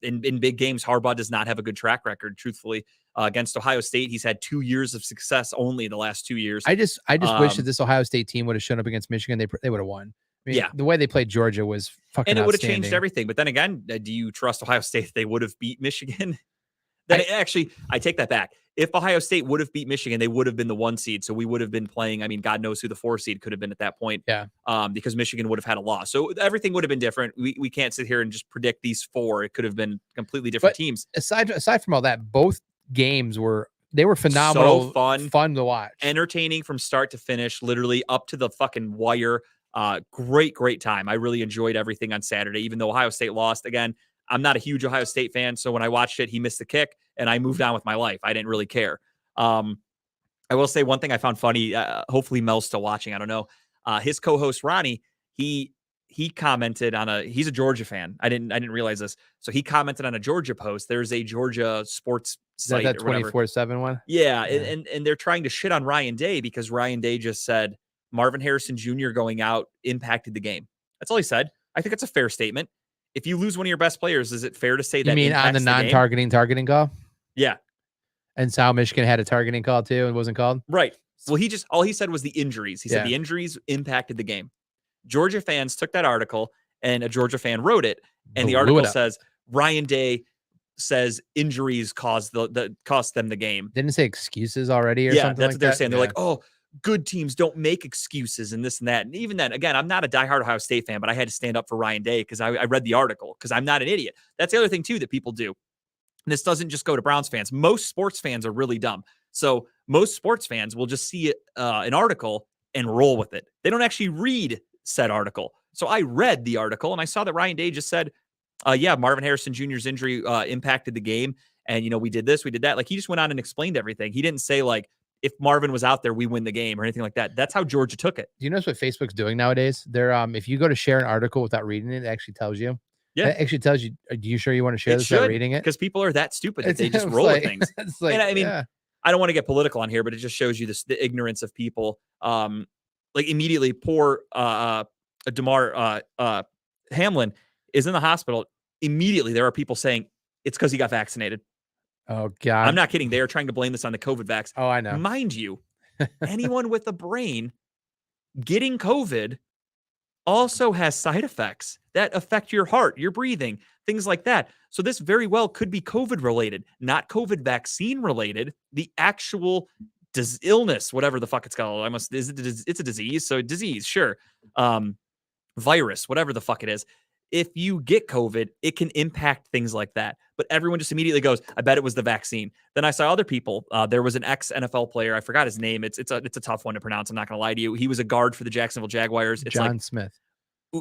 in big games, Harbaugh does not have a good track record, truthfully. Against Ohio State, he's had 2 years of success only the last 2 years. I just wish that this Ohio State team would have shown up against Michigan. They would have won. I mean, the way they played Georgia was fucking and it would have changed everything. But then again, do you trust Ohio State if they would have beat Michigan? I take that back. If Ohio State would have beat Michigan, they would have been the 1 seed. So we would have been playing. I mean, God knows who the 4 seed could have been at that point. Yeah. Because Michigan would have had a loss. So everything would have been different. We can't sit here and just predict these 4. It could have been completely different teams. Aside from all that, both games were phenomenal. So fun to watch. Entertaining from start to finish, literally up to the fucking wire. Great time. I really enjoyed everything on Saturday, even though Ohio State lost. Again, I'm not a huge Ohio State fan, so when I watched it, he missed the kick, and I moved on with my life. I didn't really care. I will say one thing I found funny. Hopefully Mel's still watching. I don't know. His co-host Ronnie, he commented on he's a Georgia fan. I didn't realize this. So he commented on a Georgia post. There's a Georgia sports site. That 24/7 one. Yeah, and they're trying to shit on Ryan Day because Ryan Day just said Marvin Harrison Jr. going out impacted the game. That's all he said. I think it's a fair statement. If you lose one of your best players, is it fair to say that? You mean on the non-targeting targeting call? Yeah. And South Michigan had a targeting call too and wasn't called? Right. Well, all he said was the injuries. He said the injuries impacted the game. Georgia fans took that article and a Georgia fan wrote it. And the article says Ryan Day says injuries cost them the game. Didn't it say excuses already or something like that? Yeah, that's what they're saying. They're like, oh, good teams don't make excuses and this and that. And even then, again, I'm not a diehard Ohio State fan, but I had to stand up for Ryan Day because I read the article because I'm not an idiot. That's the other thing, too, that people do. And this doesn't just go to Browns fans. Most sports fans are really dumb. So most sports fans will just see an article and roll with it. They don't actually read said article. So I read the article and I saw that Ryan Day just said, Marvin Harrison Jr.'s injury impacted the game. And, we did this, we did that. Like, he just went on and explained everything. He didn't say, like, if Marvin was out there, we win the game or anything like that. That's how Georgia took it. Do you notice what Facebook's doing nowadays? They're if you go to share an article without reading it, it actually tells you. Yeah. It actually tells you, are you sure you want to share this without reading it? Because people are that stupid that they just roll with things. Like, and I mean, I don't want to get political on here, but it just shows you the ignorance of people. Like immediately poor DeMar Hamlin is in the hospital. Immediately there are people saying it's because he got vaccinated. Oh, God. I'm not kidding. They are trying to blame this on the COVID vax. Oh, I know. Mind you, anyone with a brain getting COVID also has side effects that affect your heart, your breathing, things like that. So this very well could be COVID related, not COVID vaccine related. The actual illness, whatever the fuck it's called. It's a disease. So disease, sure. Virus, whatever the fuck it is. If you get COVID, it can impact things like that. But everyone just immediately goes, I bet it was the vaccine. Then I saw other people. There was an ex-NFL player. I forgot his name. It's a tough one to pronounce. I'm not going to lie to you. He was a guard for the Jacksonville Jaguars. It's John Smith.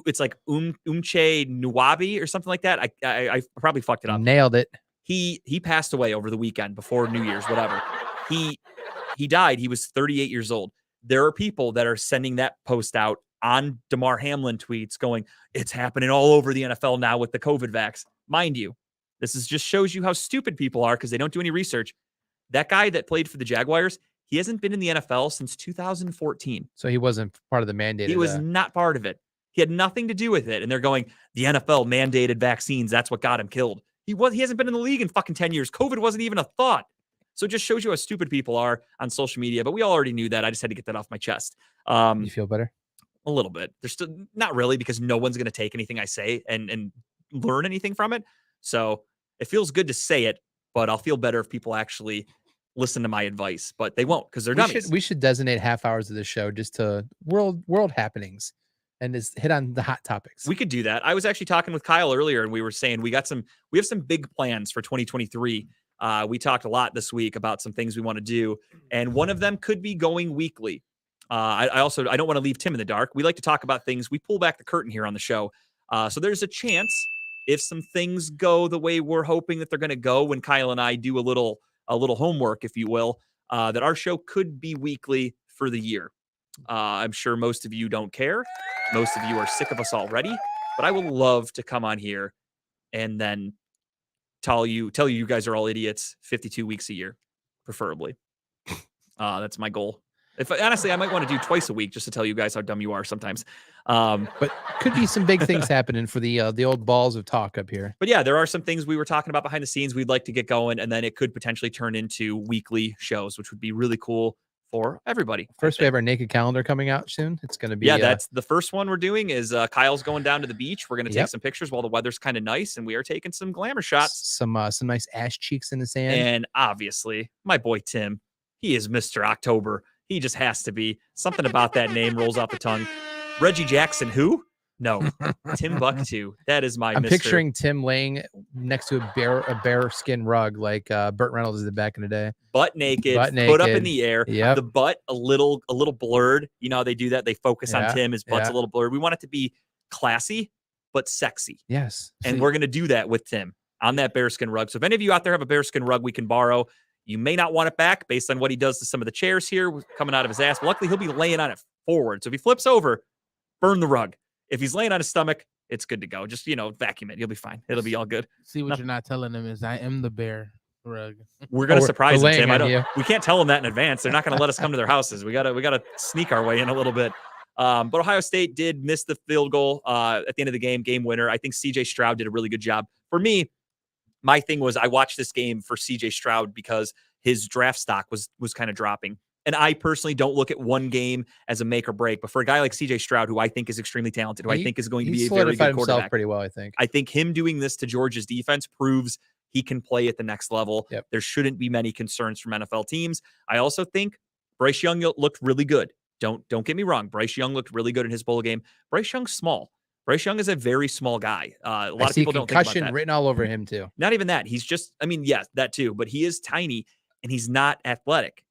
it's like Umche Nwabi or something like that. I probably fucked it up. Nailed it. He passed away over the weekend before New Year's, whatever. He died. He was 38 years old. There are people that are sending that post out on Damar Hamlin tweets going, it's happening all over the NFL now with the COVID vax. Mind you, this just shows you how stupid people are because they don't do any research. That guy that played for the Jaguars, he hasn't been in the NFL since 2014. So he wasn't part of the mandate. He was not part of it. He had nothing to do with it. And they're going, the NFL mandated vaccines. That's what got him killed. He hasn't been in the league in fucking 10 years. COVID wasn't even a thought. So it just shows you how stupid people are on social media. But we all already knew that. I just had to get that off my chest. You feel better? A little bit. There's still not really, because no one's going to take anything I say and learn anything from it. So it feels good to say it, but I'll feel better if people actually listen to my advice. But they won't, because they're dummies. We should designate half hours of the show just to world happenings and just hit on the hot topics. We could do that. I was actually talking with Kyle earlier, and we were saying we have some big plans for 2023. We talked a lot this week about some things we want to do, and one of them could be going weekly. I don't want to leave Tim in the dark. We like to talk about things. We pull back the curtain here on the show. So there's a chance, if some things go the way we're hoping that they're going to go, when Kyle and I do a little homework, if you will, that our show could be weekly for the year. I'm sure most of you don't care. Most of you are sick of us already, but I would love to come on here and then tell you guys are all idiots 52 weeks a year, preferably. That's my goal. Honestly, I might want to do twice a week just to tell you guys how dumb you are sometimes. But could be some big things happening for the old balls of talk up here. But yeah, there are some things we were talking about behind the scenes we'd like to get going, and then it could potentially turn into weekly shows, which would be really cool for everybody. First, we have our naked calendar coming out soon. It's going to be that's the first one we're doing. Is Kyle's going down to the beach. We're going to take some pictures while the weather's kind of nice, and we are taking some glamour shots. Some nice ass cheeks in the sand. And obviously, my boy Tim, he is Mr. October. He just has to be. Something about that name rolls off the tongue. Reggie Jackson, who? No, Timbuktu. That is my. I'm Mr. picturing Tim laying next to a bear skin rug like Burt Reynolds did back in the day. Butt naked, put up in the air. Yep. The butt a little blurred. You know how they do that? They focus on Tim. His butt's a little blurred. We want it to be classy but sexy. Yes. And we're going to do that with Tim on that bearskin rug. So if any of you out there have a bearskin rug we can borrow, you may not want it back based on what he does to some of the chairs here coming out of his ass. But luckily, he'll be laying on it forward. So if he flips over, burn the rug. If he's laying on his stomach, it's good to go. Just, vacuum it. You'll be fine. It'll be all good. See, what you're not telling him is I am the bear rug. We're going to surprise him, Tim. laying We can't tell him that in advance. They're not going to let us come to their houses. We got to sneak our way in a little bit. But Ohio State did miss the field goal at the end of the game winner. I think CJ Stroud did a really good job. For me, my thing was I watched this game for CJ Stroud because his draft stock was kind of dropping. And I personally don't look at one game as a make or break. But for a guy like CJ Stroud, who I think is extremely talented, who I think is going to be a very good quarterback, pretty well, I think him doing this to Georgia's defense proves he can play at the next level. Yep. There shouldn't be many concerns from NFL teams. I also think Bryce Young looked really good. Don't get me wrong. Bryce Young looked really good in his bowl game. Bryce Young's small. Bryce Young is a very small guy. A lot of people don't think about that. Written all over him too. Not even that. He's just, yes, that too. But he is tiny and he's not athletic.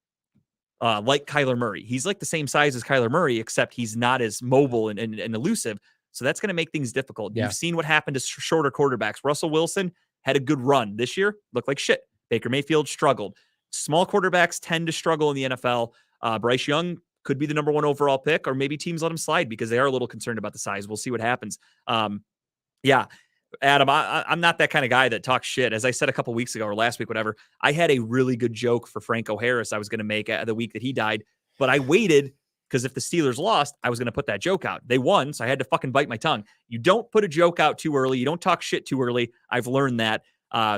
Like Kyler Murray. He's like the same size as Kyler Murray, except he's not as mobile and elusive. So that's going to make things difficult. Yeah. You've seen what happened to shorter quarterbacks. Russell Wilson had a good run this year. Looked like shit. Baker Mayfield struggled. Small quarterbacks tend to struggle in the NFL. Bryce Young could be the number one overall pick, or maybe teams let him slide because they are a little concerned about the size. We'll see what happens. Adam, I'm not that kind of guy that talks shit. As I said a couple weeks ago or last week, whatever, I had a really good joke for Franco Harris I was going to make the week that he died, but I waited because if the Steelers lost, I was going to put that joke out. They won, so I had to fucking bite my tongue. You don't put a joke out too early. You don't talk shit too early. I've learned that.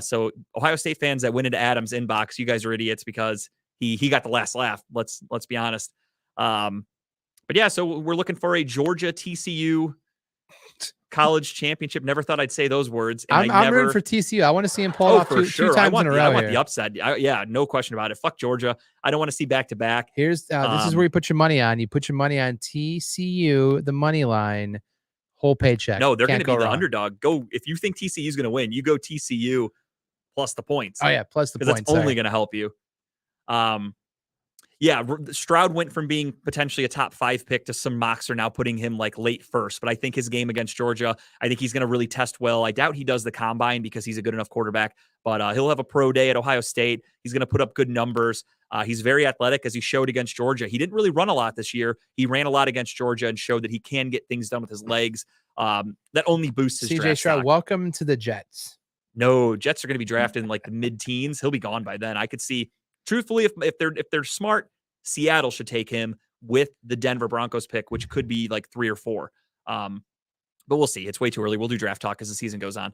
So Ohio State fans that went into Adam's inbox, you guys are idiots because he got the last laugh. Let's be honest. But yeah, so we're looking for a Georgia TCU college championship. Never thought I'd say those words. And I'm rooting for TCU. I want to see him pull off two times in a row. I want the upside. Yeah, no question about it. Fuck Georgia. I don't want to see back to back. Here's this is where you put your money on. You put your money on TCU, the money line, whole paycheck. No, they're going to be the underdog. Go if you think TCU is going to win. You go TCU plus the points. Oh yeah, plus the points. That's only going to help you. Yeah, Stroud went from being potentially a top 5 pick to some mocks are now putting him like late first. But I think his game against Georgia, I think he's going to really test well. I doubt he does the combine because he's a good enough quarterback, but he'll have a pro day at Ohio State. He's going to put up good numbers. He's very athletic, as he showed against Georgia. He didn't really run a lot this year. He ran a lot against Georgia and showed that he can get things done with his legs. That only boosts his CJ draft Stroud, stock. welcome to the Jets. No, Jets are going to be drafted in like the mid-teens. He'll be gone by then. I could see, truthfully, if they're smart, Seattle should take him with the Denver Broncos pick, which could be like 3 or 4. But we'll see. It's way too early. We'll do draft talk as the season goes on.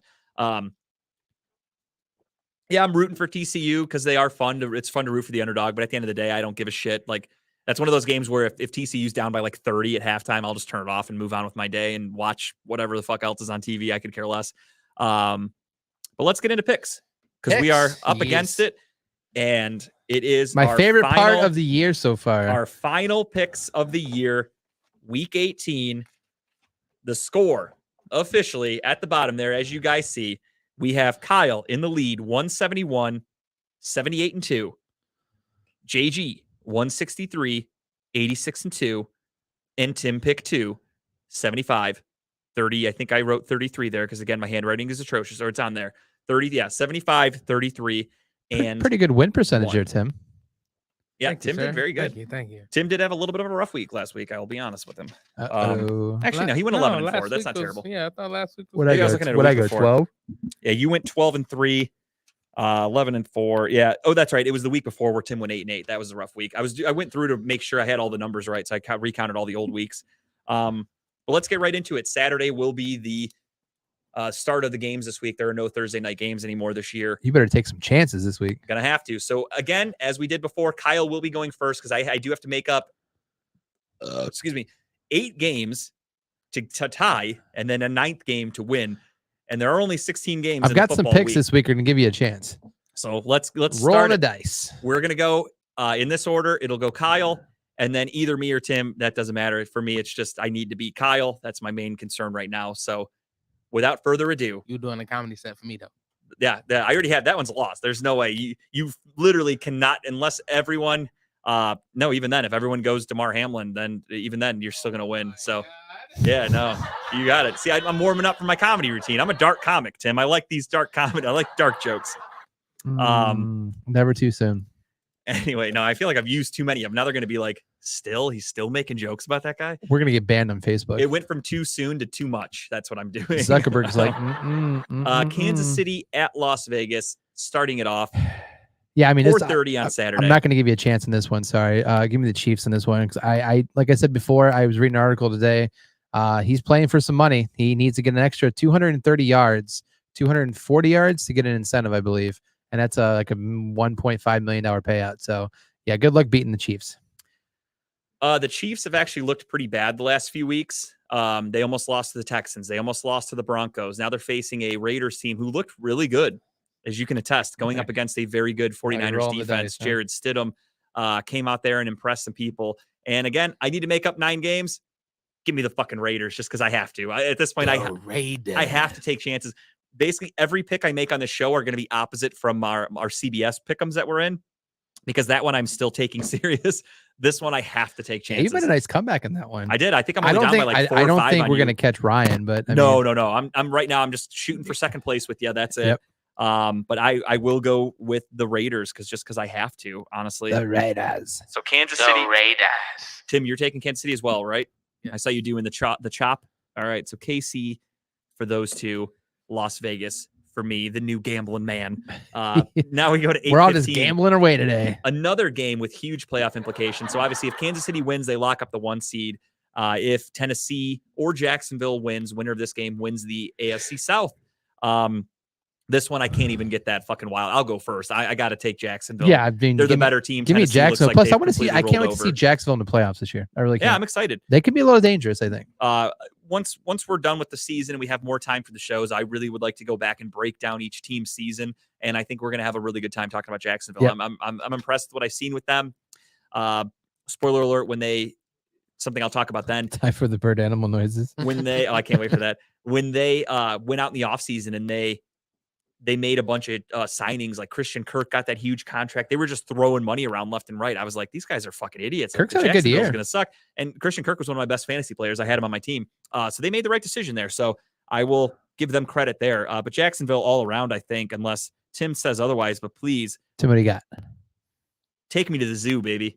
Yeah, I'm rooting for TCU because they are fun. It's fun to root for the underdog. But at the end of the day, I don't give a shit. Like, that's one of those games where if TCU's down by like 30 at halftime, I'll just turn it off and move on with my day and watch whatever the fuck else is on TV. I could care less. But let's get into picks because we are up against it. And it is my favorite part of the year so far. Our final picks of the year, week 18. The score officially at the bottom there, as you guys see, we have Kyle in the lead, 171, 78-2. JG, 163, 86-2. And Tim pick 2, 75, 30. I think I wrote 33 there because, again, my handwriting is atrocious, or it's on there. 75, 33. And pretty good win percentage here, Tim. Yeah, Thank Tim you, did sir. very good. Thank you. Tim did have a little bit of a rough week last week. I will be honest with him. Uh-oh. Actually, no, he went 11-4. That's not terrible. Yeah, I thought last week was What I go, 12? Yeah, you went 12-3, 11-4. Yeah. Oh, that's right. It was the week before where Tim went 8-8. That was a rough week. I went through to make sure I had all the numbers right, so I recounted all the old weeks. But let's get right into it. Saturday will be the start of the games this week. There are no Thursday night games anymore this year. You better take some chances this week. Gonna have to. So again, as we did before, Kyle will be going first because I do have to make up 8 games to tie and then a 9th game to win. And there are only 16 games. I've got some picks this week. Are gonna give you a chance. So let's roll the dice. We're gonna go in this order. It'll go Kyle and then either me or Tim. That doesn't matter for me. It's just I need to beat Kyle. That's my main concern right now. So without further ado, you doing a comedy set for me though. Yeah, I already had that one's lost. There's no way you literally cannot unless everyone. No, even then, if everyone goes Damar Hamlin, then even then you're still gonna win. So, yeah, no, you got it. See, I'm warming up for my comedy routine. I'm a dark comic, Tim. I like these dark comedy. I like dark jokes. Never too soon. Anyway, no, I feel like I've used too many of them. Now they're going to be like, he's still making jokes about that guy. We're going to get banned on Facebook. It went from too soon to too much. That's what I'm doing. Zuckerberg's like, Kansas City at Las Vegas, starting it off. Yeah, I mean, 4:30 on Saturday. I'm not going to give you a chance in this one. Sorry. Give me the Chiefs in this one. Because I, like I said before, I was reading an article today. He's playing for some money. He needs to get an extra 230 yards, 240 yards to get an incentive, I believe. And that's like a $1.5 million payout. So, yeah, good luck beating the Chiefs. The Chiefs have actually looked pretty bad the last few weeks. They almost lost to the Texans. They almost lost to the Broncos. Now they're facing a Raiders team who looked really good, as you can attest, going up against a very good 49ers defense. Jared Stidham came out there and impressed some people. And again, I need to make up 9 games. Give me the fucking Raiders just because I have to. At this point, I have to take chances. Basically, every pick I make on the show are going to be opposite from our CBS pick'ems that we're in, because that one I'm still taking serious. This one I have to take chances. You made a nice comeback in that one. I did. I think I'm only down by like 4 or 5. I don't think we're going to catch Ryan, but no. I'm right now. I'm just shooting for second place with you. That's it. Yep. But I will go with the Raiders because I have to, honestly. The Raiders. So Kansas City Raiders. Tim, you're taking Kansas City as well, right? Yeah. I saw you doing the chop. All right. So KC for those two. Las Vegas for me, the new gambling man. Now we go to 8:15. We're all just gambling away today. Another game with huge playoff implications. So obviously, if Kansas City wins, they lock up the 1 seed. If Tennessee or Jacksonville wins, winner of this game wins the AFC South. This one I can't even get that fucking wild. I'll go first. I got to take Jacksonville. Yeah, I mean, they're the better team. Give me Jacksonville. Like Plus, I want to see. I can't wait to see Jacksonville in the playoffs this year. I really can't. Yeah, I'm excited. They could be a little dangerous, I think. Once we're done with the season and we have more time for the shows, I really would like to go back and break down each team's season. And I think we're going to have a really good time talking about Jacksonville. Yep. I'm impressed with what I've seen with them. Spoiler alert, something I'll talk about then. Time for the bird animal noises. I can't wait for that. When they went out in the offseason and they they made a bunch of signings. Like Christian Kirk got that huge contract. They were just throwing money around left and right. I was like, these guys are fucking idiots. Kirk's Like, had a good year. Jacksonville's going to suck. And Christian Kirk was one of my best fantasy players. I had him on my team. So they made the right decision there. So I will give them credit there. But Jacksonville all around, I think, unless Tim says otherwise, but please. Tim, what do you got? Take me to the zoo, baby.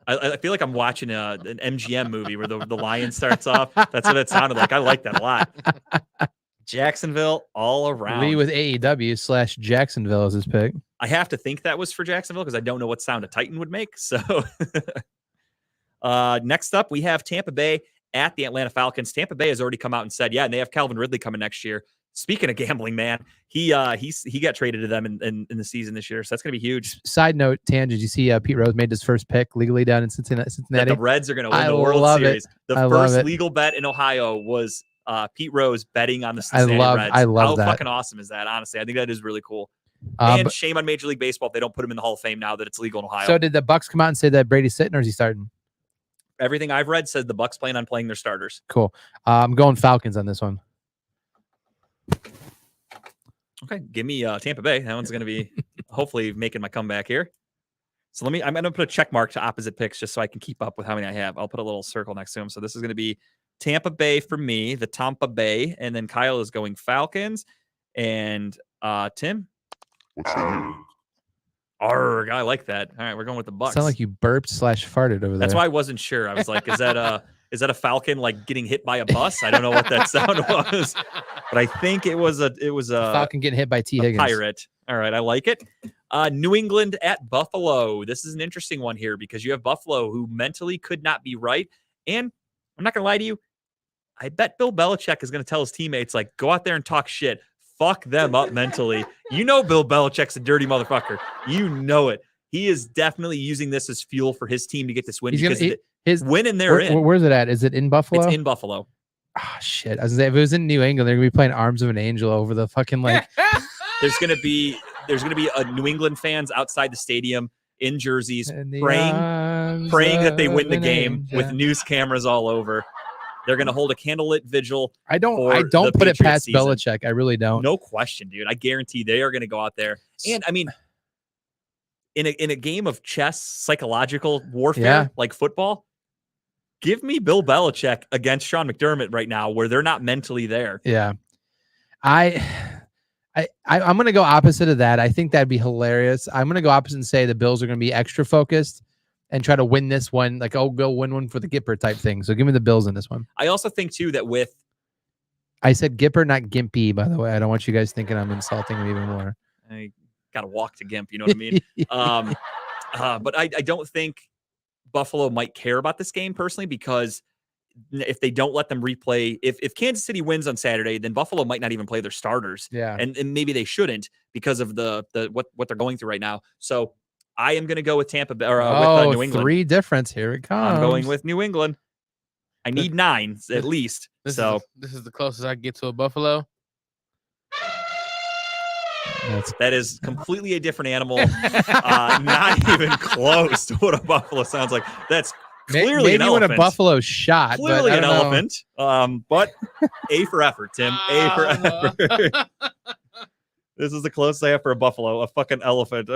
I feel like I'm watching an MGM movie where the lion starts off. That's what it sounded like. I like that a lot. Jacksonville all around. Lee with AEW / Jacksonville as his pick. I have to think that was for Jacksonville because I don't know what sound a Titan would make. So next up, we have Tampa Bay at the Atlanta Falcons. Tampa Bay has already come out and said, yeah, and they have Calvin Ridley coming next year. Speaking of gambling, man, he got traded to them in the season this year, so that's gonna be huge. Side note, tangent. You see, Pete Rose made his first pick legally down in Cincinnati. That the Reds are gonna win the World Series. The first legal bet in Ohio was Pete Rose betting on the Cincinnati Reds. I love How that. fucking awesome is that? Honestly, I think that is really cool. And shame on Major League Baseball if they don't put him in the Hall of Fame now that it's legal in Ohio. So did the Bucks come out and say that Brady's sitting, or is he starting? Everything I've read says the Bucks plan on playing their starters. Cool. I'm going Falcons on this one. Okay, give me Tampa Bay. That one's going to be hopefully making my comeback here. So I'm going to put a check mark to opposite picks just so I can keep up with how many I have. I'll put a little circle next to them. So this is going to be Tampa Bay for me, the Tampa Bay, and then Kyle is going Falcons, and Tim. What's that? Arrgh, I like that. All right, we're going with the Bucks. Sound like you burped / farted over there. That's why I wasn't sure. I was like, is that a falcon like getting hit by a bus? I don't know what that sound was, but I think it was a Falcon getting hit by T. Higgins. Pirate. All right, I like it. New England at Buffalo. This is an interesting one here because you have Buffalo who mentally could not be right, and I'm not gonna lie to you. I bet Bill Belichick is gonna tell his teammates like, go out there and talk shit. Fuck them up mentally. You know Bill Belichick's a dirty motherfucker. You know it. He is definitely using this as fuel for his team to get this win. His win and they're in. Where's it at? Is it in Buffalo? It's in Buffalo. Oh, shit. I was gonna say, if it was in New England, they're going to be playing Arms of an Angel over the fucking like. There's gonna be a New England fans outside the stadium in jerseys praying that they win the game with news cameras all over. They're going to hold a candlelit vigil. I don't put it past Belichick. I really don't. No question, dude. I guarantee they are going to go out there. And I mean, in a game of chess, psychological warfare like football, give me Bill Belichick against Sean McDermott right now, where they're not mentally there. Yeah, I'm going to go opposite of that. I think that'd be hilarious. I'm going to go opposite and say the Bills are going to be extra focused and try to win this one, like, oh, go win one for the Gipper type thing. So give me the Bills in this one. I also think, too, that with... I said Gipper, not Gimpy, by the way. I don't want you guys thinking I'm insulting him even more. I got to walk to Gimp, you know what I mean? But I don't think Buffalo might care about this game, personally, because if they don't let them replay... If Kansas City wins on Saturday, then Buffalo might not even play their starters. Yeah. And maybe they shouldn't because of what they're going through right now. So... I am going to go with Tampa Bay with New England. 3 difference. Here it comes. I'm going with New England. I need 9 at least. This is the closest I can get to a Buffalo. That is completely a different animal. Not even close to what a buffalo sounds like. That's clearly an elephant. When a buffalo shot. Clearly an elephant. But A for effort, Tim. A for effort. This is the closest I have for a buffalo, a fucking elephant.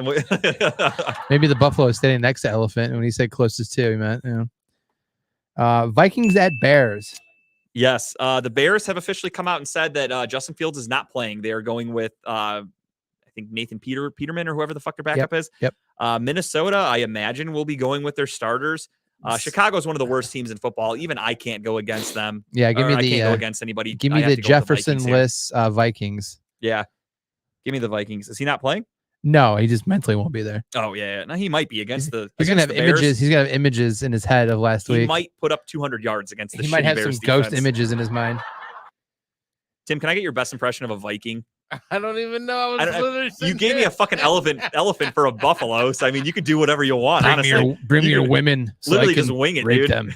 Maybe the buffalo is standing next to elephant. When he said closest to, he meant, Vikings at Bears. Yes. The Bears have officially come out and said that Justin Fields is not playing. They are going with, I think, Nathan Peterman or whoever the fuck their backup is. Yep. Minnesota, I imagine, will be going with their starters. Chicago is one of the worst teams in football. Even I can't go against them. Yeah, I can't go against anybody. Give me the Jefferson-less Vikings. Yeah. Give me the Vikings. Is he not playing? No, he just mentally won't be there. Oh, yeah. No, he might be against the He's going to have images. He's going to have images in his head of last week. He might put up 200 yards against the Bears. He might have some ghost images in his mind. Tim, can I get your best impression of a Viking? I don't even know. You gave me a fucking elephant for a buffalo. So, I mean, you could do whatever you want, honestly. Bring me your women. Literally just wing it, dude. Them.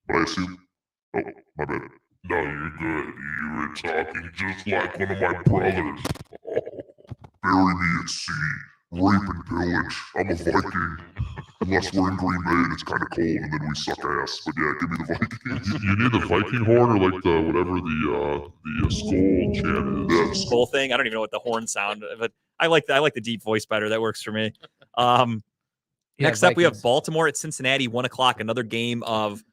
Bless you. Oh, my bad. No, you're good. You were talking just like one of my brothers. Oh, bury me at sea. Rape and pillage. I'm a Viking. Unless we're in Green Bay and it's kind of cold and then we suck ass. But yeah, give me the Vikings. You need the Viking horn or like the whatever the skull chant is. The skull thing. I don't even know what the horn sound, but I like the deep voice better. That works for me. Next up, we have Baltimore at Cincinnati, 1 o'clock. Another game of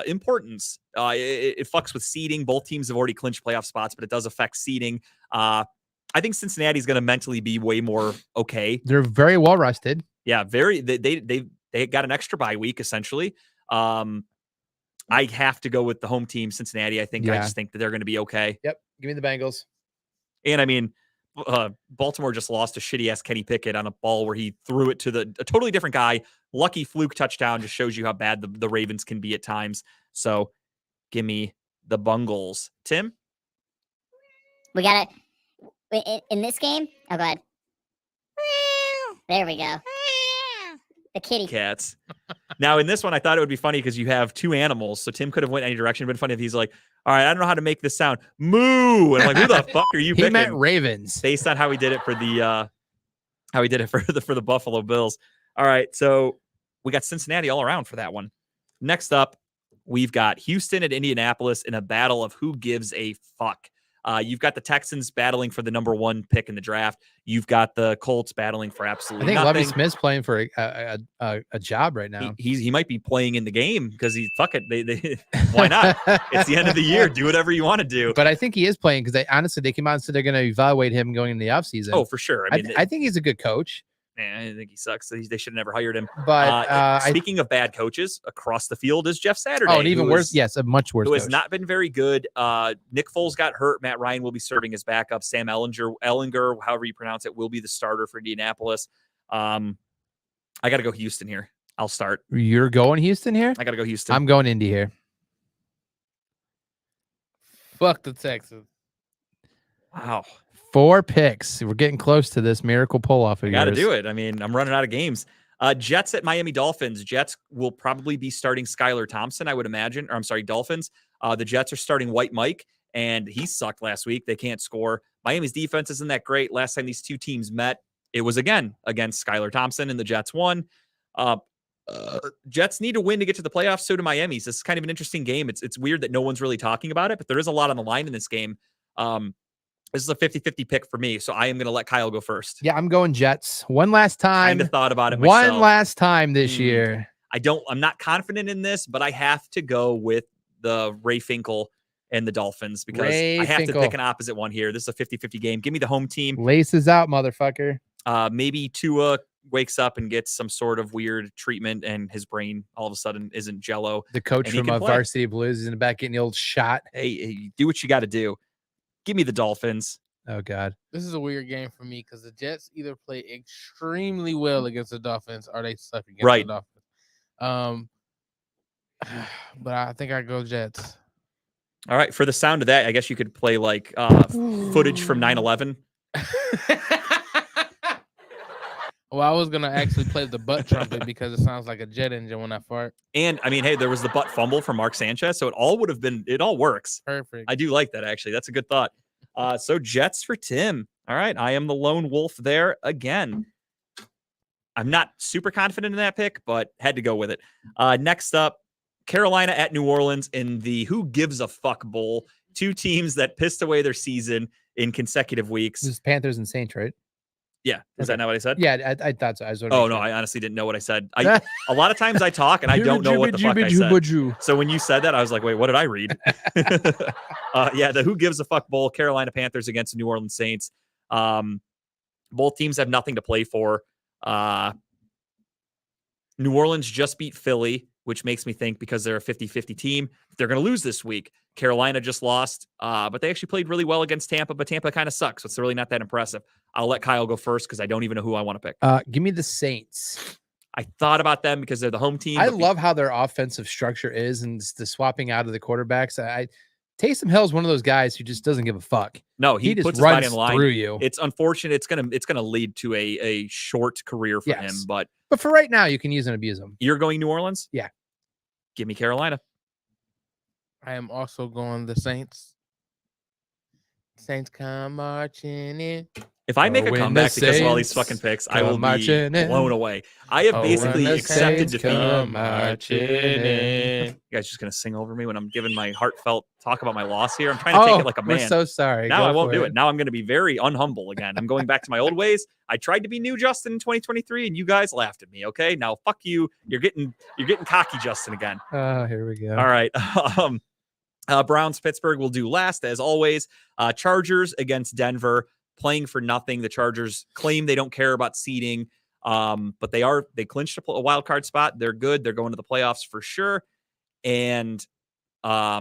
importance. It fucks with seeding. Both teams have already clinched playoff spots, but it does affect seeding. I think Cincinnati is going to mentally be way more okay. They're very well rested. Yeah, very. They got an extra bye week essentially. I have to go with the home team, Cincinnati. I just think that they're going to be okay. Yep, give me the Bengals. And I mean, Baltimore just lost a shitty ass Kenny Pickett on a ball where he threw it to a totally different guy. Lucky fluke touchdown just shows you how bad the Ravens can be at times. So, give me the Bungles. Tim, we got it in this game. Oh, go ahead. There we go. The kitty cats. Now in this one, I thought it would be funny because you have two animals, so Tim could have went any direction. It'd been funny if he's like, "All right, I don't know how to make this sound. Moo!" And I'm like, "Who the fuck are you?" He picking? meant ravens, based on how he did it for the Buffalo Bills. All right, so we got Cincinnati all around for that one. Next up, we've got Houston at Indianapolis in a battle of who gives a fuck. You've got the Texans battling for the number 1 pick in the draft. You've got the Colts battling for absolutely nothing. I think nothing. Lovie Smith's playing for a job right now. He might be playing in the game because fuck it. They why not? It's the end of the year. Do whatever you want to do. But I think he is playing because they came out and said they're going to evaluate him going into the offseason. Oh, for sure. I think he's a good coach. I think he sucks. They should have never hired him. But speaking of bad coaches, across the field is Jeff Saturday. Oh, and even worse. Yes, a much worse. Who has not been very good. Nick Foles got hurt. Matt Ryan will be serving as backup. Sam Ellinger, however you pronounce it, will be the starter for Indianapolis. I got to go Houston here. I'll start. You're going Houston here? I got to go Houston. I'm going Indy here. Fuck the Texans. Wow. 4 picks. We're getting close to this miracle pull-off of yours. Got to do it. I mean, I'm running out of games. Jets at Miami Dolphins. Jets will probably be starting Skylar Thompson, I would imagine. Or I'm sorry, Dolphins. The Jets are starting White Mike, and he sucked last week. They can't score. Miami's defense isn't that great. Last time these two teams met, it was again against Skylar Thompson, and the Jets won. Jets need to win to get to the playoffs. So do Miami's. This is kind of an interesting game. It's weird that no one's really talking about it, but there is a lot on the line in this game. This is a 50-50 pick for me, so I am going to let Kyle go first. Yeah, I'm going Jets. One last time. Kind of thought about it myself. One last time this year. I'm not confident in this, but I have to go with the Ray Finkel and the Dolphins because I have to pick an opposite one here. This is a 50-50 game. Give me the home team. Laces out, motherfucker. Maybe Tua wakes up and gets some sort of weird treatment and his brain all of a sudden isn't jello. The coach from Varsity Blues is in the back getting the old shot. Hey, do what you got to do. Give me the Dolphins. Oh, God. This is a weird game for me because the Jets either play extremely well against the Dolphins or they suck against the Dolphins. But I think I go Jets. All right. For the sound of that, I guess you could play like footage from 9/11. Well, I was going to actually play the butt trumpet because it sounds like a jet engine when I fart. And, I mean, hey, there was the butt fumble from Mark Sanchez, so it all works. Perfect. I do like that, actually. That's a good thought. So Jets for Tim. All right, I am the lone wolf there again. I'm not super confident in that pick, but had to go with it. Next up, Carolina at New Orleans in the Who Gives a Fuck Bowl. 2 teams that pissed away their season in consecutive weeks. This is Panthers and Saints, right? Yeah. Is that not what I said? Yeah, I thought so. I honestly didn't know what I said. A lot of times I talk and I don't know what the fuck I said. So when you said that, I was like, wait, what did I read? Yeah, the Who Gives a Fuck Bowl, Carolina Panthers against the New Orleans Saints. Both teams have nothing to play for. New Orleans just beat Philly, which makes me think because they're a 50-50 team, they're going to lose this week. Carolina just lost, but they actually played really well against Tampa, but Tampa kind of sucks, so it's really not that impressive. I'll let Kyle go first because I don't even know who I want to pick. Give me the Saints. I thought about them because they're the home team. I love how their offensive structure is and the swapping out of the quarterbacks. Taysom Hill is one of those guys who just doesn't give a fuck. No, he just puts runs his body on the line. Through you. It's unfortunate. It's gonna lead to a short career for him. But for right now, you can use and abuse him. You're going New Orleans? Yeah. Give me Carolina. I am also going the Saints. Saints come marching in. If I make a when comeback the because of all these Saints fucking picks, I will come be marching in. blown away. I have basically when the accepted Saints defeat. come marching in. You guys just gonna sing over me when I'm giving my heartfelt talk about my loss here? I'm trying to take it like a man. We're so sorry. Now Go I won't for do it. Now I'm going to be very unhumble again. I'm going back to my old ways. I tried to be new Justin in 2023, and you guys laughed at me. Okay, now fuck you. You're getting cocky, Justin, again. Oh, here we go. All right. Browns Pittsburgh will do last as always. Chargers against Denver, playing for nothing. The Chargers claim they don't care about seeding, but they clinched a wild card spot. They're good. They're going to the playoffs for sure. And I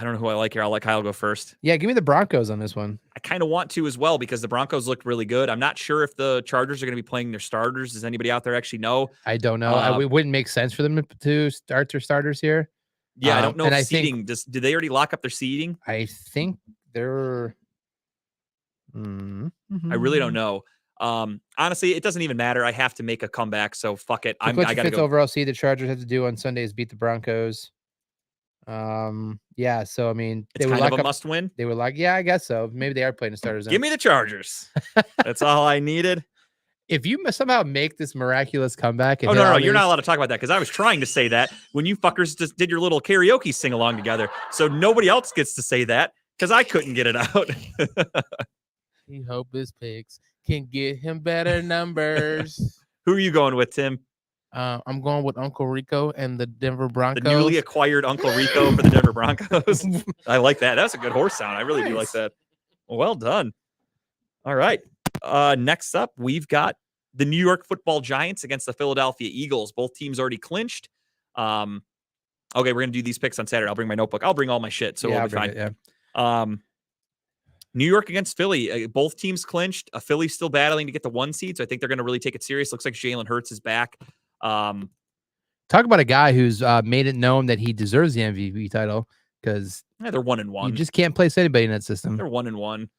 don't know who I like here. I'll let Kyle go first. Yeah, give me the Broncos on this one. I kind of want to as well because the Broncos looked really good. I'm not sure if the Chargers are going to be playing their starters. Does anybody out there actually know? I don't know. It wouldn't make sense for them to start their starters here. Yeah, I don't know if seeding. Did they already lock up their seeding? I think they're... I really don't know. Honestly, it doesn't even matter. I have to make a comeback, so fuck it. I got to go. Overall seed the Chargers have to do on Sunday is beat the Broncos. Yeah, so I mean, it's kind of a must win. They were like, yeah, I guess so. Maybe they are playing the starters. Give me the Chargers. That's all I needed. If you somehow make this miraculous comeback, oh no, you're not allowed to talk about that because I was trying to say that when you fuckers just did your little karaoke sing along together, so nobody else gets to say that because I couldn't get it out. He hope his picks can get him better numbers. Who are you going with, Tim? I'm going with Uncle Rico and the Denver Broncos. The newly acquired Uncle Rico for the Denver Broncos. I like that. That's a good horse sound. I really do like that. Well done. All right. Next up, we've got the New York Football Giants against the Philadelphia Eagles. Both teams already clinched. Okay, we're going to do these picks on Saturday. I'll bring my notebook. I'll bring all my shit, so we'll be fine. New York against Philly. Both teams clinched. Philly's still battling to get the 1 seed, so I think they're going to really take it serious. Looks like Jalen Hurts is back. Talk about a guy who's made it known that he deserves the MVP title because they're 1-1. You just can't place anybody in that system. They're 1-1.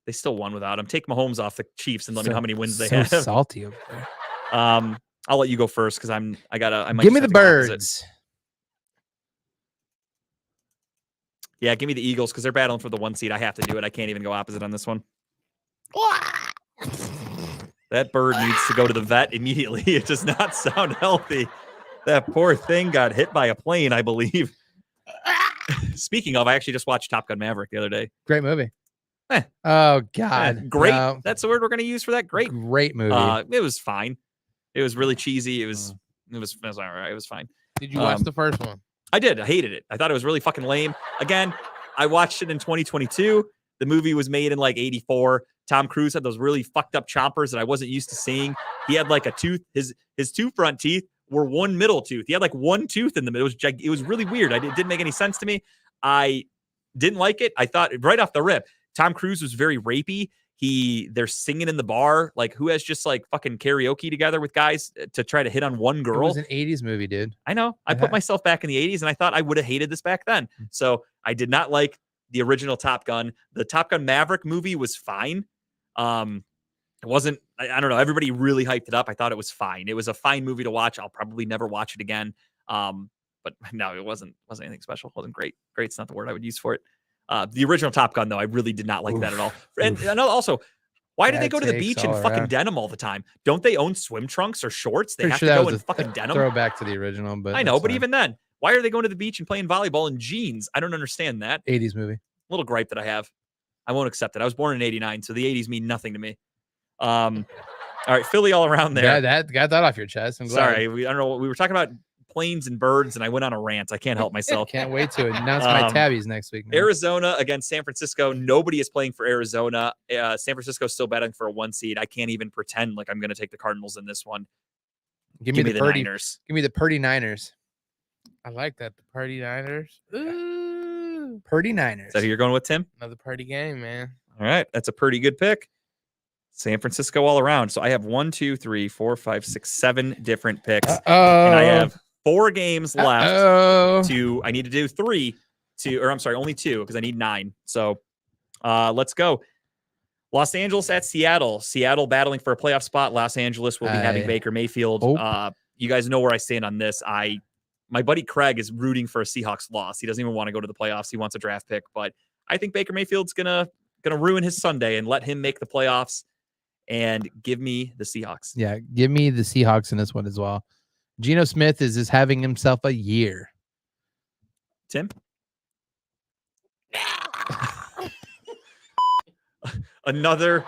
They still won without him. Take Mahomes off the Chiefs and let me know how many wins they have. Salty over there. I'll let you go first because I might give me the Birds. Yeah, give me the Eagles because they're battling for the 1 seed. I have to do it. I can't even go opposite on this one. That bird needs to go to the vet immediately. It does not sound healthy. That poor thing got hit by a plane, I believe. Speaking of, I actually just watched Top Gun Maverick the other day. Great movie. Oh, God. Great. No. That's the word we're going to use for that. Great movie. It was fine. It was really cheesy. It was all right. It was fine. Did you watch the first one? I did. I hated it. I thought it was really fucking lame. Again, I watched it in 2022. The movie was made in like 84. Tom Cruise had those really fucked up chompers that I wasn't used to seeing. He had like a tooth. His 2 front teeth were 1 middle tooth. He had like 1 tooth in the middle. It was really weird. It didn't make any sense to me. I didn't like it. I thought right off the rip, Tom Cruise was very rapey. They're singing in the bar. Like, who has just like fucking karaoke together with guys to try to hit on one girl? It was an 80s movie, dude. I know. I put myself back in the 80s and I thought I would have hated this back then. So I did not like the original Top Gun. The Top Gun Maverick movie was fine. It wasn't, I don't know. Everybody really hyped it up. I thought it was fine. It was a fine movie to watch. I'll probably never watch it again. But no, it wasn't anything special. It wasn't great. Great's not the word I would use for it. The original Top Gun, though, I really did not like that at all. And also, why do they go to the beach in fucking denim all the time? Don't they own swim trunks or shorts? They have to go in fucking denim. Throw back to the original, but I know. But even then, why are they going to the beach and playing volleyball in jeans? I don't understand that. 80s movie. Little gripe that I have. I won't accept it. I was born in '89, so the '80s mean nothing to me. All right, Philly all around there. Yeah, that got that off your chest. I'm glad. Sorry, I don't know. We were talking about planes and birds, and I went on a rant. I can't help myself. Can't wait to announce my tabbies next week. Man. Arizona against San Francisco. Nobody is playing for Arizona. San Francisco is still battling for a 1 seed. I can't even pretend like I'm going to take the Cardinals in this one. Give me the Niners. Give me the Purdy Niners. I like that. The Purdy Niners. Ooh. Purdy Niners. Is that who you're going with, Tim? Another Purdy game, man. All right. That's a pretty good pick. San Francisco all around. So I have 1, 2, 3, 4, 5, 6, 7 different picks. And I have 4 games left I need to do 3 only 2 because I need 9. So let's go. Los Angeles at Seattle. Seattle battling for a playoff spot. Los Angeles will be having Baker Mayfield. You guys know where I stand on this. My buddy Craig is rooting for a Seahawks loss. He doesn't even want to go to the playoffs. He wants a draft pick, but I think Baker Mayfield's gonna gonna ruin his Sunday and let him make the playoffs and give me the Seahawks. Yeah, give me the Seahawks in this one as well. Geno Smith is just having himself a year. Tim? Another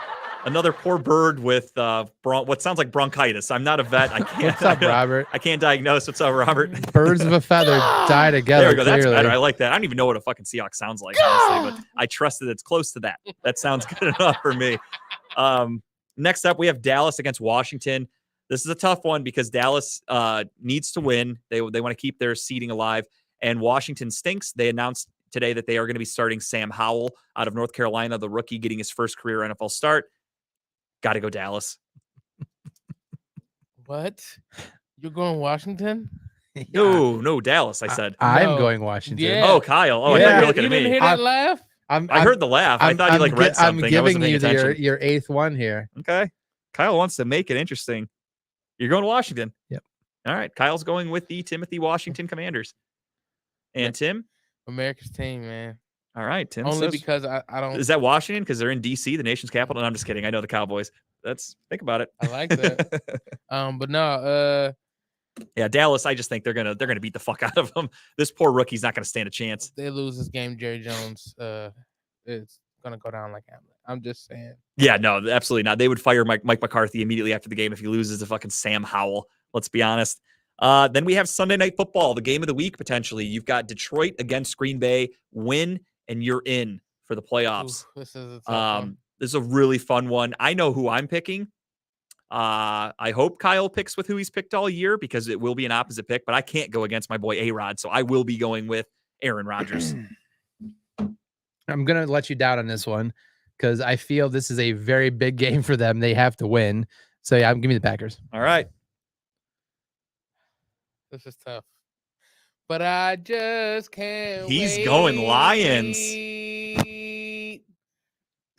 poor bird with what sounds like bronchitis. I'm not a vet. I can't. What's up, Robert? I can't diagnose. What's up, Robert? Birds of a feather die together. There we go. That's clearly. better. I like that. I don't even know what a fucking Seahawks sounds like, honestly, but I trust that it's close to that. That sounds good enough for me. Next up, we have Dallas against Washington. This is a tough one because Dallas needs to win. They want to keep their seeding alive, and Washington stinks. They announced today that they are going to be starting Sam Howell out of North Carolina, the rookie getting his first career NFL start. Got to go Dallas. What? You're going Washington? Yeah. No, Dallas. I said. I'm No. going Washington. Yeah. Oh, Kyle. Oh, I Yeah. thought you were looking You at me. didn't hear that laugh? I heard the laugh. I thought you read something. I'm I giving wasn't paying you attention. your eighth one here. Okay. Kyle wants to make it interesting. You're going to Washington. Yep. All right. Kyle's going with the Timothy Washington Commanders. And Tim? America's team, man. All right. Tim Only says, because I don't. is that Washington? Because they're in D.C., the nation's capital. No, I'm just kidding. I know the Cowboys. Think about it. I like that. But no. Yeah, Dallas. I just think they're gonna beat the fuck out of them. This poor rookie's not gonna stand a chance. They lose this game, Jerry Jones is gonna go down like Hamlet. I'm just saying. Yeah, no, absolutely not. They would fire Mike McCarthy immediately after the game if he loses to fucking Sam Howell. Let's be honest. Then we have Sunday Night Football, the game of the week potentially. You've got Detroit against Green Bay. Win and you're in for the playoffs. Ooh, this is a tough one. This is a really fun one. I know who I'm picking. I hope Kyle picks with who he's picked all year because it will be an opposite pick, but I can't go against my boy A-Rod, so I will be going with Aaron Rodgers. I'm going to let you down on this one because I feel this is a very big game for them. They have to win. So, yeah, give me the Packers. All right. This is tough. But I just can't He's wait going Lions. to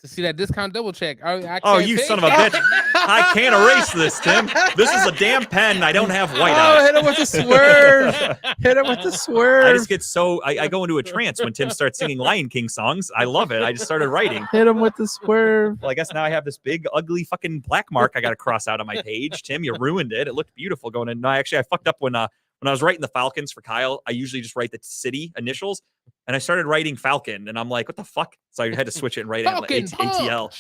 see that discount double check. I Oh, can't you pick. son of a bitch. I can't erase this, Tim. This is a damn pen. I don't have white Oh, on it. hit him with the swerve. Hit him with the swerve. I just get I go into a trance when Tim starts singing Lion King songs. I love it. I just started writing. Hit him with the swerve. Well, I guess now I have this big, ugly fucking black mark I got to cross out on my page. Tim, you ruined it. It looked beautiful going in. No, actually, I fucked up when I was writing the Falcons for Kyle. I usually just write the city initials, and I started writing Falcon, and I'm like, what the fuck? So I had to switch it and write it like ATL.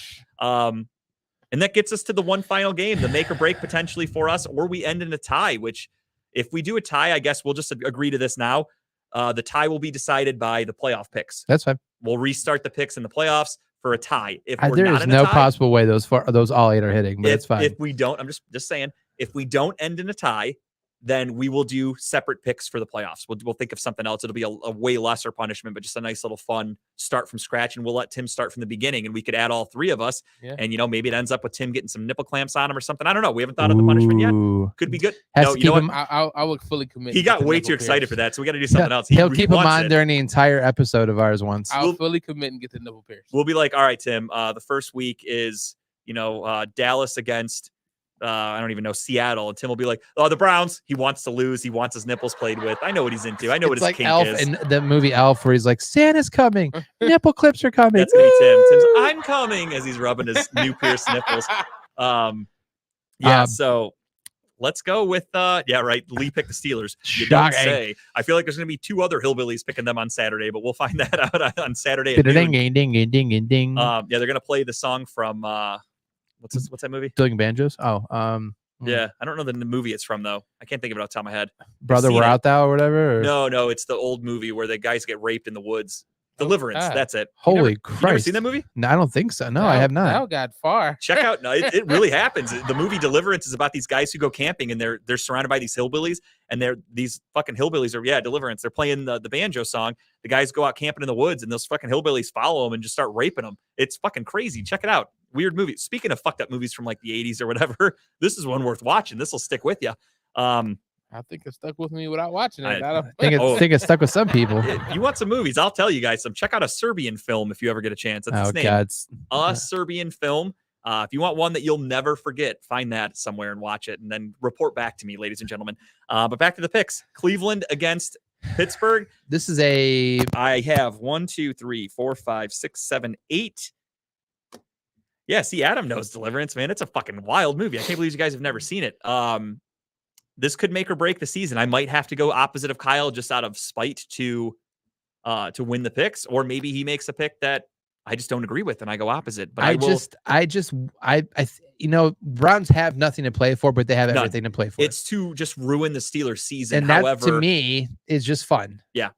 And that gets us to the one final game, the make or break potentially for us, or we end in a tie, which if we do a tie, I guess we'll just agree to this now. The tie will be decided by the playoff picks. That's fine. We'll restart the picks in the playoffs for a tie. If we're There not is in a no tie, possible way those all 8 are hitting, but it's fine. If we don't, I'm just saying, if we don't end in a tie, then we will do separate picks for the playoffs. We'll think of something else. It'll be a way lesser punishment, but just a nice little fun start from scratch. And we'll let Tim start from the beginning, and we could add all three of us. Yeah. And, maybe it ends up with Tim getting some nipple clamps on him or something. I don't know. We haven't thought of the punishment yet. Could be good. Has No, to you know keep what? him- I would fully commit. He to got the way nipple too excited pierce. for that, so we got to do something else. He'll He keep him wants on it. during the entire episode of ours once. I'll fully commit and get the nipple pierce. We'll be like, all right, Tim, the first week is, Dallas against, I don't even know, Seattle. And Tim will be like, oh, the Browns. He wants to lose. He wants his nipples played with. I know what he's into. I know what It's his like kink Elf is. in the movie Elf, where he's like, Santa's coming, nipple clips are coming. That's going to be Tim. Tim's, Woo! I'm coming, as he's rubbing his new pierced nipples. So let's go with, Lee picked the Steelers. You don't Shocking. say. I feel like there's going to be 2 other hillbillies picking them on Saturday, but we'll find that out on Saturday. At Ding, noon. ding, ding, ding, ding, ding. They're going to play the song from, what's that movie? Doing banjos. Yeah, I don't know the movie it's from though. I can't think of it off the top of my head. Brother, seen we're it. out thou or whatever. Or? No, it's the old movie where the guys get raped in the woods. Deliverance, God. that's it. Holy You never Christ! seen that movie? No, I don't think so. No, I have not. That got far. Check out. No, it really happens. The movie Deliverance is about these guys who go camping and they're surrounded by these hillbillies, and these fucking hillbillies are Deliverance. They're playing the banjo song. The guys go out camping in the woods, and those fucking hillbillies follow them and just start raping them. It's fucking crazy. Check it out. Weird movie. Speaking of fucked up movies from like the 80s or whatever, this is one worth watching. This will stick with you. I think it stuck with me without watching it. I think it's stuck with some people. You want some movies? I'll tell you guys some. Check out a Serbian film if you ever get a chance. That's its name. God. Serbian film. If you want one that you'll never forget, find that somewhere and watch it, and then report back to me, ladies and gentlemen. But back to the picks. Cleveland against Pittsburgh. This is I have 1, 2, 3, 4, 5, 6, 7, 8 Yeah, see, Adam knows Deliverance, man. It's a fucking wild movie. I can't believe you guys have never seen it. This could make or break the season. I might have to go opposite of Kyle just out of spite to win the picks, or maybe he makes a pick that I just don't agree with and I go opposite. But Browns have nothing to play for, but they have everything to play for. It's to just ruin the Steelers season. And that, to me, is just fun. Yeah.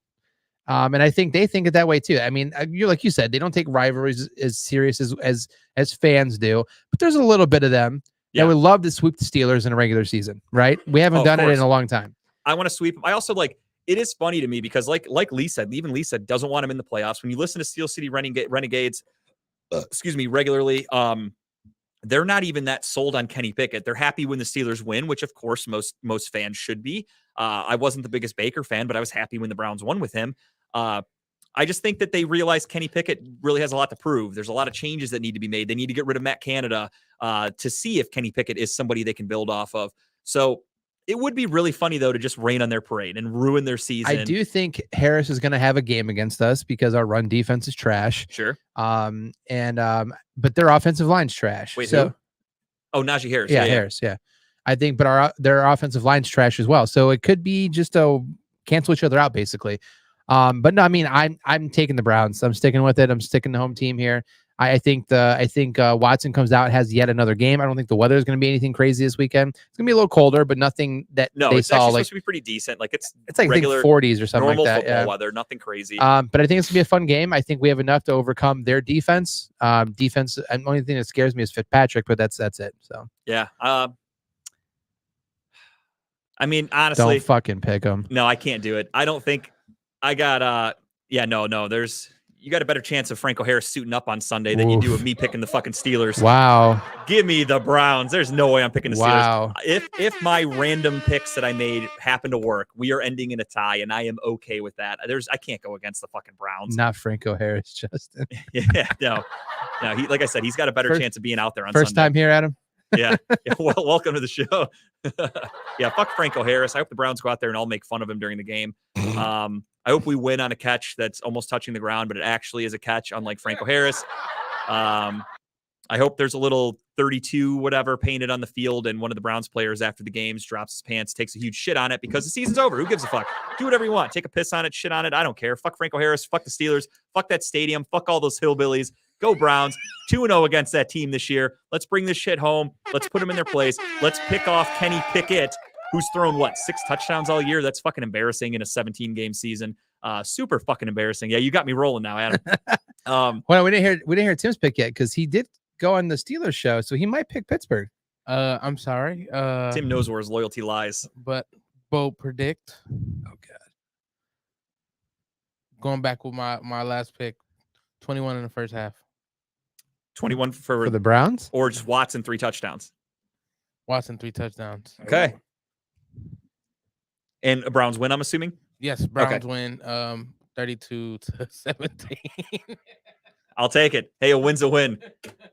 And I think they think it that way too. I mean, you like you said, they don't take rivalries as serious as fans do, but there's a little bit of them that would love to sweep the Steelers in a regular season, right? We haven't done it in a long time. I want to sweep. I also it is funny to me because like Lee said, even Lee said doesn't want him in the playoffs. When you listen to Steel City Renegades, regularly, they're not even that sold on Kenny Pickett. They're happy when the Steelers win, which of course most fans should be. I wasn't the biggest Baker fan, but I was happy when the Browns won with him. I just think that they realize Kenny Pickett really has a lot to prove. There's a lot of changes that need to be made. They need to get rid of Matt Canada to see if Kenny Pickett is somebody they can build off of. So it would be really funny, though, to just rain on their parade and ruin their season. I do think Harris is going to have a game against us because our run defense is trash. Sure. But their offensive line's trash. Wait, who? Oh, Najee Harris. Yeah, Harris. Yeah. I think, but their offensive line's trash as well. So it could be just a cancel each other out, basically. But no, I mean, I'm taking the Browns. I'm sticking with it. I'm sticking the home team here. I think Watson comes out, has yet another game. I don't think the weather is going to be anything crazy this weekend. It's going to be a little colder, but nothing that it's actually supposed to be pretty decent. Like it's like regular 40s or something normal like that. Football weather, nothing crazy. But I think it's going to be a fun game. I think we have enough to overcome their defense. And the only thing that scares me is Fitzpatrick, but that's it. So yeah. I mean, honestly, don't fucking pick them. No, I can't do it. I don't think I got. You got a better chance of Franco Harris suiting up on Sunday than you do of me picking the fucking Steelers. Wow. Give me the Browns. There's no way I'm picking the Steelers. Wow. If my random picks that I made happen to work, we are ending in a tie, and I am okay with that. I can't go against the fucking Browns. Not Franco Harris, Justin. Yeah, no. He, like I said, he's got a better chance of being out there on first Sunday. Time here, Adam. Yeah. Well, welcome to the show. Yeah, fuck Franco Harris. I hope the Browns go out there and all make fun of him during the game. I hope we win on a catch that's almost touching the ground, but it actually is a catch, unlike Franco Harris. I hope there's a little 32 whatever painted on the field, and one of the Browns players after the games drops his pants, takes a huge shit on it because the season's over. Who gives a fuck? Do whatever you want. Take a piss on it, shit on it. I don't care. Fuck Franco Harris. Fuck the Steelers. Fuck that stadium. Fuck all those hillbillies. Go Browns. 2-0 against that team this year. Let's bring this shit home. Let's put them in their place. Let's pick off Kenny Pickett, who's thrown 6 touchdowns all year. That's fucking embarrassing in a 17-game season. Super fucking embarrassing. Yeah, you got me rolling now, Adam. Well, we didn't hear Tim's pick yet because he did go on the Steelers show, so he might pick Pittsburgh. I'm sorry. Tim knows where his loyalty lies. But bold predict. Oh god. Going back with my last pick, 21 in the first half. 21 for the Browns, or just Watson 3 touchdowns. Watson 3 touchdowns. Okay. And a Browns win, I'm assuming. Yes, Browns win 32-17. I'll take it. Hey, a win's a win.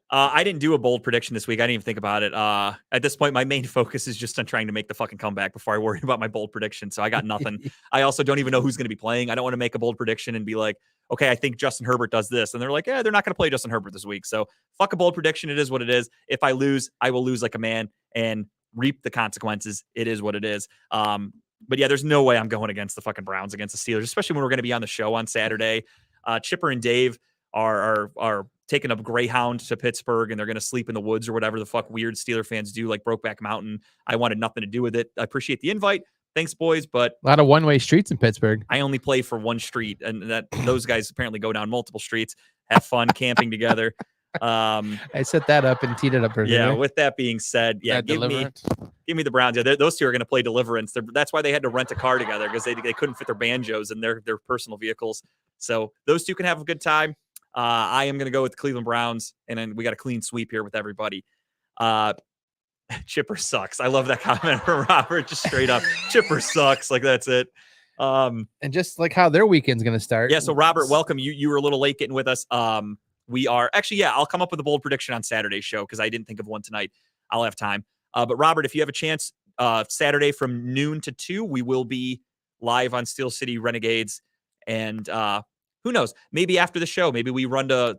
I didn't do a bold prediction this week. I didn't even think about it. At this point, my main focus is just on trying to make the fucking comeback before I worry about my bold prediction. So I got nothing. I also don't even know who's going to be playing. I don't want to make a bold prediction and be like, okay, I think Justin Herbert does this. And they're like, yeah, they're not going to play Justin Herbert this week. So fuck a bold prediction. It is what it is. If I lose, I will lose like a man and reap the consequences. It is what it is. But yeah, there's no way I'm going against the fucking Browns against the Steelers, especially when we're going to be on the show on Saturday. Chipper and Dave are taking a Greyhound to Pittsburgh, and they're going to sleep in the woods or whatever the fuck weird Steeler fans do, like Brokeback Mountain. I wanted nothing to do with it. I appreciate the invite. Thanks, boys, but a lot of one-way streets in Pittsburgh. I only play for one street, and that those guys apparently go down multiple streets, have fun camping together. I set that up and teed it up. Yeah. With that being said, yeah, give me the Browns. Yeah, those two are going to play Deliverance. That's why they had to rent a car together, because they couldn't fit their banjos in their personal vehicles. So those two can have a good time. I am going to go with the Cleveland Browns, and then we got a clean sweep here with everybody. Chipper sucks. I love that comment from Robert. Just straight up, Chipper sucks. Like, that's it. And just like how their weekend's going to start. Yeah. So Robert, welcome. You were a little late getting with us. We are actually, yeah, I'll come up with a bold prediction on Saturday's show, because I didn't think of one tonight. I'll have time. But Robert, if you have a chance, Saturday from noon to 2, we will be live on Steel City Renegades. And who knows? Maybe after the show, maybe we run to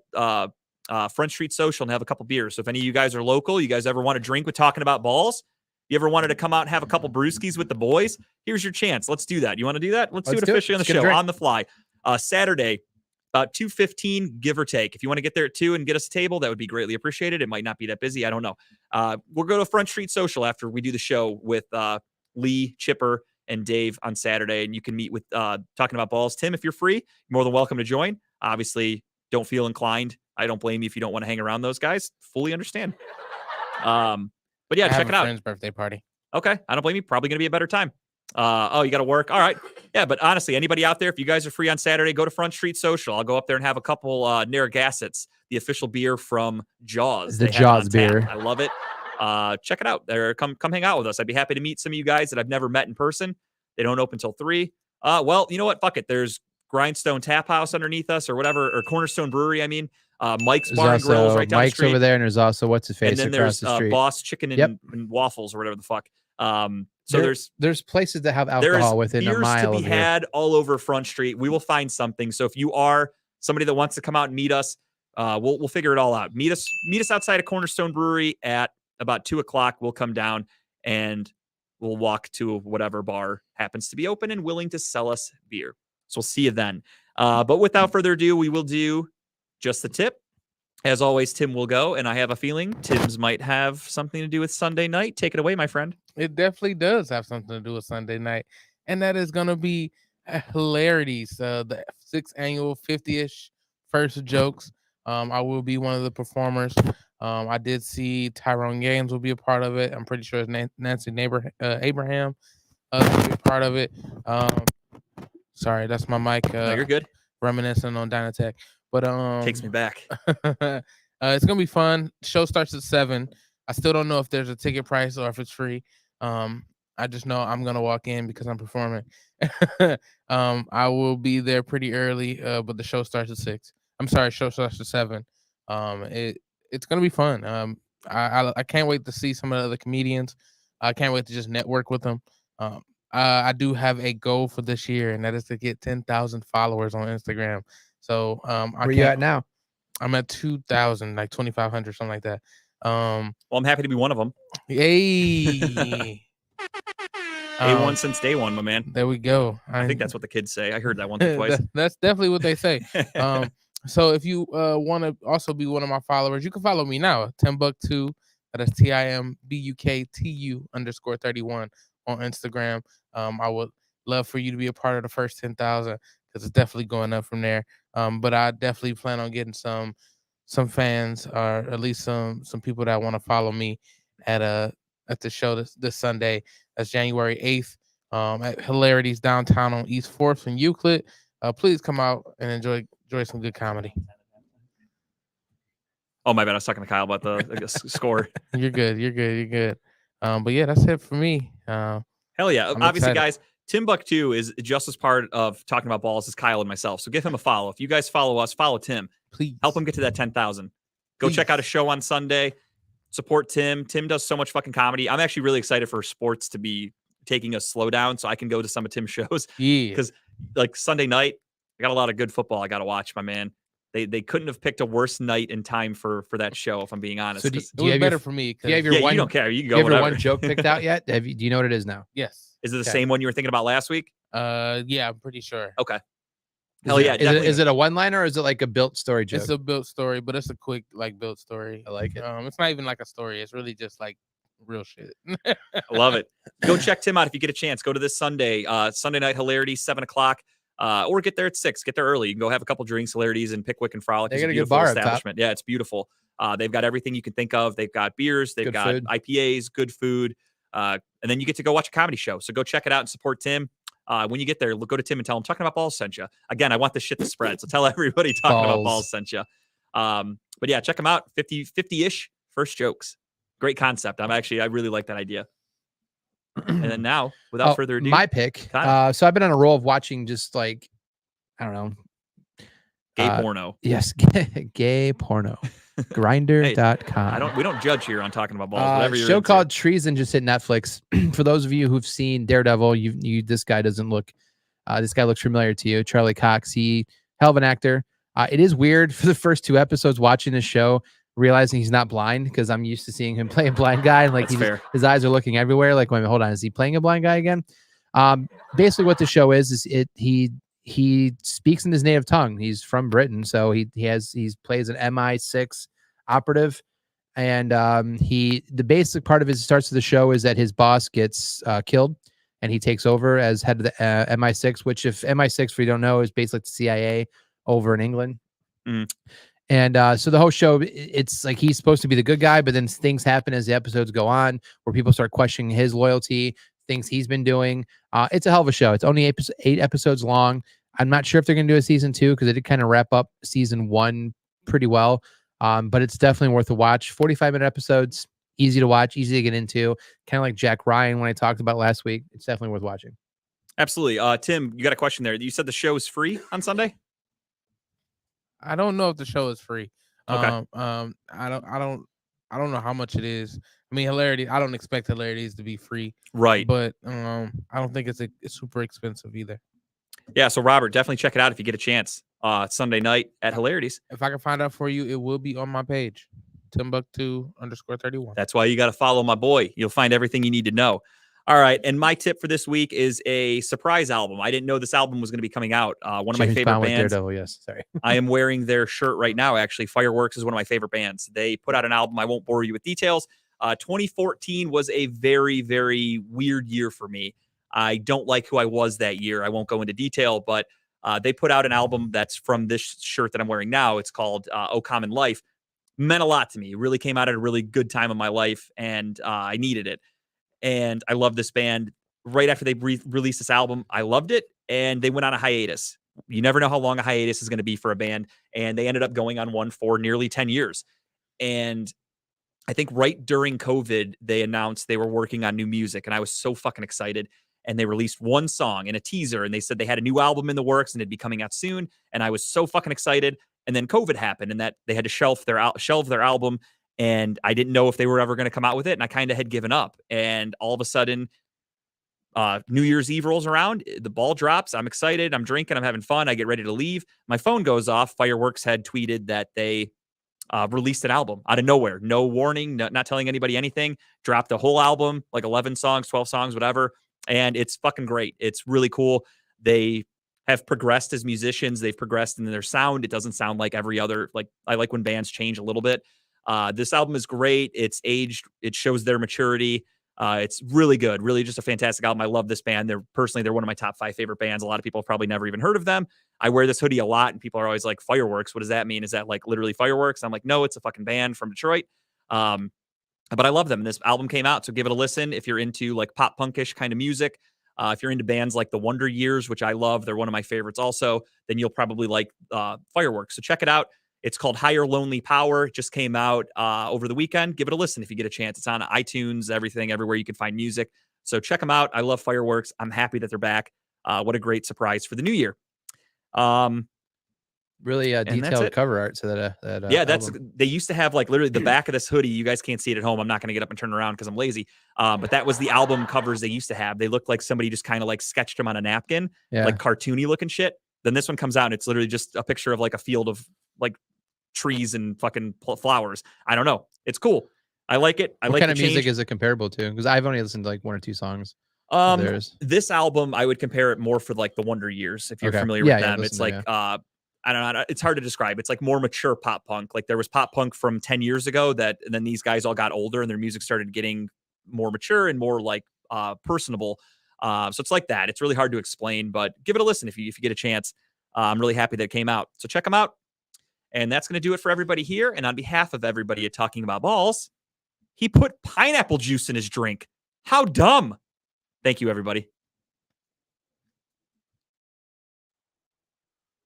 Front Street Social and have a couple beers. So if any of you guys are local, you guys ever want to drink with Talking About Balls, you ever wanted to come out and have a couple brewskis with the boys, here's your chance. Let's do that. You want to do that? Let's do it officially on the show, on the fly. Saturday, about 2:15, give or take. If you want to get there at 2 and get us a table, that would be greatly appreciated. It might not be that busy. I don't know. We'll go to Front Street Social after we do the show with Lee, Chipper, and Dave on Saturday, and you can meet with Talking About Balls. Tim, if you're free, you're more than welcome to join. Obviously, don't feel inclined. I don't blame you if you don't want to hang around those guys. Fully understand. But yeah, check it out. Friend's birthday party. Okay, I don't blame you. Probably going to be a better time. Oh, you got to work. All right. Yeah, but honestly, anybody out there, if you guys are free on Saturday, go to Front Street Social. I'll go up there and have a couple Narragassetts, the official beer from Jaws. The Jaws beer. I love it. Check it out. Come hang out with us. I'd be happy to meet some of you guys that I've never met in person. They don't open until 3. Well, you know what? Fuck it. There's Grindstone Tap House underneath us or whatever, or Cornerstone Brewery. I mean, Mike's Bar and Grills right down Mike's the street. over there, and there's also what's his face and then across there's the street. Boss Chicken and Waffles or whatever the fuck. So there's places that have alcohol within a mile to be of here. had all over Front Street. We will find something. So if you are somebody that wants to come out and meet us, we'll figure it all out. Meet us outside of Cornerstone Brewery at about 2:00. We'll come down and we'll walk to whatever bar happens to be open and willing to sell us beer. So we'll see you then. But without further ado, we will do just the tip. As always, Tim will go, and I have a feeling Tim's might have something to do with Sunday night. Take it away, my friend. It definitely does have something to do with Sunday night, and that is going to be Hilarities, the 6th annual 50-ish First Jokes. I will be one of the performers. I did see Tyrone Gaines will be a part of it. I'm pretty sure it's Nancy Abraham will be a part of it. Sorry, that's my mic. No, you're good. Reminiscing on Dynatech. But takes me back. It's gonna be fun. Show starts at 7. I still don't know if there's a ticket price or if it's free. I just know I'm gonna walk in because I'm performing. I will be there pretty early, but the show starts at 6. I'm sorry, show starts at 7. It's gonna be fun. I can't wait to see some of the other comedians. I can't wait to just network with them. I do have a goal for this year, and that is to get 10,000 followers on Instagram. So where you at now? I'm at 2,000, like 2,500, something like that. Well, I'm happy to be one of them. Hey. A1 since day one, my man. There we go. I think that's what the kids say. I heard that once or twice. That's definitely what they say. So if you want to also be one of my followers, you can follow me now, Timbuktu. That is TIMBUKTU_31 on Instagram. I would love for you to be a part of the first 10,000 because it's definitely going up from there. But I definitely plan on getting some fans or at least some people that want to follow me at the show this Sunday. That's January 8th at Hilarities downtown on East 4th in Euclid. Please come out and enjoy some good comedy. Oh, my bad. I was talking to Kyle about the score. You're good. But yeah, that's it for me. Hell yeah. I'm Obviously, excited. guys, Timbuktu is just as part of Talking About Balls as Kyle and myself. So give him a follow. If you guys follow us, follow Tim. Please help him get to that 10,000. Go check out a show on Sunday. Support Tim. Tim does so much fucking comedy. I'm actually really excited for sports to be taking a slow down so I can go to some of Tim's shows. Yeah. Because like Sunday night, I got a lot of good football I got to watch, my man. They couldn't have picked a worse night and time for that show, if I'm being honest. So It was better for me. Do you have your you don't care. You can go do you have your whatever. one joke picked out yet? Do you know what it is now? Yes. Is it the Okay. same one you were thinking about last week? Yeah, I'm pretty sure. Okay. Hell yeah. Is it a one-liner or is it like a built story joke? It's a built story, but it's a quick built story. I like it. It's not even like a story. It's really just like real shit. I love it. Go check Tim out if you get a chance. Go to this Sunday, Sunday night hilarity, 7:00, or get there at 6. Get there early. You can go have a couple drinks, hilarities, in Pickwick and Frolic. They It's got a good beautiful bar up top. establishment. Yeah, it's beautiful. They've got everything you can think of. They've got beers. They've Good got food. IPAs, good food, and then you get to go watch a comedy show. So go check it out and support Tim. When you get there, go to Tim and tell him Talking About Balls sent you. Again, I want this shit to spread. So tell everybody Talking About Balls sent you. But yeah, check them out. 50-ish first jokes. Great concept. I really like that idea. And then now, without further ado, my pick. Kyle. So I've been on a roll of watching just like, I don't know. Gay porno. Yes, gay porno. Grinder.com. We don't judge here on Talking About Balls. Whatever you're show into. called Treason just hit Netflix. For those of you who've seen Daredevil, this guy doesn't look. This guy looks familiar to you. Charlie Cox. He hell of an actor. It is weird for the first 2 episodes watching the show, realizing he's not blind because I'm used to seeing him play a blind guy, and like his eyes are looking everywhere. Like, wait, hold on, is he playing a blind guy again? Basically, what the show is he speaks in his native tongue. He's from Britain, so he plays an MI6 operative, and the basic part of his starts of the show is that his boss gets killed, and he takes over as head of the MI6, which, if MI6, for you don't know, is basically the CIA over in England. And so the whole show, it's like he's supposed to be the good guy, but then things happen as the episodes go on where people start questioning his loyalty, things he's been doing. It's a hell of a show. It's only 8 episodes long. I'm not sure if they're going to do a season 2 because they did kind of wrap up season 1 pretty well. But it's definitely worth a watch. 45-minute episodes, easy to watch, easy to get into. Kind of like Jack Ryan when I talked about last week. It's definitely worth watching. Absolutely. Tim, you got a question there. You said the show is free on Sunday? I don't know if the show is free. Okay. I don't know how much it is. I mean, Hilarity. I don't expect Hilarities to be free, right? But I don't think it's super expensive either. Yeah. So Robert, definitely check it out if you get a chance. Sunday night at Hilarities. If I can find out for you, it will be on my page, Timbuktu_31. That's why you got to follow my boy. You'll find everything you need to know. All right, and my tip for this week is a surprise album. I didn't know this album was going to be coming out. One of my favorite bands. Daredevil, yes, sorry. I am wearing their shirt right now, actually. Fireworks is one of my favorite bands. They put out an album. I won't bore you with details. 2014 was a very, very weird year for me. I don't like who I was that year. I won't go into detail, but they put out an album that's from this shirt that I'm wearing now. It's called O Common Life. Meant a lot to me. It really came out at a really good time in my life, and I needed it. And I love this band. Right after they released this album, I loved it, and they went on a hiatus. You never know how long a hiatus is going to be for a band, and they ended up going on one for nearly 10 years. And I think right during COVID, they announced they were working on new music, and I was so fucking excited. And they released one song and a teaser, and they said they had a new album in the works, and it'd be coming out soon. And I was so fucking excited. And then COVID happened, and that they had to shelve their album. And I didn't know if they were ever going to come out with it. And I kind of had given up. And all of a sudden, New Year's Eve rolls around. The ball drops. I'm excited. I'm drinking. I'm having fun. I get ready to leave. My phone goes off. Fireworks had tweeted that they released an album out of nowhere. No warning, not telling anybody anything. Dropped the whole album, like 11 songs, 12 songs, whatever. And it's fucking great. It's really cool. They have progressed as musicians. They've progressed in their sound. It doesn't sound like every other, like I like when bands change a little bit. This album is great. It's aged. It shows their maturity. It's really good. Really just a fantastic album. I love this band. They're one of my top 5 favorite bands. A lot of people have probably never even heard of them. I wear this hoodie a lot, and people are always like, Fireworks, what does that mean? Is that like literally fireworks? I'm like, no, it's a fucking band from Detroit. But I love them. This album came out, so give it a listen if you're into like pop punkish kind of music. If you're into bands like the Wonder Years, which I love, they're one of my favorites also, then you'll probably like Fireworks. So check it out. It's called Higher Lonely Power. It just came out over the weekend. Give it a listen if you get a chance. It's on iTunes, everywhere you can find music. So check them out. I love Fireworks. I'm happy that they're back. What a great surprise for the new year. Really detailed cover art. So that yeah, they used to have like literally the back of this hoodie. You guys can't see it at home. I'm not going to get up and turn around because I'm lazy. But that was the album covers they used to have. They looked like somebody just kind of like sketched them on a napkin, like cartoony looking shit. Then this one comes out and it's literally just a picture of like a field of like trees and fucking flowers. I don't know. It's cool. I like it. What kind of music is it comparable to? Because I've only listened to like 1 or 2 songs. This album, I would compare it more for like the Wonder Years. If you're familiar with them, it's like, I don't know. It's hard to describe. It's like more mature pop punk. Like there was pop punk from 10 years ago and then these guys all got older and their music started getting more mature and more like personable. So it's like that. It's really hard to explain, but give it a listen if you get a chance. I'm really happy that it came out. So check them out. And that's going to do it for everybody here. And on behalf of everybody at Talking About Balls, he put pineapple juice in his drink. How dumb. Thank you, everybody.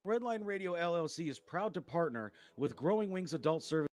Redline Radio LLC is proud to partner with Growing Wings Adult Service.